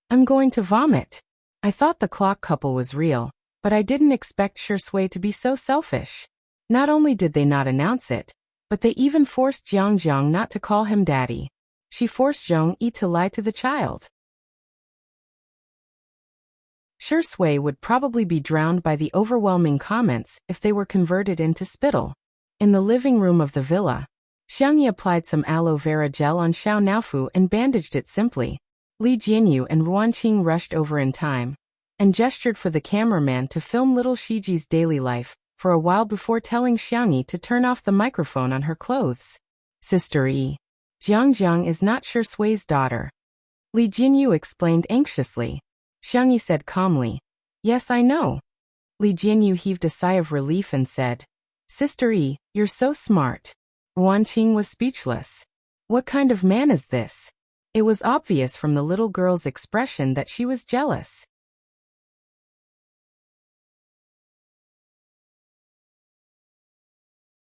I'm going to vomit. I thought the clock couple was real, but I didn't expect Shi Sui to be so selfish. Not only did they not announce it, but they even forced Jiang not to call him daddy. She forced Zhong Yi to lie to the child. Shui would probably be drowned by the overwhelming comments if they were converted into spittle. In the living room of the villa, Xiang Yi applied some aloe vera gel on Xiao Naofu and bandaged it simply. Li Jianyu and Ruan Qing rushed over in time and gestured for the cameraman to film little Shiji's daily life for a while before telling Xiang Yi to turn off the microphone on her clothes. Sister Yi. Jiang is not Shui's daughter. Li Jianyu explained anxiously. Xiang Yi said calmly, "Yes, I know." Li Jianyu heaved a sigh of relief and said, "Sister Yi, you're so smart." Ruan Qing was speechless. What kind of man is this? It was obvious from the little girl's expression that she was jealous.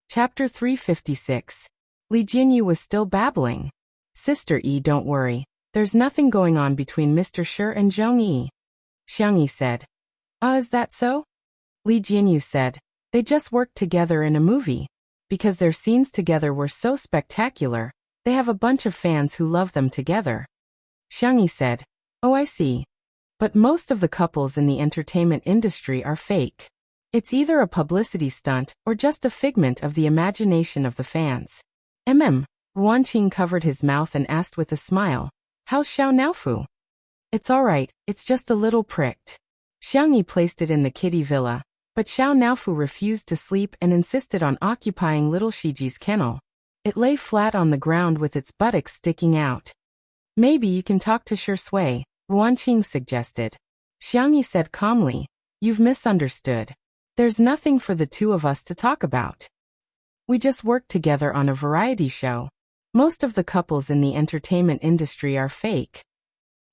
Chapter 356. Li Jianyu was still babbling. "Sister Yi, don't worry. There's nothing going on between Mr. Shi and Zhong Yi." Xiang Yi said. Is that so?" Li Jianyu said. "They just worked together in a movie. Because their scenes together were so spectacular, they have a bunch of fans who love them together." Xiang Yi said. "Oh, I see. But most of the couples in the entertainment industry are fake. It's either a publicity stunt or just a figment of the imagination of the fans." Ruan Qing covered his mouth and asked with a smile, "How's Xiao Naofu?" "It's all right, it's just a little pricked." Xiang Yi placed it in the kitty villa, but Xiao Naofu refused to sleep and insisted on occupying little Shiji's kennel. It lay flat on the ground with its buttocks sticking out. "Maybe you can talk to Shui," Ruan Qing suggested. Xiang Yi said calmly, "You've misunderstood. There's nothing for the two of us to talk about. We just worked together on a variety show. Most of the couples in the entertainment industry are fake.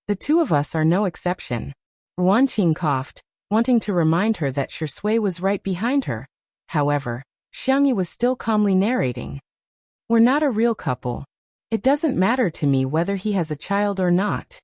The two of us are no exception." Ruan Qing coughed, wanting to remind her that Shui was right behind her. However, Xiang Yi was still calmly narrating. "We're not a real couple. It doesn't matter to me whether he has a child or not."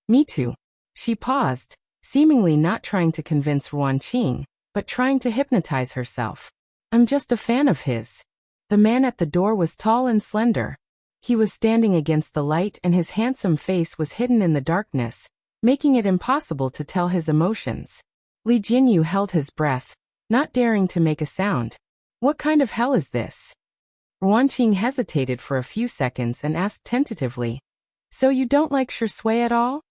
"Me too." She paused, seemingly not trying to convince Ruan Qing, but trying to hypnotize herself. "I'm just a fan of his." The man at the door was tall and slender. He was standing against the light and his handsome face was hidden in the darkness, making it impossible to tell his emotions. Li Jianyu held his breath, not daring to make a sound. "What kind of hell is this?" Ruan Qing hesitated for a few seconds and asked tentatively, "So you don't like Shui at all?"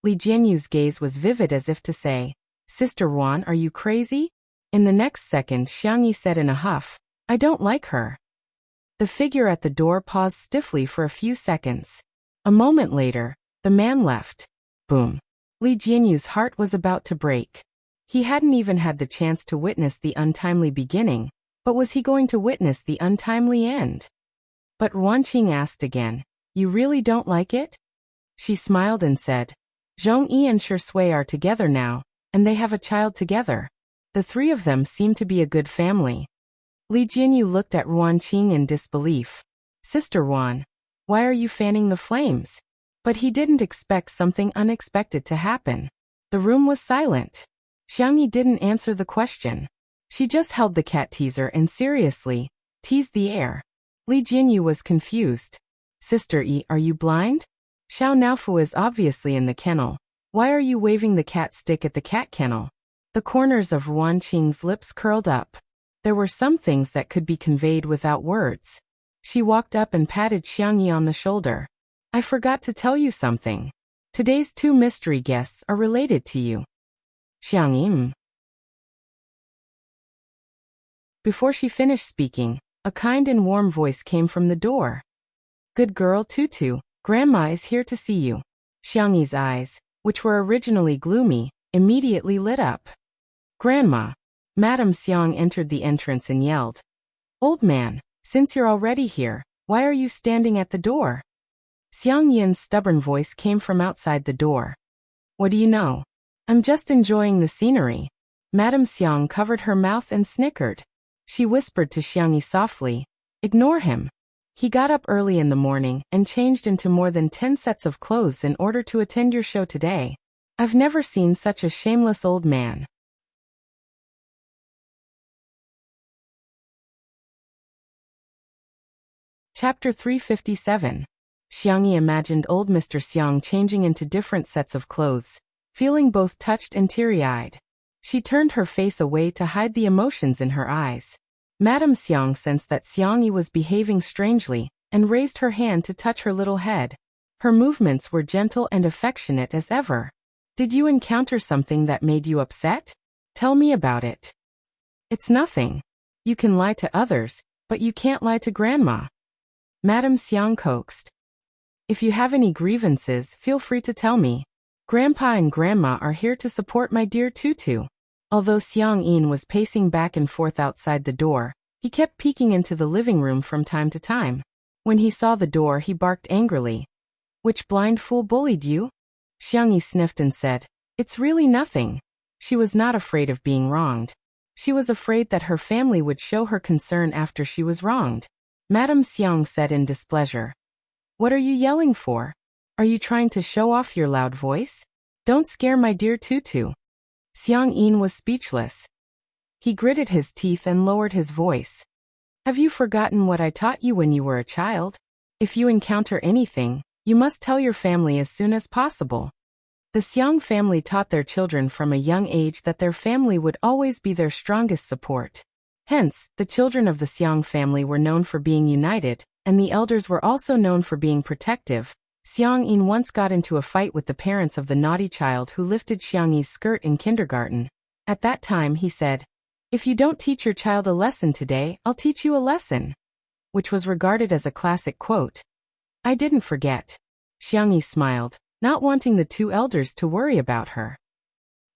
Li Jianyu's gaze was vivid as if to say, "Sister Ruan, are you crazy?" In the next second, Xiang Yi said in a huff, "I don't like her." The figure at the door paused stiffly for a few seconds. A moment later, the man left. Boom. Li Jianyu's heart was about to break. He hadn't even had the chance to witness the untimely beginning, but was he going to witness the untimely end? But Ruan Qing asked again, "You really don't like it?" She smiled and said, "Zhong Yi and Shui are together now, and they have a child together. The three of them seem to be a good family." Li Jianyu looked at Ruan Qing in disbelief. "Sister Ruan, why are you fanning the flames?" But he didn't expect something unexpected to happen. The room was silent. Xiang Yi didn't answer the question. She just held the cat teaser and seriously teased the air. Li Jianyu was confused. "Sister Yi, are you blind? Xiao Naofu is obviously in the kennel. Why are you waving the cat stick at the cat kennel?" The corners of Ruan Qing's lips curled up. There were some things that could be conveyed without words. She walked up and patted Xiang Yi on the shoulder. "I forgot to tell you something. Today's two mystery guests are related to you." Xiang Yi. Before she finished speaking, a kind and warm voice came from the door. "Good girl Tutu, Grandma is here to see you." Xiang Yi's eyes, which were originally gloomy, immediately lit up. "Grandma." Madame Xiang entered the entrance and yelled, "Old man, since you're already here, why are you standing at the door?" Xiang Yin's stubborn voice came from outside the door. "What do you know? I'm just enjoying the scenery." Madame Xiang covered her mouth and snickered. She whispered to Xiang Yi softly, "Ignore him. He got up early in the morning and changed into more than 10 sets of clothes in order to attend your show today. I've never seen such a shameless old man." Chapter 357. Xiangyi imagined old Mr. Xiang changing into different sets of clothes, feeling both touched and teary-eyed. She turned her face away to hide the emotions in her eyes. Madame Xiang sensed that Xiangyi was behaving strangely, and raised her hand to touch her little head. Her movements were gentle and affectionate as ever. Did you encounter something that made you upset? Tell me about it. It's nothing. You can lie to others, but you can't lie to Grandma. Madame Xiang coaxed. If you have any grievances, feel free to tell me. Grandpa and Grandma are here to support my dear Tutu. Although Xiang Yin was pacing back and forth outside the door, he kept peeking into the living room from time to time. When he saw the door, he barked angrily. Which blind fool bullied you? Xiangyi sniffed and said, It's really nothing. She was not afraid of being wronged. She was afraid that her family would show her concern after she was wronged. Madame Xiang said in displeasure. What are you yelling for? Are you trying to show off your loud voice? Don't scare my dear Tutu. Xiang Yin was speechless. He gritted his teeth and lowered his voice. Have you forgotten what I taught you when you were a child? If you encounter anything, you must tell your family as soon as possible. The Xiang family taught their children from a young age that their family would always be their strongest support. Hence, the children of the Xiang family were known for being united, and the elders were also known for being protective. Xiang Yin once got into a fight with the parents of the naughty child who lifted Xiangyi's skirt in kindergarten. At that time he said, If you don't teach your child a lesson today, I'll teach you a lesson. Which was regarded as a classic quote. I didn't forget. Xiangyi smiled, not wanting the two elders to worry about her.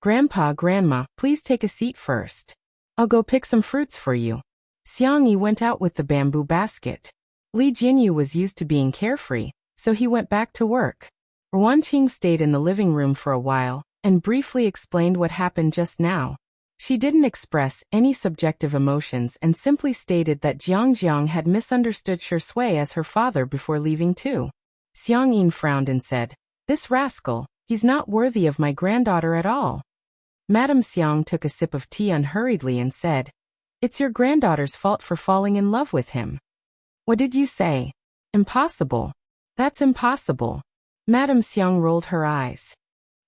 Grandpa, Grandma, please take a seat first. I'll go pick some fruits for you. Xiangyi went out with the bamboo basket. Li Jinyu was used to being carefree, so he went back to work. Wanqing stayed in the living room for a while, and briefly explained what happened just now. She didn't express any subjective emotions and simply stated that Jiang had misunderstood Shui as her father before leaving too. Xiang Yin frowned and said, This rascal, he's not worthy of my granddaughter at all. Madame Xiang took a sip of tea unhurriedly and said, It's your granddaughter's fault for falling in love with him. What did you say? Impossible. That's impossible. Madame Xiang rolled her eyes.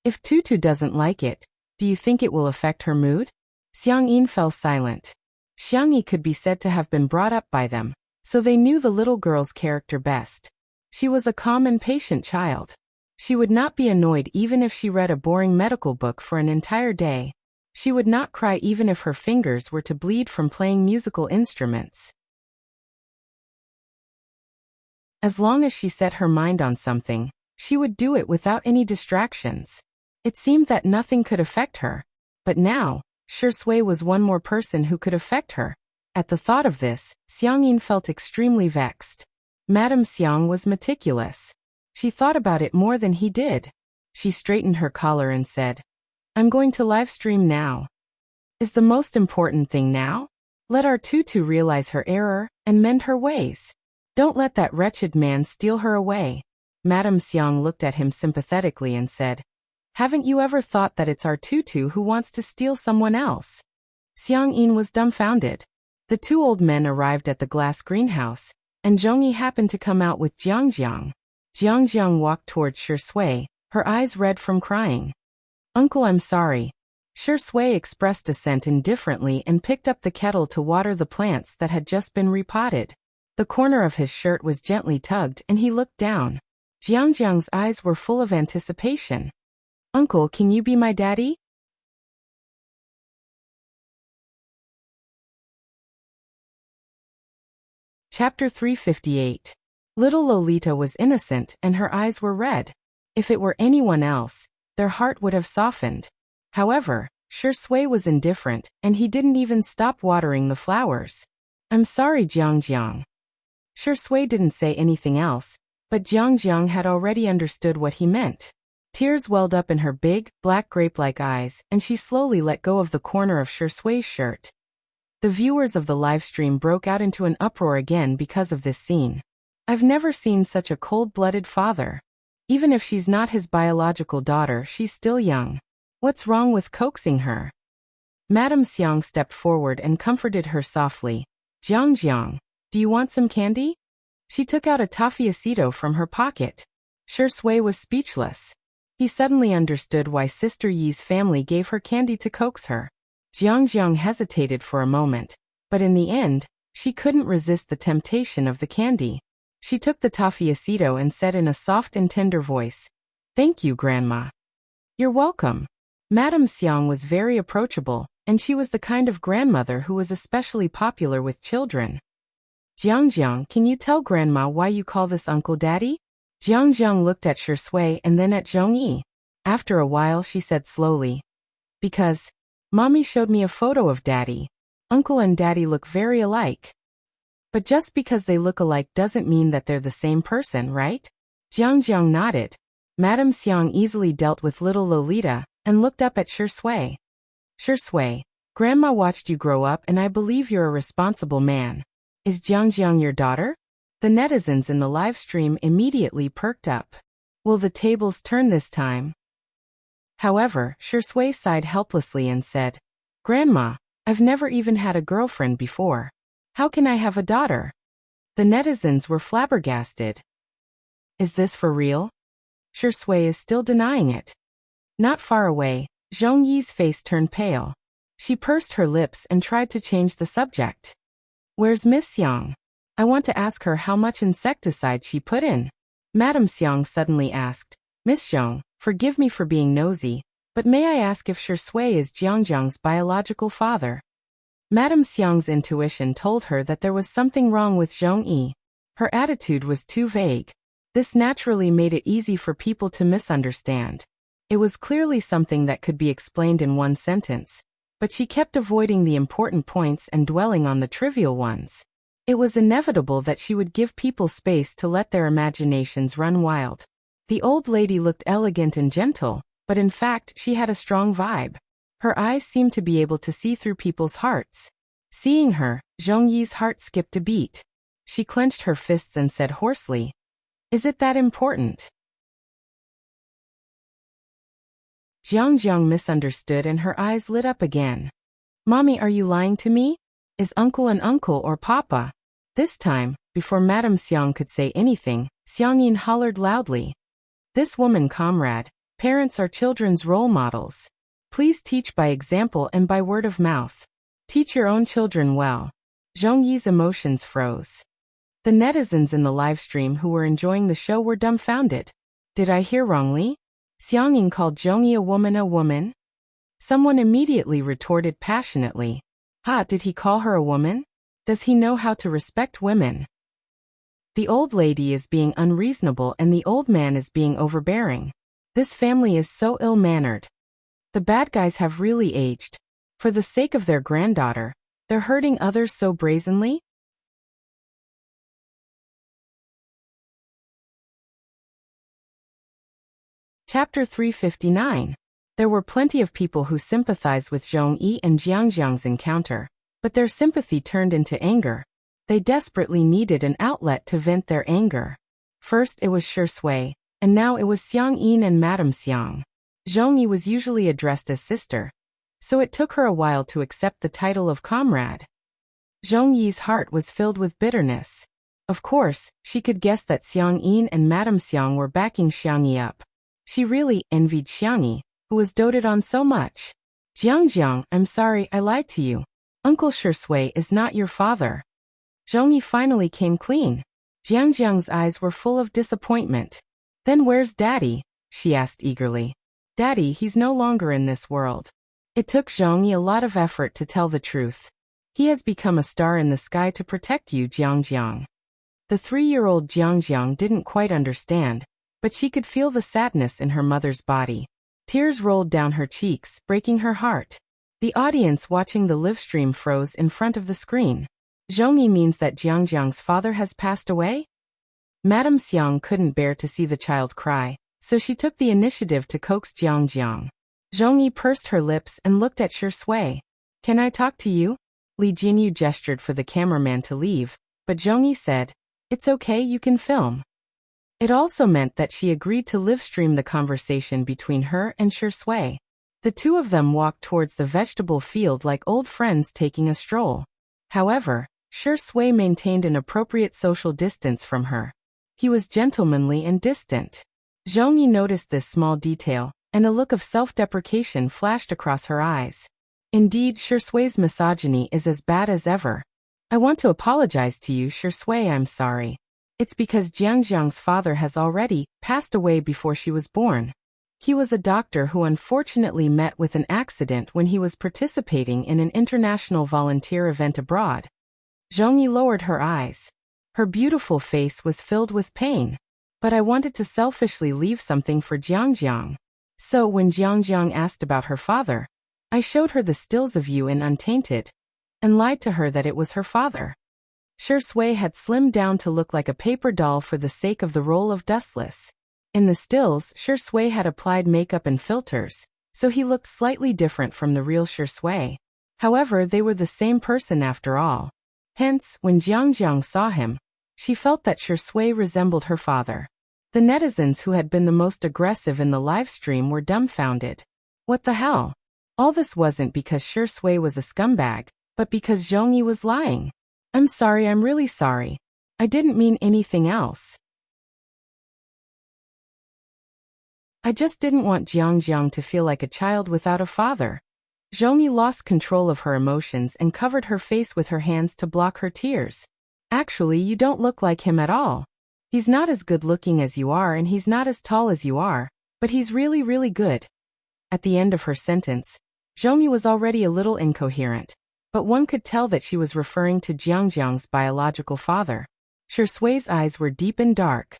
If Tutu doesn't like it, do you think it will affect her mood? Xiang Yin fell silent. Xiangyi could be said to have been brought up by them, so they knew the little girl's character best. She was a calm and patient child. She would not be annoyed even if she read a boring medical book for an entire day. She would not cry even if her fingers were to bleed from playing musical instruments. As long as she set her mind on something, she would do it without any distractions. It seemed that nothing could affect her. But now, Shui was one more person who could affect her. At the thought of this, Xiang Yin felt extremely vexed. Madame Xiang was meticulous. She thought about it more than he did. She straightened her collar and said, I'm going to live stream now. Is the most important thing now? Let our Tutu realize her error and mend her ways. Don't let that wretched man steal her away. Madame Xiang looked at him sympathetically and said, Haven't you ever thought that it's our Tutu who wants to steal someone else? Xiang Yin was dumbfounded. The two old men arrived at the glass greenhouse, and Zhongyi happened to come out with Jiang. Jiang walked towards Shui, her eyes red from crying. Uncle, I'm sorry. Shui expressed assent indifferently and picked up the kettle to water the plants that had just been repotted. The corner of his shirt was gently tugged and he looked down. Jiang's eyes were full of anticipation. Uncle, can you be my daddy? Chapter 358. Little Lolita was innocent and her eyes were red. If it were anyone else, their heart would have softened. However, Shui was indifferent and he didn't even stop watering the flowers. I'm sorry, Jiang. Shui didn't say anything else, but Jiang had already understood what he meant. Tears welled up in her big, black grape-like eyes, and she slowly let go of the corner of Shui's shirt. The viewers of the livestream broke out into an uproar again because of this scene. I've never seen such a cold-blooded father. Even if she's not his biological daughter, she's still young. What's wrong with coaxing her? Madame Xiang stepped forward and comforted her softly. Jiang, do you want some candy? She took out a toffeecito from her pocket. Shui was speechless. He suddenly understood why Sister Yi's family gave her candy to coax her. Jiang hesitated for a moment, but in the end, she couldn't resist the temptation of the candy. She took the toffeecito and said in a soft and tender voice, "Thank you, Grandma." "You're welcome." Madame Xiang was very approachable, and she was the kind of grandmother who was especially popular with children. "Jiang, can you tell Grandma why you call this Uncle Daddy?" Jiang looked at Shui and then at Zhongyi. After a while she said slowly, "Because Mommy showed me a photo of Daddy. Uncle and Daddy look very alike." "But just because they look alike doesn't mean that they're the same person, right?" Jiang nodded. Madame Xiang easily dealt with little Lolita and looked up at Shui. "Shui, Grandma watched you grow up and I believe you're a responsible man. Is Jiang your daughter?" The netizens in the live stream immediately perked up. Will the tables turn this time? However, Shui sighed helplessly and said, "Grandma, I've never even had a girlfriend before. How can I have a daughter?" The netizens were flabbergasted. "Is this for real?" Shui is still denying it. Not far away, Zhongyi's face turned pale. She pursed her lips and tried to change the subject. "Where's Miss Xiang? I want to ask her how much insecticide she put in." Madame Xiang suddenly asked, "Miss Xiang, forgive me for being nosy, but may I ask if Shui is Jiang's biological father?" Madame Xiang's intuition told her that there was something wrong with Zhongyi. Her attitude was too vague. This naturally made it easy for people to misunderstand. It was clearly something that could be explained in one sentence, but she kept avoiding the important points and dwelling on the trivial ones. It was inevitable that she would give people space to let their imaginations run wild. The old lady looked elegant and gentle, but in fact she had a strong vibe. Her eyes seemed to be able to see through people's hearts. Seeing her, Zhongyi's heart skipped a beat. She clenched her fists and said hoarsely, "Is it that important?" Jiang misunderstood and her eyes lit up again. "Mommy, are you lying to me? Is Uncle an uncle or Papa?" This time, before Madame Xiang could say anything, Xiangyin hollered loudly, "This woman, comrade, parents are children's role models. Please teach by example and by word of mouth. Teach your own children well." Zhongyi's emotions froze. The netizens in the live stream who were enjoying the show were dumbfounded. Did I hear wrongly? Xiangyin called Zhongyi a woman? Someone immediately retorted passionately, did he call her a woman? Does he know how to respect women? The old lady is being unreasonable and the old man is being overbearing. This family is so ill-mannered. The bad guys have really aged. For the sake of their granddaughter, they're hurting others so brazenly? Chapter 359. There were plenty of people who sympathized with Zhongyi and Jiang's encounter, but their sympathy turned into anger. They desperately needed an outlet to vent their anger. First it was Shui, and now it was Xiangyin and Madame Xiang. Zhongyi was usually addressed as sister, so it took her a while to accept the title of comrade. Zhongyi's heart was filled with bitterness. Of course, she could guess that Xiangyin and Madame Xiang were backing Xiangyi up. She really envied Xiangyi, who was doted on so much. "Jiang, I'm sorry I lied to you. Uncle Shui is not your father." Zhongyi finally came clean. Jiang's eyes were full of disappointment. "Then where's Daddy?" she asked eagerly. "Daddy, he's no longer in this world." It took Zhongyi a lot of effort to tell the truth. "He has become a star in the sky to protect you, Jiang." The 3-year-old Jiang didn't quite understand, but she could feel the sadness in her mother's body. Tears rolled down her cheeks, breaking her heart. The audience watching the live stream froze in front of the screen. Zhongyi means that Jiang's father has passed away? Madame Xiang couldn't bear to see the child cry, so she took the initiative to coax Jiang. Zhongyi pursed her lips and looked at Shui. "Can I talk to you?" Li Jinyu gestured for the cameraman to leave, but Zhongyi said, "It's okay, you can film." It also meant that she agreed to live stream the conversation between her and Shui. The two of them walked towards the vegetable field like old friends taking a stroll. However, Shi Sui maintained an appropriate social distance from her. He was gentlemanly and distant. Zhong Yi noticed this small detail, and a look of self-deprecation flashed across her eyes. Indeed, Shi Sui's misogyny is as bad as ever. I want to apologize to you, Shi Sui. I'm sorry. It's because Jiang's father has already passed away before she was born. He was a doctor who unfortunately met with an accident when he was participating in an international volunteer event abroad. Zhong Yi lowered her eyes. Her beautiful face was filled with pain. But I wanted to selfishly leave something for Jiang. So when Jiang asked about her father, I showed her the stills of you in Untainted, and lied to her that it was her father. Shi Sui had slimmed down to look like a paper doll for the sake of the role of Dustless. In the stills, Shi Sui had applied makeup and filters, so he looked slightly different from the real Shi Sui. However, they were the same person after all. Hence, when Jiang saw him, she felt that Shi Sui resembled her father. The netizens who had been the most aggressive in the livestream were dumbfounded. What the hell? All this wasn't because Shi Sui was a scumbag, but because Zhong Yi was lying. I'm sorry, I'm really sorry. I didn't mean anything else. I just didn't want Jiang to feel like a child without a father. Zhong Yi lost control of her emotions and covered her face with her hands to block her tears. Actually, you don't look like him at all. He's not as good looking as you are and he's not as tall as you are, but he's really, really good. At the end of her sentence, Zhong Yi was already a little incoherent, but one could tell that she was referring to Jiang's biological father. Shi Sui's eyes were deep and dark.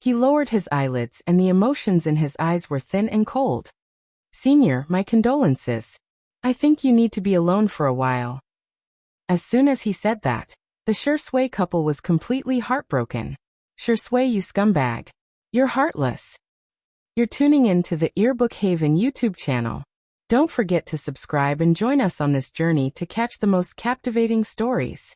He lowered his eyelids and the emotions in his eyes were thin and cold. Senior, my condolences. I think you need to be alone for a while. As soon as he said that, the Shi Sui couple was completely heartbroken. Shi Sui, you scumbag. You're heartless. You're tuning in to the Earbook Haven YouTube channel. Don't forget to subscribe and join us on this journey to catch the most captivating stories.